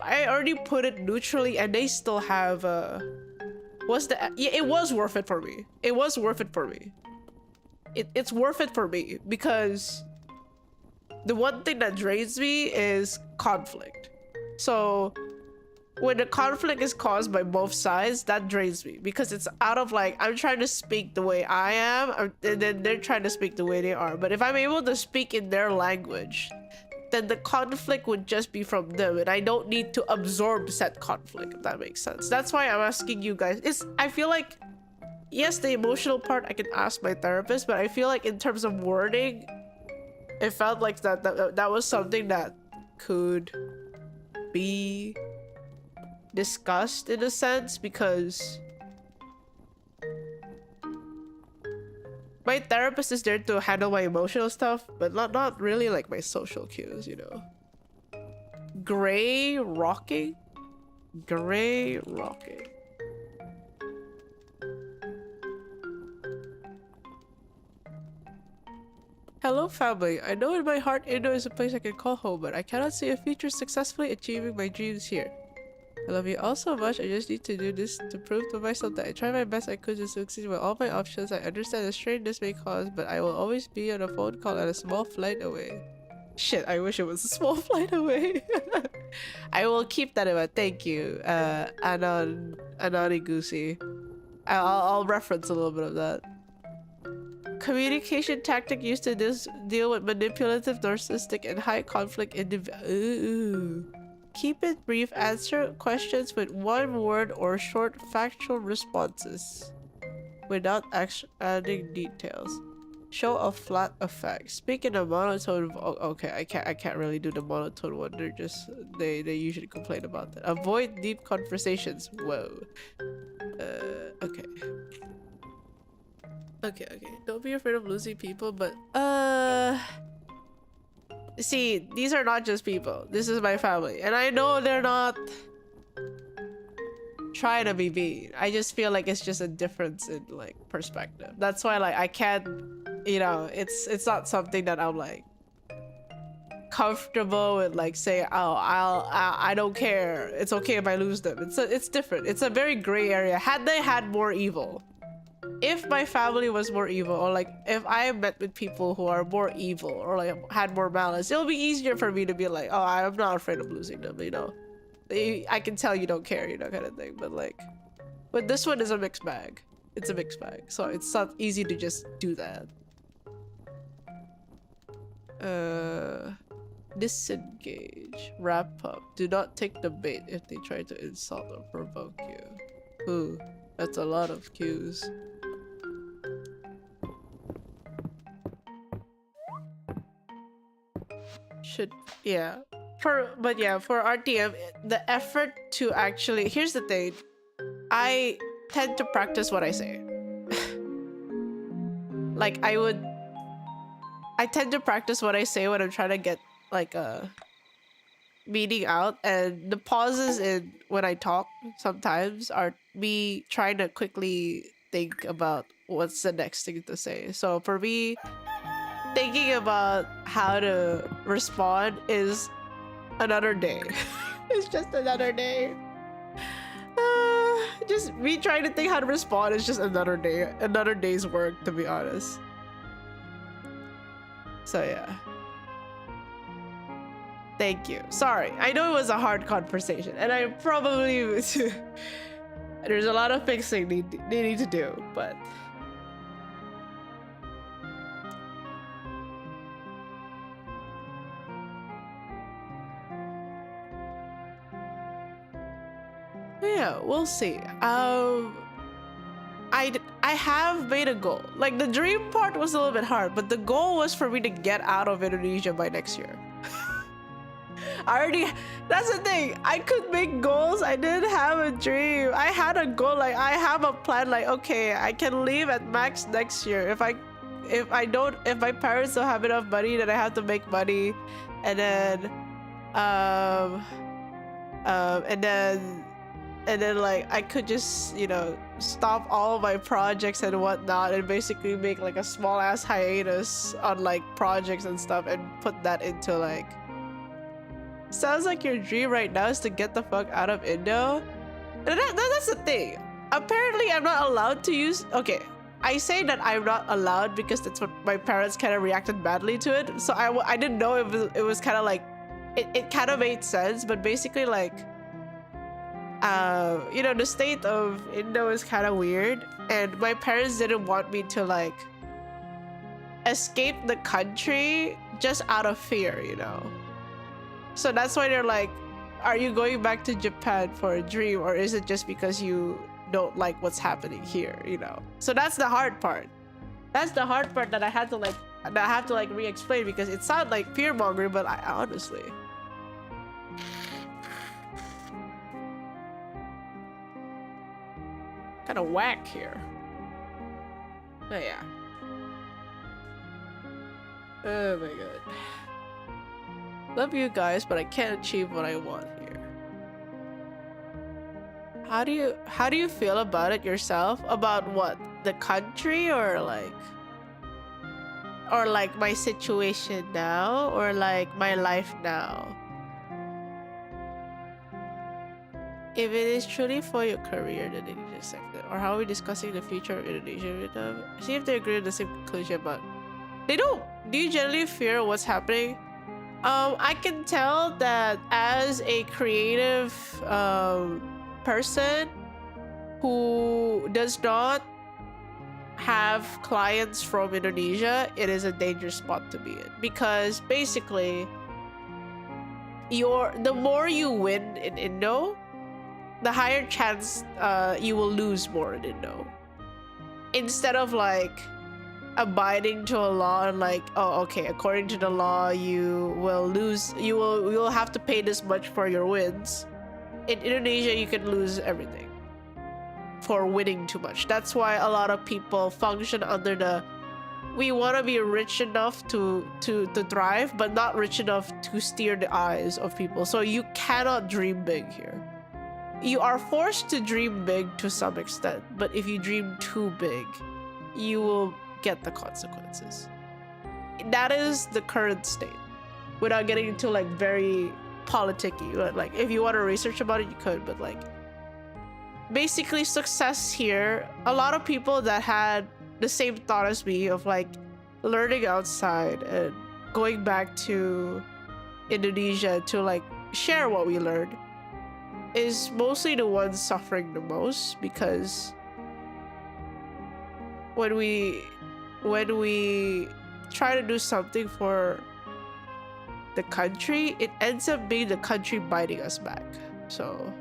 I already put it neutrally and they still have it was worth it for me. It was worth it for me. It's worth it for me because the one thing that drains me is conflict. So when the conflict is caused by both sides, that drains me because it's out of like, I'm trying to speak the way I am and then they're trying to speak the way they are. But if I'm able to speak in their language, then the conflict would just be from them and I don't need to absorb said conflict, if that makes sense. That's why I'm asking you guys. I feel like, yes, the emotional part I can ask my therapist, but I feel like in terms of wording, it felt like that was something that could be discussed in a sense, because my therapist is there to handle my emotional stuff, but not really like my social cues, you know. Gray rocking. Hello, family. I know in my heart Indo is a place I can call home, but I cannot see a future successfully achieving my dreams here. I love you all so much. I just need to do this to prove to myself that I try my best I could to succeed with all my options. I understand the strain this may cause, but I will always be on a phone call and a small flight away. Shit, I wish it was a small flight away. I will keep that in mind. Thank you, Anani Goosey. I'll reference a little bit of that. Communication tactic used to deal with manipulative, narcissistic, and high conflict individuals. Keep it brief. Answer questions with one word or short factual responses without adding details. Show a flat effect. Speak in a monotone. Okay, I can't really do the monotone one. They usually complain about that. Avoid deep conversations. Whoa. Okay. Okay. Don't be afraid of losing people, but see, these are not just people. This is my family, and I know they're not trying to be mean. I just feel like it's just a difference in like perspective. That's why like I can't, you know, it's not something that I'm like comfortable with, like say, oh, I don't care. It's okay if I lose them. It's different. It's a very gray area. Had they had more evil, if my family was more evil, or like if I met with people who are more evil or like had more malice, it'll be easier for me to be like, oh, I'm not afraid of losing them, you know. I can tell you don't care, you know, kind of thing. But this one is a mixed bag. It's a mixed bag, so it's not easy to just do that. Disengage. Wrap up. Do not take the bait if they try to insult or provoke you. Ooh, that's a lot of cues. For RTM, the effort to actually, here's the thing, I tend to practice what I say. Like I tend to practice what I say when I'm trying to get like a meaning out, and the pauses in when I talk sometimes are me trying to quickly think about what's the next thing to say. So for me, thinking about how to respond is another day. It's just another day. Just me trying to think how to respond is just another day, another day's work, to be honest. So yeah. Thank you. Sorry, I know it was a hard conversation, and I probably there's a lot of fixing they need to do, but yeah, we'll see. I have made a goal. Like the dream part was a little bit hard, but the goal was for me to get out of Indonesia by next year. That's the thing. I could make goals. I didn't have a dream. I had a goal. Like I have a plan. Like okay, I can leave at max next year. If my parents don't have enough money, then I have to make money, and then um, and then like I could just, you know, stop all of my projects and whatnot and basically make like a small ass hiatus on like projects and stuff and put that into like, sounds like your dream right now is to get the fuck out of Indo. That's the thing. Apparently I'm not allowed to use, okay, I say that I'm not allowed because that's what my parents kind of reacted badly to it. So I didn't know if it was kind of like, it kind of made sense, but basically like, you know, the state of Indo is kind of weird, and my parents didn't want me to like escape the country just out of fear, you know. So that's why they're like, are you going back to Japan for a dream, or is it just because you don't like what's happening here, you know? So that's the hard part. That's the hard part that I have to like re-explain, because it sounds like fear-mongering, but I honestly, kind of whack here. But yeah. Oh my god. Love you guys, but I can't achieve what I want here. How do you feel about it yourself? About what? The country, or like my situation now, or like my life now? If it is truly for your career, then it is accepted. Or how are we discussing the future of Indonesia with them? See if they agree with the same conclusion, but they don't. Do you generally fear what's happening? I can tell that as a creative person who does not have clients from Indonesia, it is a dangerous spot to be in, because basically the more you win in Indo, the higher chance you will lose more in Indo. Instead of like abiding to a law and like, oh okay, according to the law you will have to pay this much for your wins. In Indonesia you can lose everything for winning too much. That's why a lot of people function under the, we want to be rich enough to thrive, but not rich enough to steer the eyes of people. So you cannot dream big here. You are forced to dream big to some extent, but if you dream too big, you will get the consequences. That is the current state, without getting into like very politicky. But like, if you want to research about it, you could. But like, basically, success here, a lot of people that had the same thought as me of like learning outside and going back to Indonesia to like share what we learned, is mostly the ones suffering the most, because when we try to do something for the country, it ends up being the country biting us back. So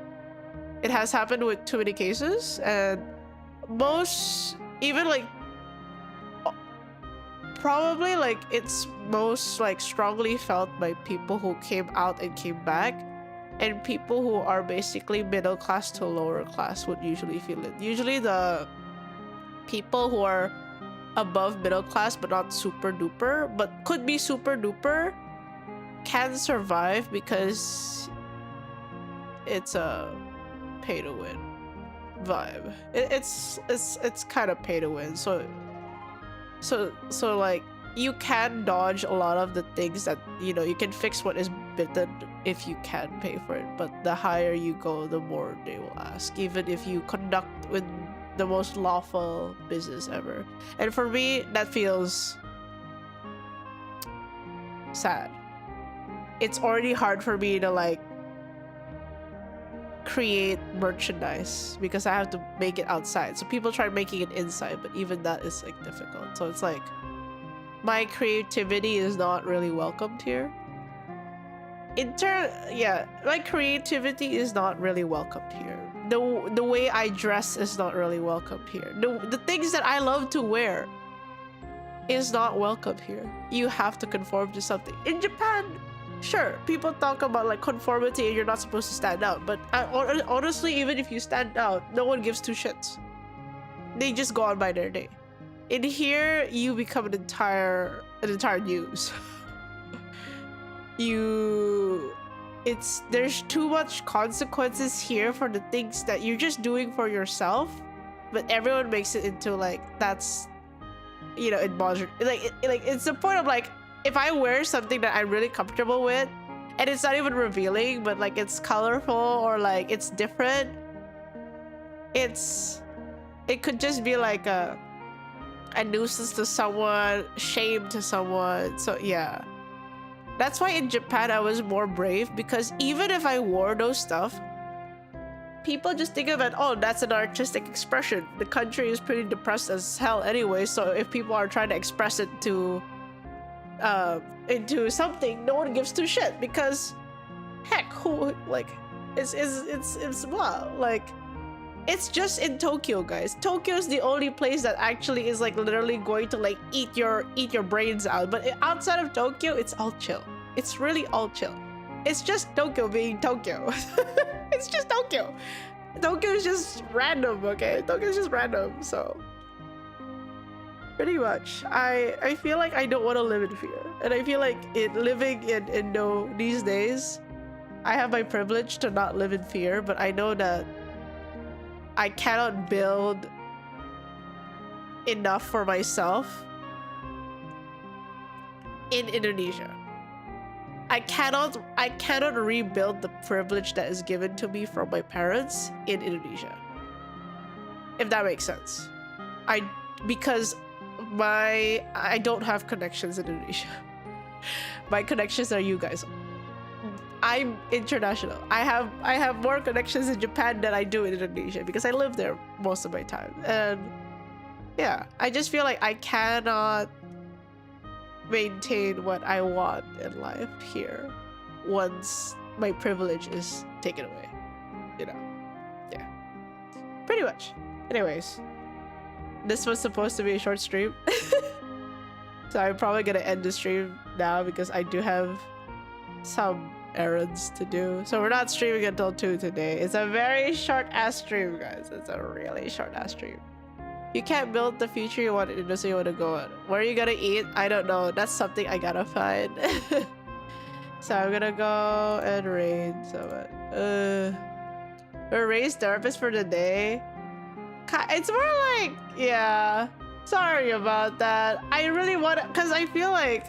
it has happened with too many cases, and most, even like, probably like it's most like strongly felt by people who came out and came back, and people who are basically middle class to lower class would usually feel it. Usually the people who are above middle class but not super duper, but could be super duper, can survive because it's a pay to win vibe. It's kind of pay to win. So like, you can dodge a lot of the things that, you know, you can fix what is bitten if you can pay for it, but the higher you go, the more they will ask, even if you conduct with the most lawful business ever. And for me, that feels sad. It's already hard for me to like create merchandise because I have to make it outside. So people try making it inside, but even that is like difficult. So it's like, my creativity is not really welcomed here. My creativity is not really welcomed here. The way I dress is not really welcomed here. The things that I love to wear is not welcomed here. You have to conform to something. In Japan, sure, people talk about like conformity and you're not supposed to stand out, but honestly, even if you stand out, no one gives two shits. They just go on by their day. In here, you become an entire news. there's too much consequences here for the things that you're just doing for yourself, but everyone makes it into like that's, you know, it bothers like it's the point of like, if I wear something that I'm really comfortable with and it's not even revealing, but like it's colorful or like it's different, it could just be like a nuisance to someone, shame to someone. So yeah, that's why in Japan I was more brave, because even if I wore those stuff, people just think of it, oh, that's an artistic expression. The country is pretty depressed as hell anyway, so if people are trying to express it to into something, no one gives two shit, because heck, who, like, it's blah, like, it's just in Tokyo, guys. Tokyo is the only place that actually is like literally going to like eat your brains out, but outside of Tokyo, it's all chill. It's really all chill. It's just Tokyo being Tokyo. It's just Tokyo. Tokyo is just random, okay? Tokyo is just random, so pretty much I feel like I don't want to live in fear, and I feel like living in Indo these days, I have my privilege to not live in fear, but I know that I cannot build enough for myself in Indonesia. I cannot rebuild the privilege that is given to me from my parents in Indonesia, if that makes sense. Because I don't have connections in Indonesia. My connections are you guys. I'm international. I have more connections in Japan than I do in Indonesia, because I live there most of my time. And yeah, I just feel like I cannot maintain what I want in life here once my privilege is taken away, you know. Yeah, pretty much. Anyways, this was supposed to be a short stream. So I'm probably gonna end the stream now, because I do have some errands to do. So we're not streaming until 2 today. It's a very short ass stream, guys. It's a really short ass stream. You can't build the future you want in, so you want to go on. Where are you gonna eat? I don't know. That's something I gotta find. So I'm gonna go and raid someone. Or raise therapist for the day. It's more like, yeah, sorry about that. I really want, because I feel like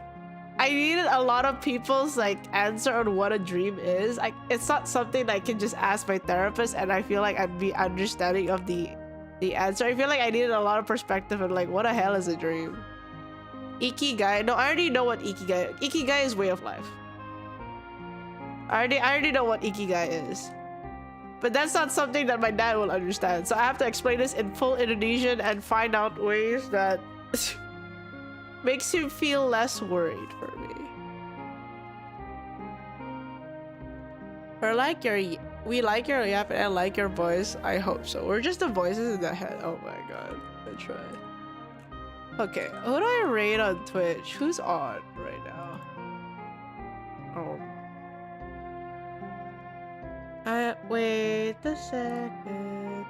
I needed a lot of people's like answer on what a dream is. It's not something I can just ask my therapist and I feel like I'd be understanding of the answer. I feel like I needed a lot of perspective on like, what the hell is a dream? Ikigai? No, I already know what Ikigai is way of life. I already know what Ikigai is. But that's not something that my dad will understand. So I have to explain this in full Indonesian and find out ways that makes him feel less worried for me. We like your yap and I like your voice. I hope so. We're just the voices in the head. Oh my god. I try. Okay, who do I rate on Twitch? Who's on right now? Oh. Wait a second.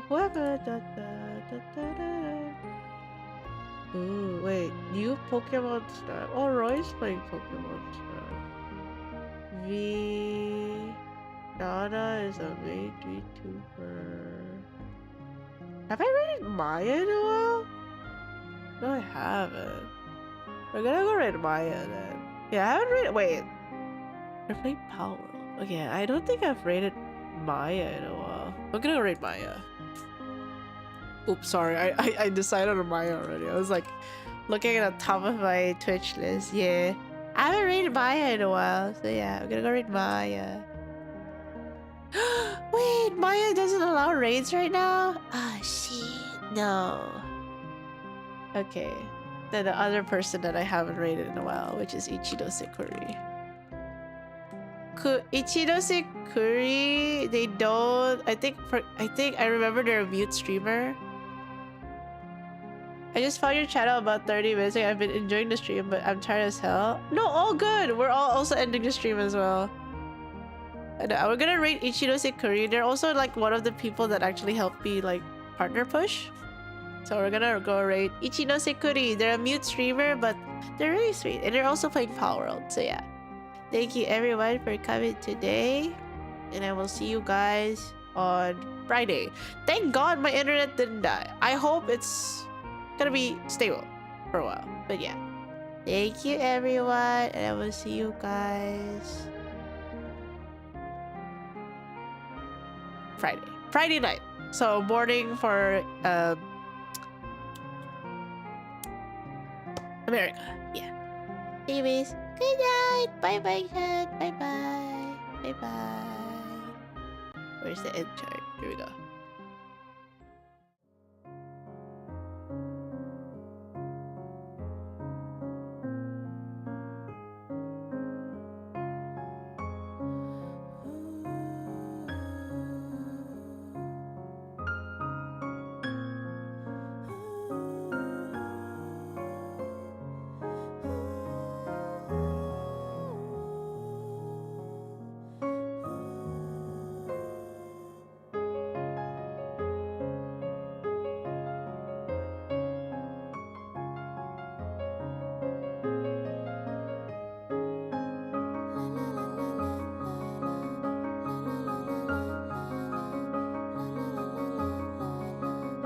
Whoever. Ooh, wait, new Pokemon Snap. Oh, Roy's playing Pokemon Snap. Nana is a main VTuber. Have I rated Maya in a while? No, I haven't. We're gonna go rate Maya then. Yeah, I haven't rated. Wait. We're playing Power. Okay, I don't think I've rated Maya in a while. I'm gonna go rate Maya. Oops, sorry. I decided on Maya already. I was like looking at the top of my Twitch list. Yeah. I haven't rated Maya in a while. So yeah, I'm gonna go rate Maya. Wait, Maya doesn't allow raids right now? Ah, shit. No. Okay. Then the other person that I haven't rated in a while, which is Ichido Sekuri. Ichido Sekuri, they don't. I think I remember they're a mute streamer. I just found your channel about 30 minutes ago. I've been enjoying the stream, but I'm tired as hell. No, all good. We're all also ending the stream as well. And we're gonna rate Ichido Sekuri. They're also like one of the people that actually helped me like partner push. So we're gonna go rate Ichido Sekuri. They're a mute streamer, but They're really sweet. And they're also playing Power World. So yeah. Thank you everyone for coming today. And I will see you guys on Friday. Thank God my internet didn't die. I hope it's gonna be stable for a while. But yeah. Thank you everyone. And I will see you guys Friday night. So morning for America. Yeah. Anyways, good night. Bye bye, Jen. Bye bye. Bye bye. Where's the end chart? Here we go.